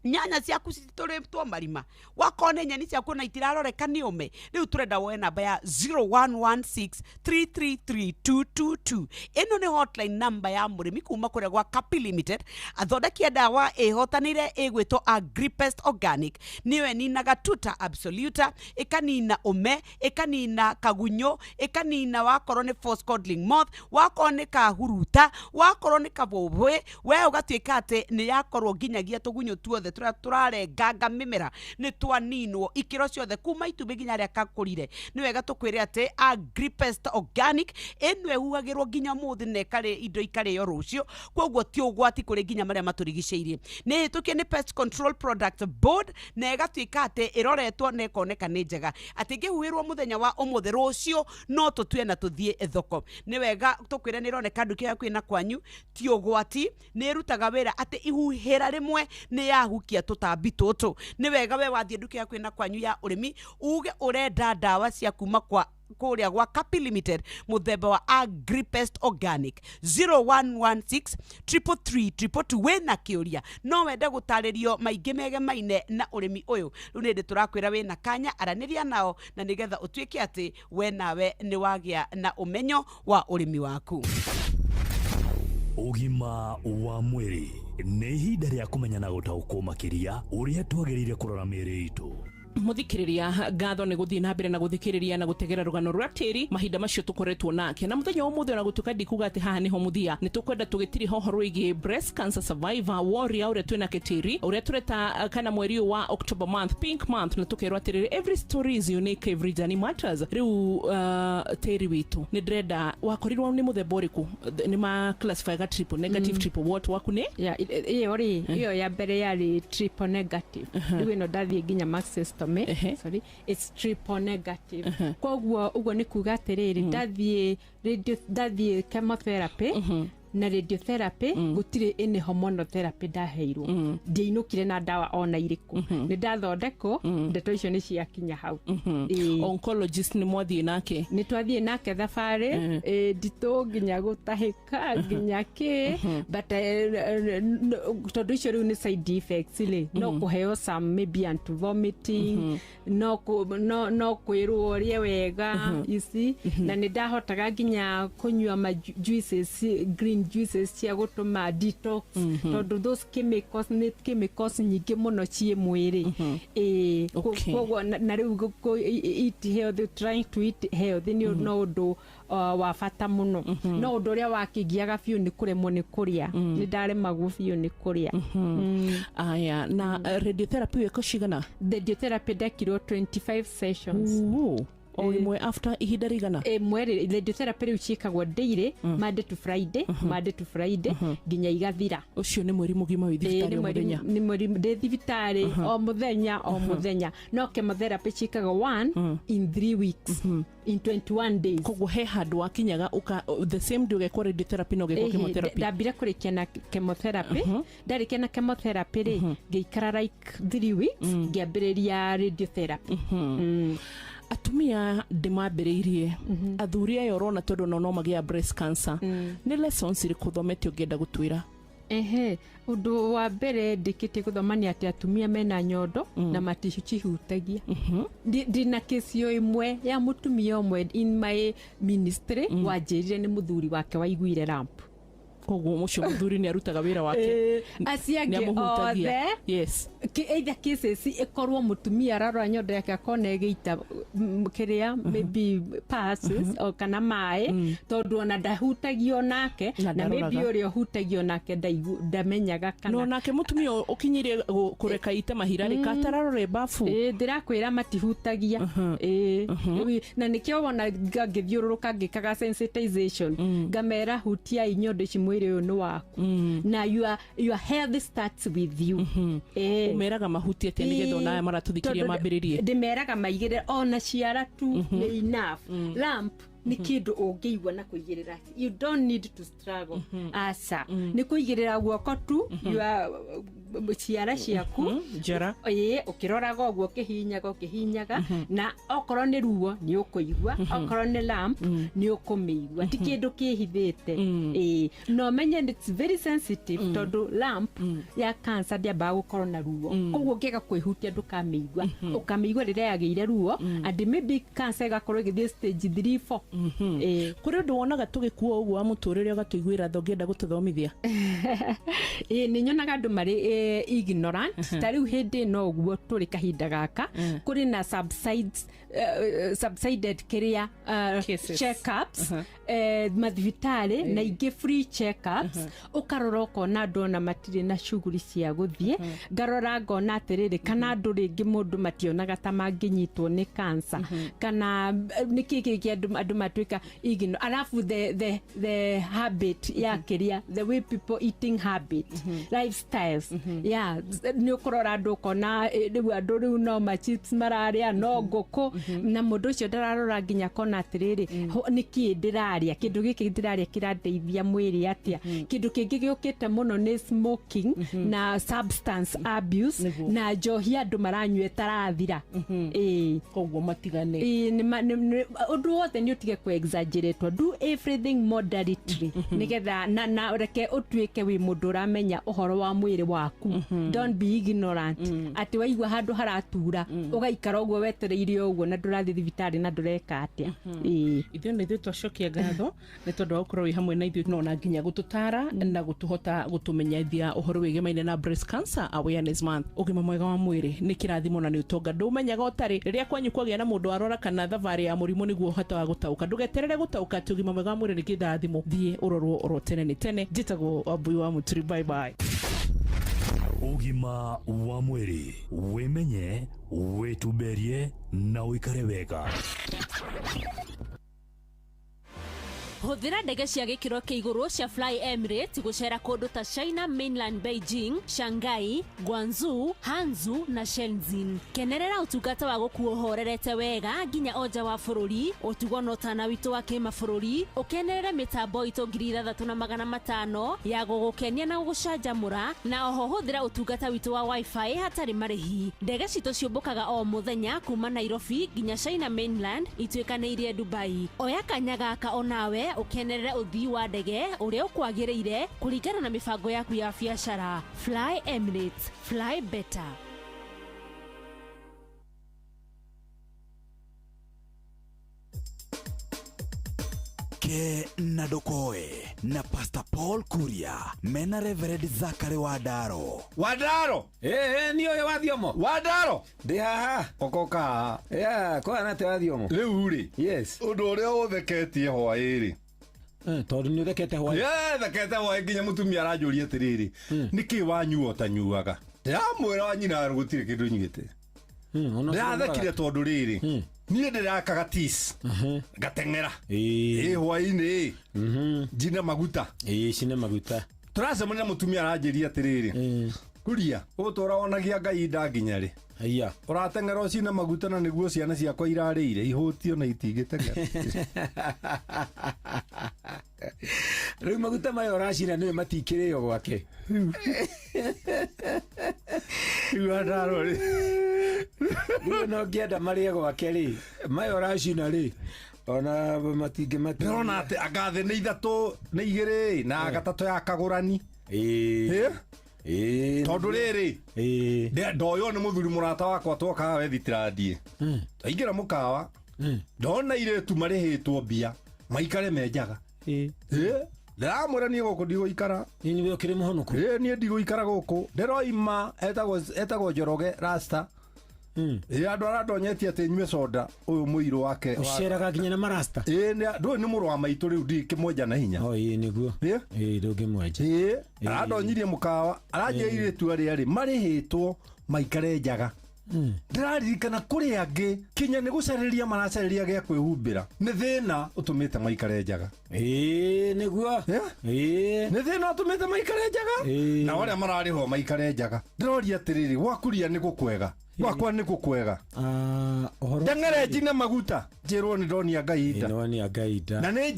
nyanya ciaku citũrĩtwo marima wakone nyeni ciaku na itiraroreka nĩ ũme rĩu tũrenda woe namba ya 0116333222. ĩno nĩ hotline number ya mũrĩmi kuma kũrĩa gwa Kapi Limited. Athondeki a dawa ĩhotanĩire ĩgwĩtwo Agripest Organic nĩyo ĩninaga tuta absoluta, ĩkanina ũme, ĩkanina kagunyo, ĩkanina wakorwo nĩ force codling moth, wakorwo nĩ kahuruta, wakorwo nĩ kabũbũĩ, we ũgatuĩka atĩ nĩ yakorwo nginyagia tũgunyũ tuothe tuothe turarenganga mimera ni twaninwo ikiro ciothe kuma itumbĩ nginya rĩa kakũrire ni wega tukwire ati Agripest Organic eno ehuagirwo nginya muthi na ikare indo ikarĩo rũcio koguo ti ũgwati kũrĩ nginya marĩa matũrigicĩirie ni hĩtũkie ni Pest Control Product Board na ĩgatuĩka atĩ ĩroretwo na ĩkoneka nĩ njega atĩ ngĩhuĩrwo mũthenya wa ũmũthĩ rũcio no tũtue na tũthiĩ thoko ni wega tukwire ni ĩroneka nduka yaku ĩna kwanyu ti ũgwati ni ĩrutaga wĩra atĩ ihuhĩra rĩmwe ni yahukia tũtambi tũtũ ni wega we wathiĩ nduka yaku ĩna kwanyu ya ũrĩmi uge ũrenda ndawa cia kuma kwa kũrĩa gwa Capi Limited muthemba wa Agripest Organic 0116 333 wena kĩũria no wende gũtarĩrio maingĩ megemaine na ũrĩmi ũyũ rĩu nĩ ndĩ tũrakwĩra wĩna kanya aranĩria nao na nĩgetha ũtuĩke atĩ we nawe nĩ wagĩa na ũmenyo wa ũrĩmi waku. Ũgima wa mwĩrĩ nĩ ihinda rĩa kũmenya na gũtaũkwo makĩria ũrĩa twagĩrĩire kũrora mĩĩrĩ itũ. Muthikiriria ngatho ni guthii na mbere na guthikiriria na gutegera rugano rwa tiri mahinda macio tukoretwo nake na muthenya umuthi na gutuka ndikuga ati haha niho muthia ni tukwenda tugitiri hoho rwigi breast cancer survivor warrior uria twina ketiri uria tureta kana mweri wa October month pink month na tukerwa atiri every story is unique, every journey matters. Riu tiri witu ni dreda wakorirwo ni muthemba uriku ni ma classify ga triple negative triple what wakune iyo ya mbere yari triple negative riu ino ndathie nginya maxestom sorry it's triple negative koguo ugo ni kuga atiriri ndathie chemotherapy na radiotherapy gutire ene hormonotherapy ndaheirwo ndiinukire na ndawa ona iriku ni ndathondeko ndeto icio ni ciakinya hau oncologist ni mwathie nake ni twathie nake thabari ndito nginya gutahika nginya ki but tondu icio riu ni side effects no kuheo some maybe anti vomiting no kwirwo rie wega you see na ni ndahotaga nginya kunywa ma juices green juices cia gutuma detox tondu those chemicals nyingi muno cie mwiri koguo na riu eat healthy, trying to eat healthy ni no undu wa bata muno no undu uria wakingiaga biu ni kuremwo ni kuria ni ndaremagwo biu ni kuria aya na radiotherapy iko cigana radiotherapy ndekirwo 25 sessions o imwe after ihinda rigana mweri radiotherapy riu ciikagwo daily Monday to Friday nginya igathira ucio ni mweri mugima wi thibitari o muthenya ni mweri de thibitari o muthenya no chemotherapy ciikagwo 1 in 3 weeks in 21 days koguo he handu wakinyaga the same day ugekwo radiotherapy no ugekwo chemotherapy ndambire kurikia na chemotherapy ndarikia na chemotherapy ri ngeikara like 3 weeks ngiambiriria radiotherapy atumia ndimambiriirie athuri ayo rona tondu no magia breast cancer ni lessons iri kuthomete ungenda gutwira undu wa mbere ndikite guthomania ati atumia mena nyondo na matihutagia ndina kesi yo imwe ya mutumia umwe in my ministry wanjirire ni muthuri wake waiguire ramp koguo mucio muthuri ni arutaga wira wake asiange othe yes either cases ikorwo mutumia ararora nyondo yake akona egeita kiria maybe passes o kana mai tondu ona ndahutagio nake na maybe uri ohutagio nake ndamenyaga kana no nake mutumia ukinyirie kureka ite mahirari katararore bafu ndirakwira matihutagia na nikio wona ngithiururuka ngikaga sensitization ngamera hutia inyondo cimwe ni waku na your health starts with you umeraga mahuti ati nigetha ona maratuthikiria mambiririe ndimeraga maigire ona ciara tu ni enough lamp ni kindu ungiigwa na kuigirira you don't need to struggle asa ni kuigirira guoko tu ciara ciaku njara ukiroraga uguo kihinyaga na okorwo ni ruo ni ukuigwa okorwo ni lamp ni ukumeigwa ti kindu kihithite no menye it's very sensitive tondu lamp ya cancer ndiamba gukorwo na ruo koguo ngiga kwihutia ndukameigwa ukameigwa riria yageire ruo and maybe cancer igakorwo igithie stage 3 4 kuri ndu wonaga tugikuo uguo amuturire ugatuiguira thongienda gututhomithia ni nyonaga andu mari ignorant tariu hindi no uguo turi kahinda gaka kuri na subsided kiria checkups mathibitarĩ na ingĩ free check-ups ũkarora ũkona andũ ona matirĩ na shughuli cia gũthiĩ ngarora ngona atĩrĩrĩ kana andũ rĩngĩ mũndũ mationaga ta mangĩnyitwo nĩ cancer kana nĩkĩ kĩngĩ andũ matuĩka igno alafu the habit ya kĩria the way people eating habit lifestyles nĩ ũkũrora andũ ũkona rĩu andũ rĩu no chips mararĩa no ngũkũ na mũndũ ũcio ndararora nginya kona atĩrĩrĩ nĩkĩ ndĩrarĩa kĩndũ gĩkĩ ndĩrarĩa kĩrandeithia mwĩrĩ atĩa kĩndũ kĩngĩ gĩũkĩte mũno nĩ smoking na substance abuse na njohi andũ maranyua tarathira koguo matigane ũndũ wothe nĩ ũtige ku exaggerate do everything moderately nigetha na reke ũtuĩke wĩ mũndũ ũramenya ũhoro wa mwĩrĩ waku don't be ignorant atĩ waigua handũ haratura ũgaikara ũguo wetereire ũguo na ndũrathiĩ thibitarĩ na ndũreka atĩa ithuĩ nĩ ithuĩ twacokia ngatho nĩ tondũ wa gũkorwo wĩ hamwe na ithuĩ no na nginya gũtũtara na gũtũhota gũtũmenyithia ũhoro wĩgĩmaine na breast cancer awareness month ũgima mwega wa mwĩrĩ nĩ kĩrathimo na nĩ ũtonga ndũmenyaga ũtarĩ rĩrĩa kwanyu kwagĩa na mũndũ arora kana thabarĩ ya mũrimũ nĩguo ũhota wa gũtaũka ndũgeterere gũtaũka atĩ ũgima mwega wa mwĩrĩ nĩ kĩrathimo thiĩ ũrorwo oro tene nĩ tene njĩtagwo Wambui wa Muturi bye bye ũgima wa mwĩrĩ wĩmenye wĩtumberie na ũikare wega Hũthĩra ndege cia gĩkĩro kĩa igũrũ cia Fly Emirates gũcera kũndũ ta China Mainland Beijing, Shanghai, Guangzhou, Hangzhou na Shenzhen. Kenerera ũtungata wa gũkuo horerete wega nginya oja wa bũrũri, ũtugo na ũtana witũ wa kĩmabũrũri, ũkenerere mĩtambo itũ 3,500 ya gũgũkenia na gũgũcanjamũra, na oho hũthĩra ũtungata witũ wa Wi-Fi hatarĩ marĩhi. Ndege citũ ciũmbũkaga o mũthenya kuma Nairobi nginya China Mainland ituĩkanĩirie Dubai. Oya kanya gaka onawe ukenerere uthii wa ndege uria ukwagĩrĩire kũringana na mibango yaku ya biacara. Fly Emirates, fly better. Ke Nadokoe na Pastor Paul Kuria mena Reverend Zachary Wadaro. Ni oyo wa thiomo Wadaro ndi haha okoka kwa na te wa thiomo riu ri yes undu uria utheketie hwairi tondu ni uthekete hwairi thekete hwairi nginya mutumia aranjuria atiriri niki wanyuo tanyuaga ndiramwira wanyina gutire kindu nyuite ndirathekire tondu riri niĩ ndĩrakaga tis ngateng'era hwainĩ njine maguta cine maguta tũracemania na mũtumia aranjĩria atĩrĩrĩ Kuria ũtũra wonagia Ngai ndanginya rĩ haiya ũrateng'era ũcine maguta na nĩguo ciana ciakwa irarĩire ihũtio na itigĩteng'era rĩu maguta mayo ũracina nĩwe matikĩrĩo gwake Wadaro rĩ rĩu no ngĩenda marĩe gwake rĩ mayo ũracina rĩ ona matingĩ ndĩrona atĩ angathĩ nĩ ithatũ nĩ igĩrĩ na gatatũ ya kagũrani tondu riri ndoyo ni muthuri murata wakwa twokaga wethitiradie aingĩra mukawa ndona iretu marĩhĩtwo mbia maikare menjaga ndiramwĩra niĩ gũkũ ndigũikara niĩ ũkĩrĩ mũhonoku niĩ ndigũikara gũkũ ndĩroima etagwo Njoroge Rasta andũ arandonyetie atĩ nyue soda ũyũ mũirũ wake ũceraga nginya na marasta ndũĩ nĩ mũrũ wa maitũ rĩu ndikĩmwenja na hinya nĩguo ndũngĩmwenja arandonyirie mũkawa aranjĩrire itua rĩarĩ marĩhĩtwo maikare njaga ndĩraririkana kũrĩ angĩ kinya nĩ gũcereria maracereria gĩa kwĩhumbĩra nĩ thĩna ũtũmĩte maikare njaga nĩguo nĩ thĩna ũtũmĩte maikare njaga na arĩa mararĩhwo maikare njaga ndĩroria atĩrĩrĩ gwakuria nĩ gũkwega gwakwa nĩ gũkwega ndeng'ere njine maguta njĩrwo nĩ ndonia Ngai nda na nĩ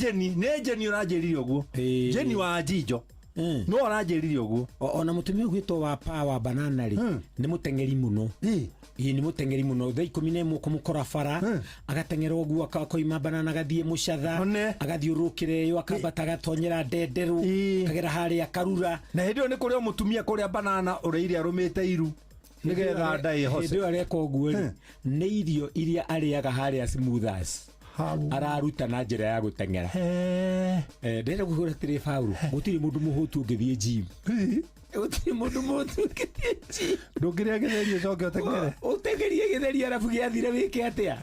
Jeni ũranjĩrire ũguo Jeni wa Njijo no aranjĩrire ũguo ona mũtumia ũgwĩtwo wa Power Banana rĩ nĩ mũteng'eri mũno nĩ mũteng'eri mũno thaa 11 kũmũkora bara agateng'era ũguo akoima Banana agathiĩ Mũcatha agathiũrũrũkĩra yo akambata agatonyera Ndenderũ akagera harĩa Karura na hĩndĩ ĩyo nĩ kũrĩa mũtumia kũrĩa Banana ũrĩire arũmĩte iru nigetha ndai hose ndio areka ũguo nĩ irio iria arĩaga harĩa Smoothers araruta na njĩra ya gũteng'era ndĩrenda gũkũra tĩrĩ Paulo gũtirĩ mũndũ mũhũtu ũngĩthiĩ gym gũtirĩ mũndũ mũhũtu ũngĩthiĩ gym ndũngĩrĩa gĩtheri ũcoke ũteng'ere ũteng'erie gĩtheri arabu gĩathire wĩke atĩa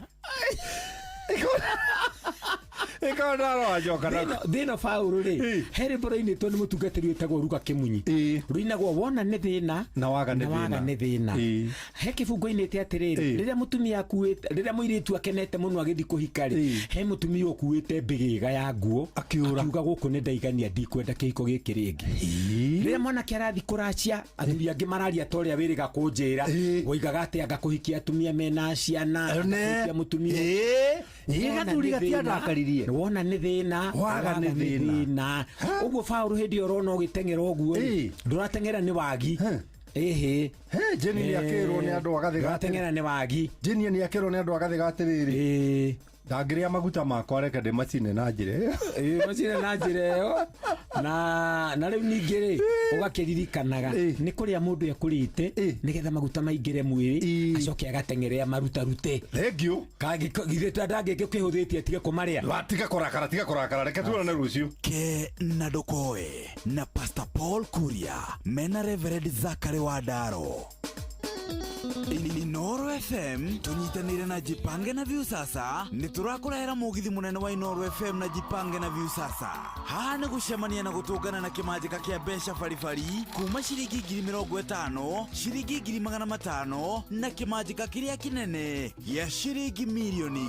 eka ndaro ajoka na thina Paulo ri heri boroini to ni mutungatiri wetagwo Ruga Kimunyi ruinagwo wona ni thina na waga ni thina he kibungo-ini ti atiriri riria mutumia akuite riria muiritu akenete muno agithi kuhika ri he mutumia ukuite mbigiga ya nguo akiuga guku ni ndaigania ndikwenda kihiko giki ringi riria mwanake arathi kuracia athuri angi mararia toria wiriga kunjira woigaga ati anga kuhikia atumia mena ciana kuhikia mutumia gathuri gatiandakaririe wona ni thina waga ni thina uguo Paulo hindi orona ugitengera uguo nduratengera ni wagi Jeni ni akirwo ni andu agathiga atengera ni wagi Jeni ni akirwo ni andu agathiga atiriri ndangiria maguta makwa reke ndi macine na njire macine na njire yo na riu ningiri ugakiririkanaga ni kuria mundu ekurite nigetha maguta maingire mwiri acoke agatengerea maruta rute thengio kagithita ndangike kwihuthitie tige kumaria tiga kurakara reke tuone rucio ke na ndokoe na Pastor Paul Kuria mena Reverend Zakari Wadaro Inoro FM tunyitanire na Jipange na Viusasa niturakurehera mugithi munene wa Inoro FM na Jipange na Viusasa haha ni gucemania na gutungana na kimajika kia mbeca baribari kuma ciringi 50,000 ciringi 500,000 na kimajika kiria kinene ya ciringi milioni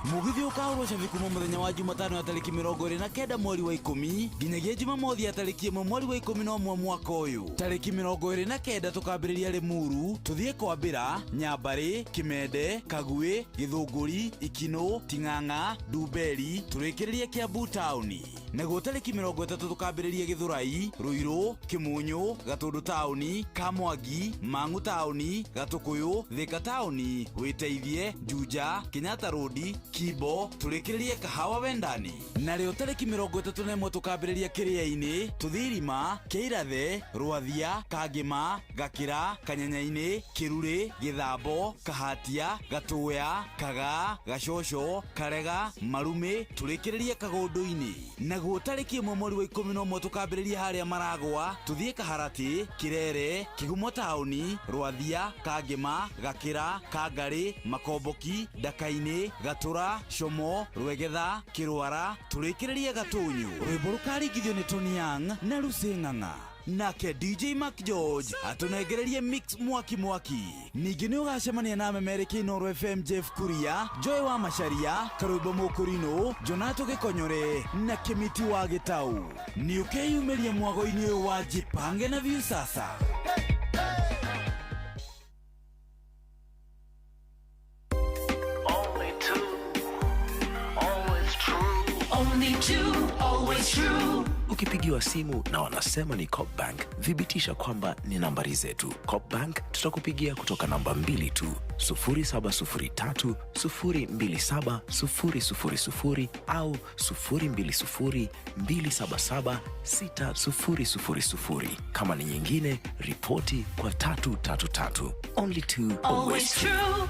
2 mugithi ukahurwo cabi kuma muthenya wa Jumatano ya tariki 29 mweri wa 10 nginyagia Jumamothi ya tariki 1 mweri wa 11 mwaka uyu tariki 29 tukambiriria Limuru tuthie kwambira Nyambari Kimende Kagwe Githunguri Ikino Ting'ang'a Ndumberi turikiririe Kiambu Town naguo tariki 30 tukambiriria Githurai Ruiru Kimunyu Gatundu Town Kamwangi Mang'u Town Gatukuyu Thika Town Witeithie Juja Kenyatta Road Kibo turikiririe Kahawa Wendani na rĩo tariki 31 tukambiriria Kiria-ini Tuthirima Keirathe Rwathia Kangima Gakira Kanyanya-ini Kiruri Githambo Kahatia Gatuya Kaga Gacocho Karega Marume turikiririe Kagundu-ini naguo tariki 1 mweri wa 11 tukambiriria haria Maragwa tuthie Kaharati Kirere Kigumo Town Rwathia Kangima Gakira Kangari Makomboki Dakaini Gatura Shomo Rwegetha Kirwara turikiririe Gatunyu rwimbo rukaringithio ni Tony Young na Ruseng'ang'a nake DJ Mark George atunegererie mix mwaki ningi ni ugacemania na memereki Inoro FM Jeff Kuria Joy wa Macharia Karwimbo Mukurino Jonato Gikonyore na Kimiti wa Gitau ni ukeyumeria mwago-ini wa Jipange na Viusasa Only two, always true. Ukipigiwa simu na wanasema ni Copbank, thibitisha kwamba ni nambari zetu. Copbank tutakupigia kutoka namba 2 tu, 0703 027 000 au 020 277 6000. Kama ni nyingine, ripoti kwa 333. Only two, always true.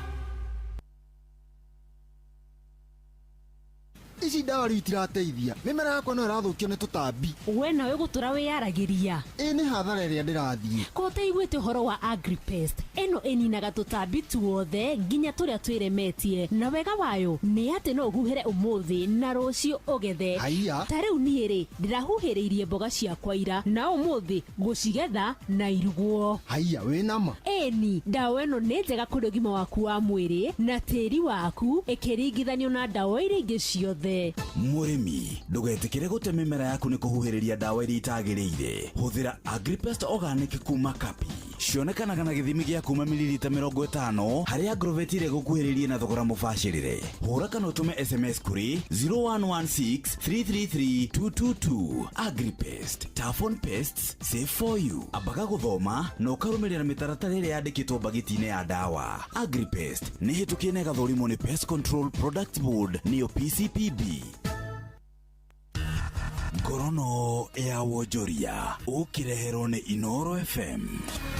Ici dawa itirateithia mimera yakwa no irathukio ni tutambi we nawe gutura wiyaragiria ni hathara iria ndirathie ko teiguite horo wa Agripest eno eninaga tutambi tuothe nginya turia twiremetie na wega wayo ni ati no uhuhere umuthi na rucio ugethe tariu niiri ndirahuhiriirie mboga ciakwa ira na umuthi gucigetha na iruguo we nama eni dawa eno ni njega kuri ugima waku wa mwiri na tiri waku ikiringithanio na dawa iria ingi ciothe Murimi ndugetikire gute mimera yaku ni kuhuhiriria dawa iria itagiriire huthira Agripest Organic kuma Kapi cionekanaga na githimi gia kuma mililita 50 haria Agrovet ire gukuhiririe na thogora mubashirire hura kana utume SMS kuri 0116 333 222 Agripest Tough on Pests safe for you abaga guthoma na ukarumirira mitaratara iria yandikitwo bagiti-ini ya dawa Agripest ni hitukie na gathurimo ni Pest Control Product Board niyo PCPB Ngorono ya Wonjoria ukireherwo ni Inoro FM.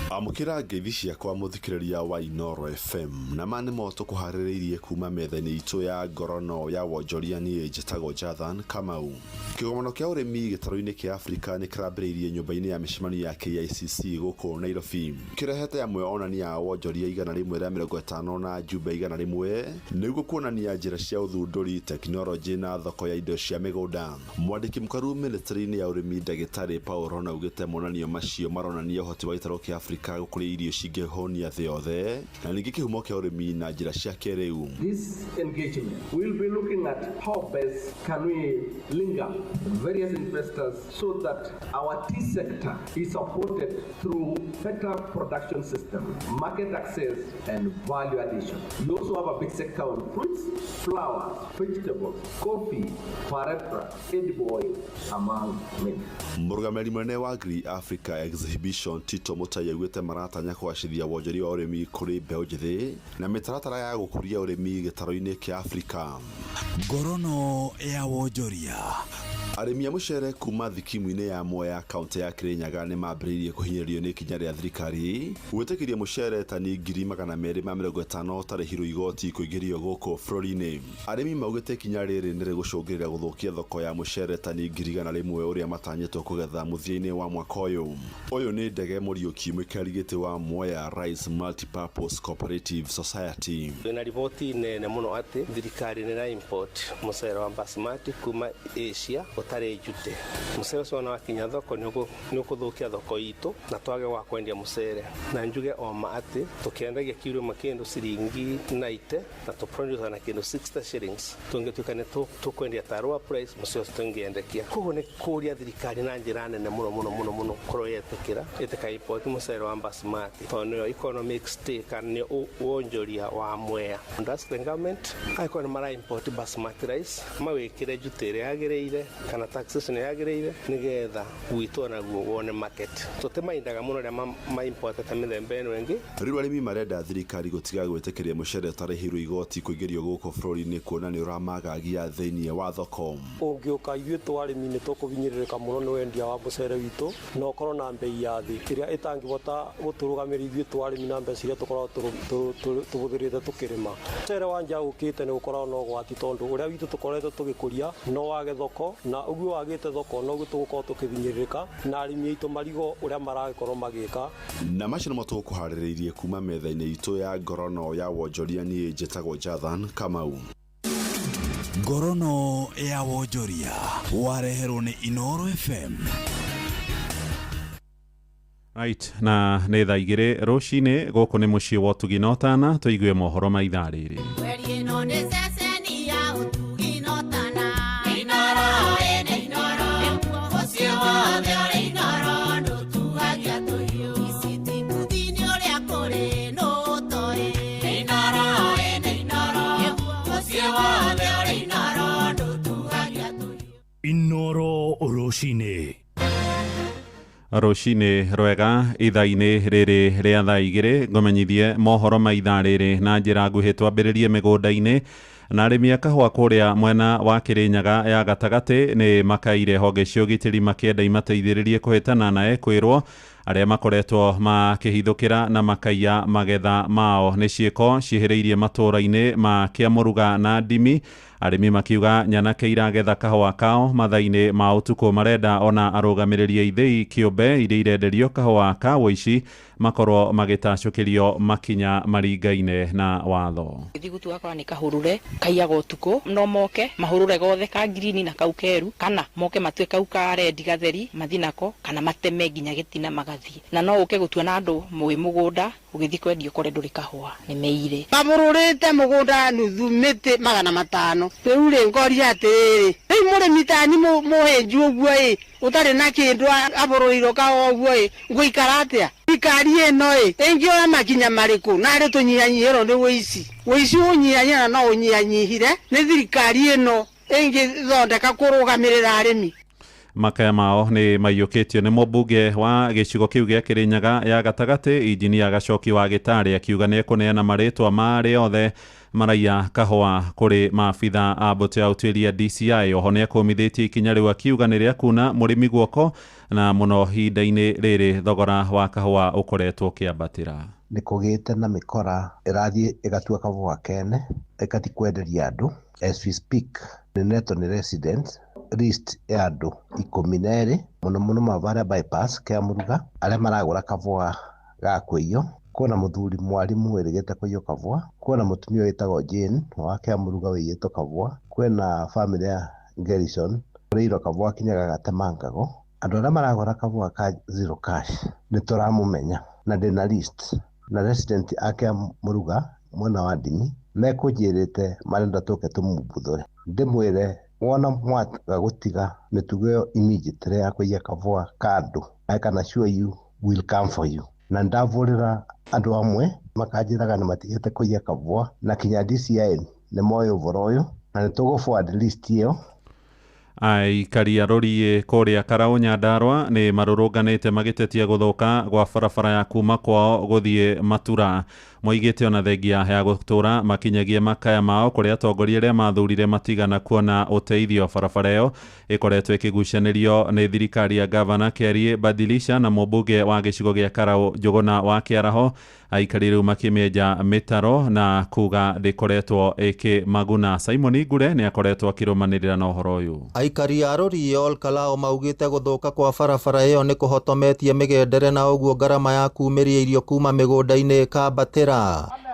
Amukira ngeithi ciakwa muthikiriria wa Inoro FM na mane moto kuhaririirie kuma metha-ini itu ya Ngorono ya Wonjoria ni njitagwo Jathan Kamau. Kigomano kia urimi gitaro-ini kia Afrika ni kirambiriirie nyumba-ini ya micemani ya KICC guku Nairobi. Kirehete amwe onania ya Wonjoria 150 na jumbe 100 niguo kuonania njira cia uthunduri, teknoloji na thoko ya indo cia migunda. Mwandiki mkaru ministry-ini ya urimi Ndagitari Paul augite monanio macio maronania uhoti wa gitaro kia Afrika gukuri irio cingihonia thi yothe na ningi kihumo kia urimi na njira cia keriu. This engagement will be looking at how best can we link up various investors so that our tea sector is supported through better production system, market access and value addition. We also have a big sector on fruits, flowers, vegetables, coffee, parebra, edible oil, among many. Murugameri munene wa Agri Africa Exhibition Tito Mutai augite maratanya kwacithia wonjoria wa urimi kuri mbeu njithi na mitaratara ya gukuria urimi gitaro-ini kia Afrika. Ngorono ya Wonjoria. Arimi a mucere kuma thikimu-ini ya Mwea kaunti ya Kirinyaga ni mambiriirie kuhinyĩrĩrio ni kinya ria thirikari gwĩtĩkĩria mucere tani 250 tarĩhirwo igoti kũingĩrio gũkũ bũrũri-inĩ. Arimi maugĩte kinya rĩrĩ nĩ rĩgũcũngĩrĩra gũthũkia thoko ya mucere tani 100,000 ũrĩa matanyĩtwo kũgetha mũthia-inĩ wa mwaka ũyũ. Ũyũ nĩ Ndege Mũriũki mũikarĩgĩtĩ wa Mwea Rice Multipurpose Cooperative Society. Twĩna riboti nene mũno atĩ thirikari nĩ na import mucere wa basmati kuma Asia utare jute. Mucere ũcio wa kinya thoko nĩ ũkũthũkia thoko itu na twage wa kwendia mucere. Na njuge oma atĩ tukiendagia kilo makendo ciringi 90 na to produce na kendo 60 shillings. Tungĩtuĩka nĩ tukwendia tarwa price mucere ũcio tũngĩendekia. Koguo nĩ kũria thirikari na njĩra nene mũno korwo yetĩkĩra ĩtĩka import mucere wa basmati. Tondũ nĩyo economic stake kana nĩ wonjoria wa Mwea. And that's the government. Aikona mara import basmati rice mawĩkĩre jute ĩrĩa yagĩrĩire kana taxation yagĩrĩire nigetha gwitũ naguo wone market. Tũtĩmaindaga mũno rĩa ma import ta mĩthemba ĩno ĩngĩ. Rĩu arĩmi marenda thirikari gũtiga gwĩtĩkĩria mucere ũtarĩhirwo igoti kũingĩrio gũkũ bũrũri-inĩ kuona nĩ ũramagagia thĩinĩ wa thoko. Ũngĩũka ithuĩ tũ arĩmi nĩ tũkũhinyĩrĩrĩka mũno nĩ wendia wa mucere witũ na ũkorwo na mbei ya thĩ ĩrĩa ĩtangĩhota gũtũrũgamĩrĩra ithuĩ tũ arĩmi na mbeca iria tũkoragwo tũhũthĩrĩte tũkĩrĩma. Mucere wanja ũkĩte nĩ ũkoragwo na ũgwati tondũ ũrĩa witũ tũkoretwo tũgĩkũria no wage thoko na ũguo wagĩte thoko no gũtũgũkorwo tũkĩhinyĩrĩrĩka na arĩmi aitũ marigo ũrĩa maragĩkorwo magĩka. Na macio nĩmo tũkũharĩrĩirie kuma metha-inĩ itũ ya Ngorono ya Wonjoria niĩ njĩtagwo Jathan Kamau. Ngorono ya Wonjoria wareherwo ni Inoro FM. Right, na nĩ thaa 2 rũcinĩ gũkũ nĩ mũciĩ wa Ũtugi na Ũtana tũigue mohoro ma ithaa rĩrĩ. Inoro rũcinĩ. Rũcinĩ rwega ithaa-inĩ rĩrĩ rĩa thaa 2 ngomenyithie mohoro ma ithaa rĩrĩ na njĩra nguhĩ twambĩrĩrie mĩgũnda-inĩ. Na arĩmi a kahũa kũrĩa mwena wa Kirinyaga ya gatagatĩ nĩ makaire honge cia ũgitĩri makĩenda imateithĩrĩrie kũhĩtana na ekwĩrwo arĩa makoretwo makĩhithũkĩra na makaiya magetha mao nĩ ciĩko ciĩhĩrĩirie matũũra-inĩ ma Kĩamũruga na Ndimi. Arĩmi makiuga nyanake iragetha kahũa kao mathaa-inĩ ma ũtukũ marenda ona arũgamĩrĩri a ithĩi kĩũmbe iria irenderio kahũa ka woici makorwo magĩtacũkĩrio makinya maringaine na watho. Gĩthigu tugakora nĩ kahũrũre kaiyaga ũtukũ no moke mahũrũre gothe ka ngirini na kau keru kana moke matue kau ka rendi gatheri mathi nako kana mateme nginya gĩtina magathiĩ na no ũke gũtua na andũ mwĩ mũgũnda ũgĩthi kwendio kore ndũrĩ kahũa nĩ meire. Mamũrũrĩte mũgũnda nuthu mĩtĩ 500 rĩu rĩ ngoria atĩrĩ rĩu mũrĩmi tani mũhĩnju ũguo ũtarĩ na kĩndũ abũrũrirwo kahũa ũguo ngũikara atĩa thirikari ĩno ĩngĩoya makinya marĩkũ narĩ tũnyihanyihĩrwo nĩ wĩici ũnyihanyihĩra no ũnyihanyihire nĩ thirikari ĩno ĩngĩthondeka kũrũgamĩrĩra arĩmi. makaya mao nĩ maiyũkĩtio nĩ mũmbunge wa gĩcigo kĩu gĩa Kĩrĩnyaga ya gatagatĩ Injinia Gacoki wa Gĩtarĩ akiuga nĩ ekũneana marĩtwa marĩ othe maraiya kahũa kũrĩ maabitha a mbũtũ ya ũtuĩria DCI. Oho nĩ ekũmithĩtie ikinya rĩu akiuga nĩ rĩa kuna mũrĩmi guoko na mũno hinda-inĩ rĩrĩ thogora wa kahũa ũkoretwo ũkĩambatĩra. Nĩ kũgĩte na mĩkora ĩrathiĩ ĩgatua kahũa kene ĩkati kwenderia andũ. As we speak, nĩ neto nĩ resident list ya andũ 12 mũno mavarĩa bypass kĩa Mũruga arĩa maragũra kahũa ga kũiywo. Kwona mũthuri mwarimũ wĩrĩgĩte kũiywo kahũa, kwona mũtumia wĩtagwo Jane wa kĩa Mũruga wĩiyĩtwo kahũa, kwena family ya Gerrison ũrĩirwo kahũa kinyaga gatemangago. Andũ arĩa maragũra kahũa ka zero cash nĩ tũramũmenya na ndĩna list na resident ake Mũruga mwena wa Ndini mekũnjĩrĩte marenda tũke tũmũmbũthũre. Ndĩmwĩre wona mwaga gũtiga mĩtugo ĩyo immediately ya kũiya kahũa ka andũ, I can assure you will come for you. Na ndavũrĩra andũ amwe makanjĩraga nĩ matigĩte kũiya kahũa na kinya DCI nĩ moĩ ũhoro ũyũ na nĩ tũgũ-forward list ĩyo. Aikari a Rũriĩ kũrĩa Karaũ Nyandarua nĩ marũrũnganĩte magĩtetia gũthũka gwa barabara ya kuma kwao gũthiĩ Matura. Moigĩte ona thengia ya gũtũra makinyagie makaya mao kũrĩa atongoria arĩa mathurire matigana kuona ũteithio. Barabara ĩyo ĩkoretwo ĩkĩgucanĩrio nĩ thirikari ya gavana Kerry Badilisha na mũmbunge wa gĩcigo gĩa Karaũ Njũgũna wa Kĩaraho. Aikari rĩu makĩmĩenja mĩtaro na kuga ndĩkoretwo ĩkĩmaguna. Simon Ngure nĩ akoretwo akĩrũmanĩrĩra na ũhoro ũyũ. Aikari a Rũriĩ Olkalao maugĩte gũthũka kwa barabara ĩyo nĩ kũhotometie mĩgendere na ũguo ngarama ya kumĩria irio kuma mĩgũnda-inĩ ĩkambatĩra.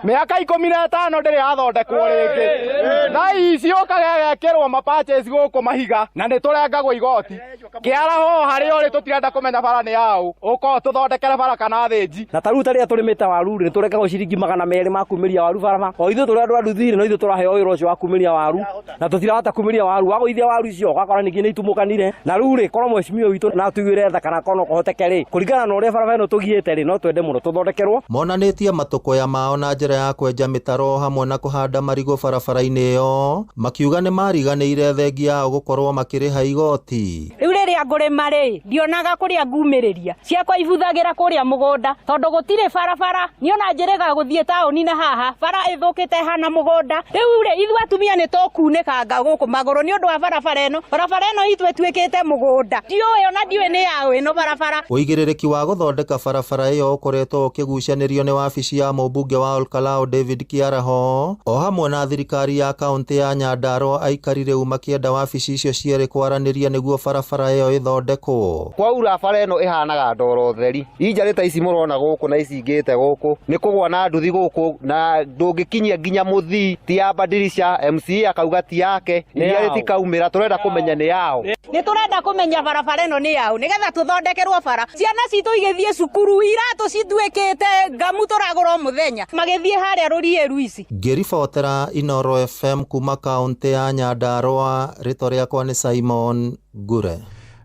Mĩaka 15 ndĩrĩ yathondekwo rĩngĩ na ici ũkagekĩrwo mapurchase gũkũ Mahiga na nĩ tũrengagwo igoti. Kĩaraho harĩa ũrĩ tũtirenda kũmenya bara nĩ yaũ, ũko tũthondekere bara kana thĩnji. Na tarĩu tarĩa tũrĩmĩte waru nĩ tũrengagwo ciringi 200 ma kumĩria waru barabara. O ithuĩ tũrĩa andũ thirĩ no ithuĩ tũraheo wĩra ũcio wa kumĩria waru na tũtirahota kumĩria waru. Wagũithia waru icio ũgakora ningĩ nĩ itumũkanire. Na rĩu rĩ korwo mwecimio witũ na tũigĩre tha kana kono kũhoteke rĩ kũringana na ũrĩa barabara ĩno tũgiĩte rĩ no twende mũno tũthondekerwo. Monanĩtie matũkũya mao na njĩra ya kwenja mĩtaro hamwe na kũhanda marigũ barabara-inĩ ĩyo, makiuga nĩ mariganĩire thengia yao gũkorwo makĩrĩha igoti. Rĩu rĩrĩa ngũrĩma rĩ ndionaga kũrĩa ngumĩrĩria ciakwa ibuthagĩra kũrĩa mũgũnda tondũ gũtirĩ barabara. Niona njĩrĩga gũthiĩ taũni na haha bara ĩthũkĩte hana mũgũnda. Rĩu rĩ ithuĩ atumia nĩ tũkunĩkanga gũkũ magũrũ nĩ ũndũ wa barabara ĩno. Barabara ĩno ithuĩ tuĩkĩte mũgũnda. Ndiũĩ ona ndiũĩ nĩ yaũ ĩno barabara. Ũigĩrĩrĩki wa gũthondeka barabara ĩyo ũkoretwo ũkĩgucanĩrio nĩ wabici ya mũmbunge wa Olkalao David Kĩaraho o hamwe na thirikari ya kaunti ya Nyandarua. Aikari rĩu makĩenda wabici icio cierĩ kwaranĩria nĩguo barabara ĩyo ĩthondekwo. Kwaura bara ĩno ĩhanaga ndoro theri. Injarĩta ici mũrona gũkũ na ici ingĩte gũkũ nĩ kũgwa na nduthi gũkũ na ndũngĩkinyia nginya mũthii ti ya Badilisha. MCA akauga ti yake nĩarĩti kaumĩra tũrenda kũmenya nĩ yao. Nĩ tũrenda kũmenya barabara ĩno nĩ yaũ nĩgetha tũthondekerwo bara. Ciana citũ igĩthiĩ cukuru iratũ cituĩkĩte ngamu tũragũrwo mũthenya magĩthiĩ harĩa Rũriĩ Ruici. Ngĩribotera Inooro FM kuma kaunti ya Nyandarua, rĩtwa rĩakwa nĩ Simon Ngure.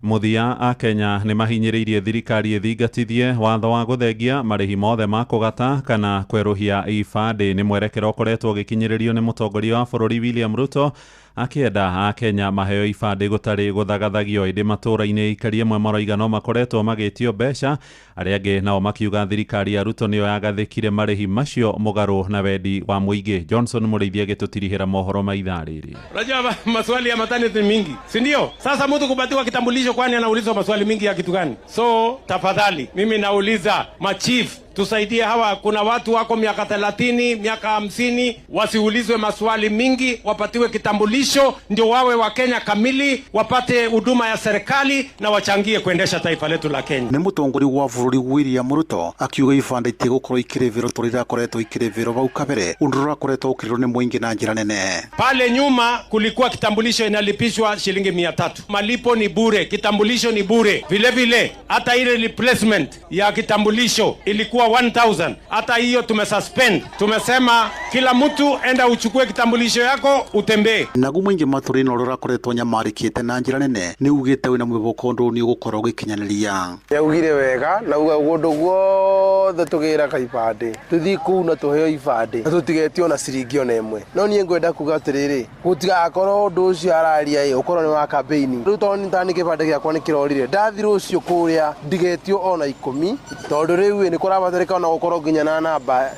Mũthia a Kenya nĩ mahinyĩrĩirie thirikari ĩthingatithie watho wa gũthengia marĩhi mothe ma kũgata kana kwerũhia ibandĩ. Nĩ mwerekero ũkoretwo ũgĩkinyĩrĩrio nĩ mũtongoria wa bũrũri William Ruto akĩenda a Kenya maheo ibandĩ gũtarĩ gũthagathagio. Ĩndĩ matũũra-inĩ aikari amwe maroiga no makoretwo magĩtio mbeca, arĩa angĩ nao makiuga thirikari ya Ruto nĩyo yagathĩkire marĩhi macio mũgarũ na wendi wa mũingĩ. Johnson Mũrĩithi agĩtũtirihĩra mohoro ma ithaa rĩrĩ. Unajua maswali ya maternity mingi, si ndio? Sasa mtu kupatiwa kitambulisho kwani anaulizwa maswali mingi ya kitu gani? So tafadhali mimi nauliza machief tusaidie hawa. Kuna watu wako miaka 30, miaka 50, wasiulizwe maswali mingi, wapatiwe kitambulisho ndio wawe wa Kenya kamili, wapate huduma ya serikali na wachangie kuendesha taifa letu la Kenya. Nĩ mũtongoria wa bũrũri William Ruto akiuga ibandĩ itigũkorwo ikĩrĩhĩrwo tũrĩa irakoretwo ikĩrĩhĩrwo bau kabere, ũndũ ũrakoretwo ũkĩrĩhĩrwo nĩ mũingĩ na njĩra nene. Pale nyuma kulikuwa kitambulisho inalipishwa shilingi 300. Malipo ni bure, kitambulisho ni bure. Vile vile hata ile replacement ya kitambulisho ilikuwa 1000. Hata hiyo tumesuspend. Tumesema kila mtu enda uchukue kitambulisho yako utembee. Naguo mũingĩ matũũra-inĩ ũrĩa ũrakoretwo nyamarĩkĩte na njĩra nene nĩ ugĩte wĩna mwĩhoko ũndũ nĩ ũgũkorwo ũgĩkinyanĩria. Yaugire wega na uga ũndũ guo othe tugira kaibande tuthi kuu na tuheo ibande na tutigetio na ciringi ona imwe no nie ngwenda kuga atiriri gutigakorwo undu ucio araria ukorwo ni wa campaign riu toni tani kibande giakwa ni kirorire ndathira ucio kuria ndigetio ona 10 tondu riu ni kurabatarika ona gukorwo nginya na namba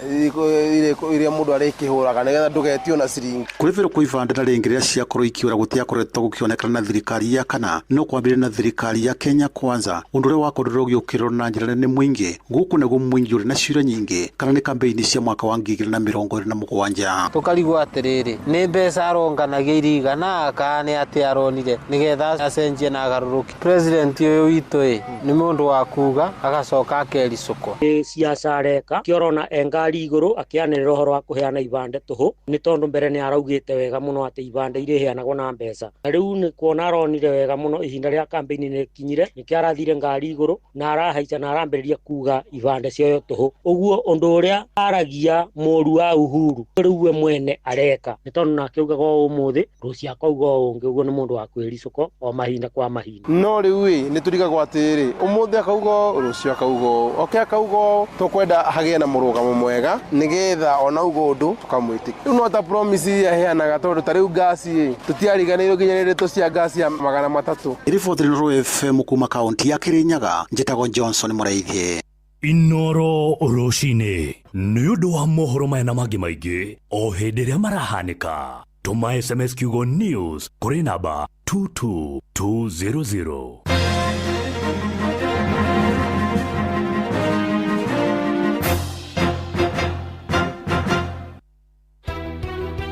iria mundu arikihuraga nigetha ndugetio na ciringi kurivira kwa ibande na ringi riria ciakorwo ikiura gutiakoretwo gukionekana na thirikari ya kana no kwambire na thirikari ya Kenya Kwanza undu uria wakorirwo giukirwo na njira nene mwingi guku neguo mwingi uri na ciura nyingi kana ni kampeni cia mwaka wa 2027 tukarigwo atiriri ni mbeca aronganagia irigana kana ati aronire nigetha acenjie na agaruruki president uyu witu ni mundu wa kuga agacoka akericuko siasa areka kiorona engari iguru akianirira uhoro wa kuheana ibande tuhu ni tondu mbere ni araugite wega muno ati ibande ire heanagwo na mbeca riu ni kuona aronire wega muno ihinda ria kampeni ni kinyire ni kiarathire ngari iguru na arahaica na arambiriria kuga ibande cio tuhu uguo undu uria aragia moru wa Uhuru riu we mwene areka ni tondu na kiugaga umuthi rucia akauga ungi uguo ni mundu wa kwiricuko o mahinda kwa mahinda no riu ni turigagwo atiri umuthi akauga rucio akauga akauga tukwenda hagie na murugamo mwega nigetha ona ugo undu tukamwitikia riu no ta promise ya heanaga tondu ta riu gasi tutiariganirwo nginya riri tucia gasi ya 300 Riboti ni Noro FM kuma kaunti ya Kirinyaga njetago Johnson Muraithie Inoro Roshine nĩ ũndũ wa mohoro maya na mangĩ maingĩ o hĩndĩ ĩrĩa marahanĩka tũma SMS kiugo news kũrĩ namba 22200.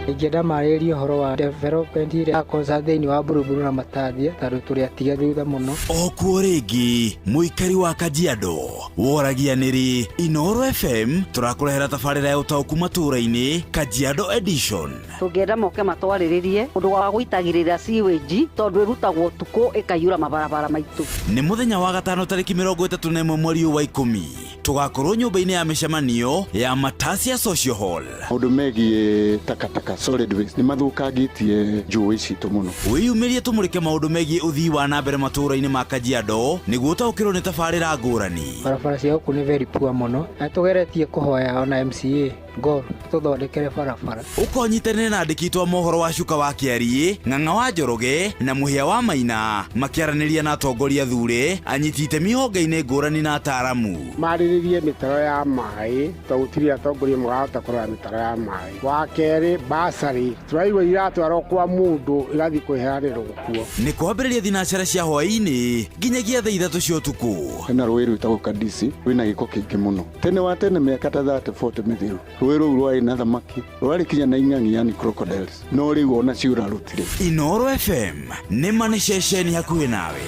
Ingĩenda marĩrie ũhoro wa development iria akosa thĩinĩ wa Buruburu na Matathia tondũ tũrĩ atiga thutha mũno. Okuo rĩngĩ mũikari wa Kajiado woragia nĩrĩ Inoro FM tũrakũrehera tabarĩra ya ũtaũku matũũra-inĩ Kajiado edition. Tũngĩenda moke matwarĩrĩrie ũndũ wa gũitagĩrĩra sewage tondũ ĩrutagwo tukũ ĩkaiyũra mabarabara maitũ. Nĩ mũthenya wa gatano tarĩki 31 mweri wa 10 tũgakorwo nyũmba-inĩ ya mĩcemanio ya Matasia Social Hall. Ũndũ megiĩ takataka solid waste ni mathũkangĩtie njũĩ citũ mũno. Wĩyumĩrie tũmũrĩke maũndũ megiĩ ũthii wa na mbere matũũra-inĩ ma Kajiado nĩguo ũtaũkĩrwo nĩ tabarĩra ngũrani. Barabara cia gũkũ nĩ very poor mũno na tũgeretie kũhoya ona MCA Gor tũthondekere barabara. Ũkonyitanĩre na andĩki twa mohoro wa Cuka wa Kĩarie, Ng'ang'a wa Njoroge na Mũhĩa wa Maina makĩaranĩria na atongoria thure anyiti itemi honge-inĩ ngũrani na ataaramu. Marĩrĩrie mĩtaro ya maĩ tondũ gũtirĩ atongoria marahota kũrora mĩtaro ya maĩ. Wa kerĩ basarĩ tũraigua iratwarwo kwa mũndũ igathiĩ kwĩheanĩrwo kuo. Nĩ kwambĩrĩria thinacara cia hwaĩ-inĩ nginyagia thaa 3 cia ũtukũ. Hena rũĩ rwĩtagwo Kadisi rwĩna gĩko kĩingĩ mũno. Tene wa tene mĩaka ta 30-40 mĩthiru rũĩ rũu rwarĩ na thamaki rwarĩ kinya na ing'ang'i yani crocodiles no rĩu ona ciura rũtirĩ. Inoro FM nĩ mani ceceni hakuhĩ nawe.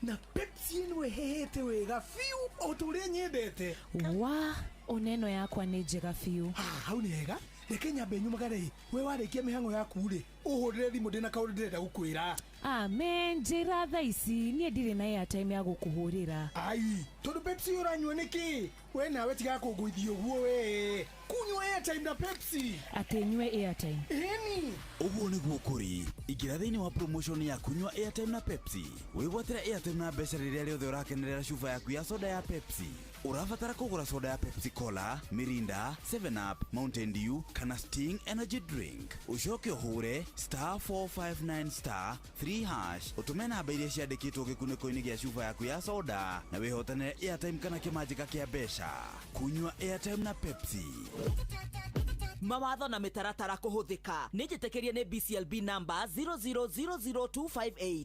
Na Pepsi ino ehete wega fiu oturia nyendete wa oneno yakwa nĩ njega fiu. Hau nĩ hega reke nyambe nyumagare we warĩkia mĩhang'o yaku rĩ ũhũrĩre thimũ ndĩna kaũndũ ndĩrenda gũkwĩra. Amen njĩra thaa ici niĩ ndirĩ na airtime ya gũkũhũrĩra. Ai tondũ Pepsi ũranyua nĩkĩ we nawe tiga kũngũithia ũguo we kunywa airtime na Pepsi. Atĩ nyue airtime ĩni ũguo nĩguo kũrĩ ingĩra thĩinĩ wa promotion ya kunywa airtime na Pepsi wĩgwatĩra airtime na mbeca rĩrĩa rĩothe ũrakenerera cuba yaku ya soda ya Pepsi. Urabatara kugura soda ya Pepsi Cola, Mirinda, 7 Up, Mountain Dew kana Sting Energy Drink. Ucoke uhure *459*3# utume namba iria ciandĩkĩtwo gĩkunĩko-inĩ gĩa cuba yaku ya soda na wĩhotanĩre airtime kana kĩmanjĩka kĩa mbeca. Kunywa airtime na Pepsi. Mawatho na mĩtaratara kũhũthĩka. Nĩ njĩtĩkĩrie nĩ BCLB number 0000258.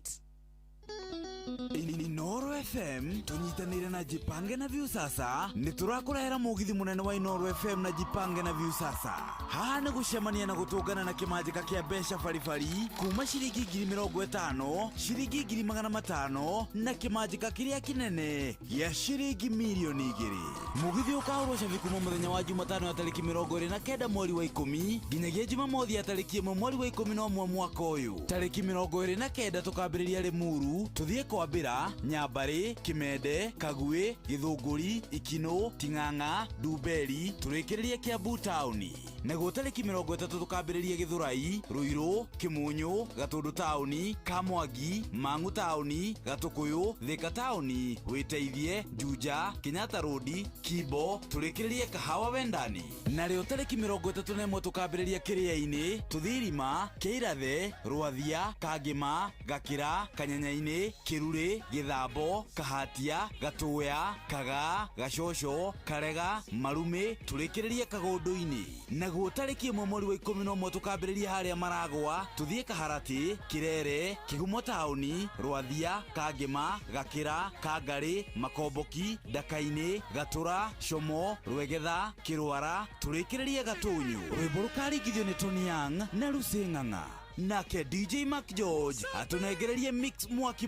Inoro FM tunyitanire na Jipange na Viusasa niturakũrehera mũgithi mũnene wa Inoro FM na Jipange na Viusasa. Haha nĩ gũcemania na gũtũngana na kĩmanjĩka kĩa mbeca baribari kuma ciringi 50,000, ciringi 500,000 na kĩmanjĩka kĩrĩa kĩnene gĩa ciringi milioni 2. mugithi ukaorosha vikuma muthenya wa Jumatano ya tariki 29 mweri wa 10 nginyagia Jumamothi ya tariki 1 mweri wa 11 mwaka uyu. Tariki 29 tukambiriria Limuru, tuthie Kwambira, Nyambari, Kimende, Kagwe, Githunguri, Ikino, Ting'ang'a, Ndumberi, turikiririe Kiambu Town. Naguo tariki 30 tukambiriria Githurai, Ruiru, Kimunyu, Gatundu Town, Kamwangi, Mang'u Town, Gatukuyu, Thika Town, Witeithie, Juja, Kenyatta Road, Kibo, turikiririe Kahawa Wendani. Nario tariki 31 tukambiriria Kiria-ini, Tuthirima, Keirathe, Rwathia, Kangima, Gakira, Kanyanya-ini, Kirure, Githambo, Kahatia, Gatuya, Kaga, Gacocho, Karega, Marume, turikiririe Kagundu-ini. Naguo tariki 1 mweri wa 11 tukambiriria haria Maragwa, tuthie Kaharati, Kirere, Kigumo Town, Rwathia, Kangima, Gakira, Kangari, Makomboki, Dakaine, Gatura, Shomo, Rwegetha, Kirwara, turikiririe Gatunyu. Rwimbo rukaringithio ni Tony Young na Lucy Ng'ang'a. Nake DJ Mark George atunegererie mix mwaki.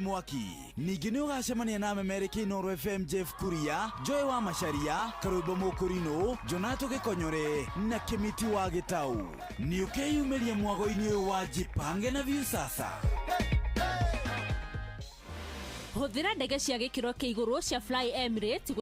Ningi ni ugacemania na memereki Noro FM Jeff Kuria, Joy wa Macharia, Karwimbo Mukurino, Jonato Gikonyore na Kimiti wa Gitau. Ni ukeyumeria mwago-ini uyu wa Jipange na Viusasa. Huthira ndege cia gikiro kia iguru cia Fly Emirates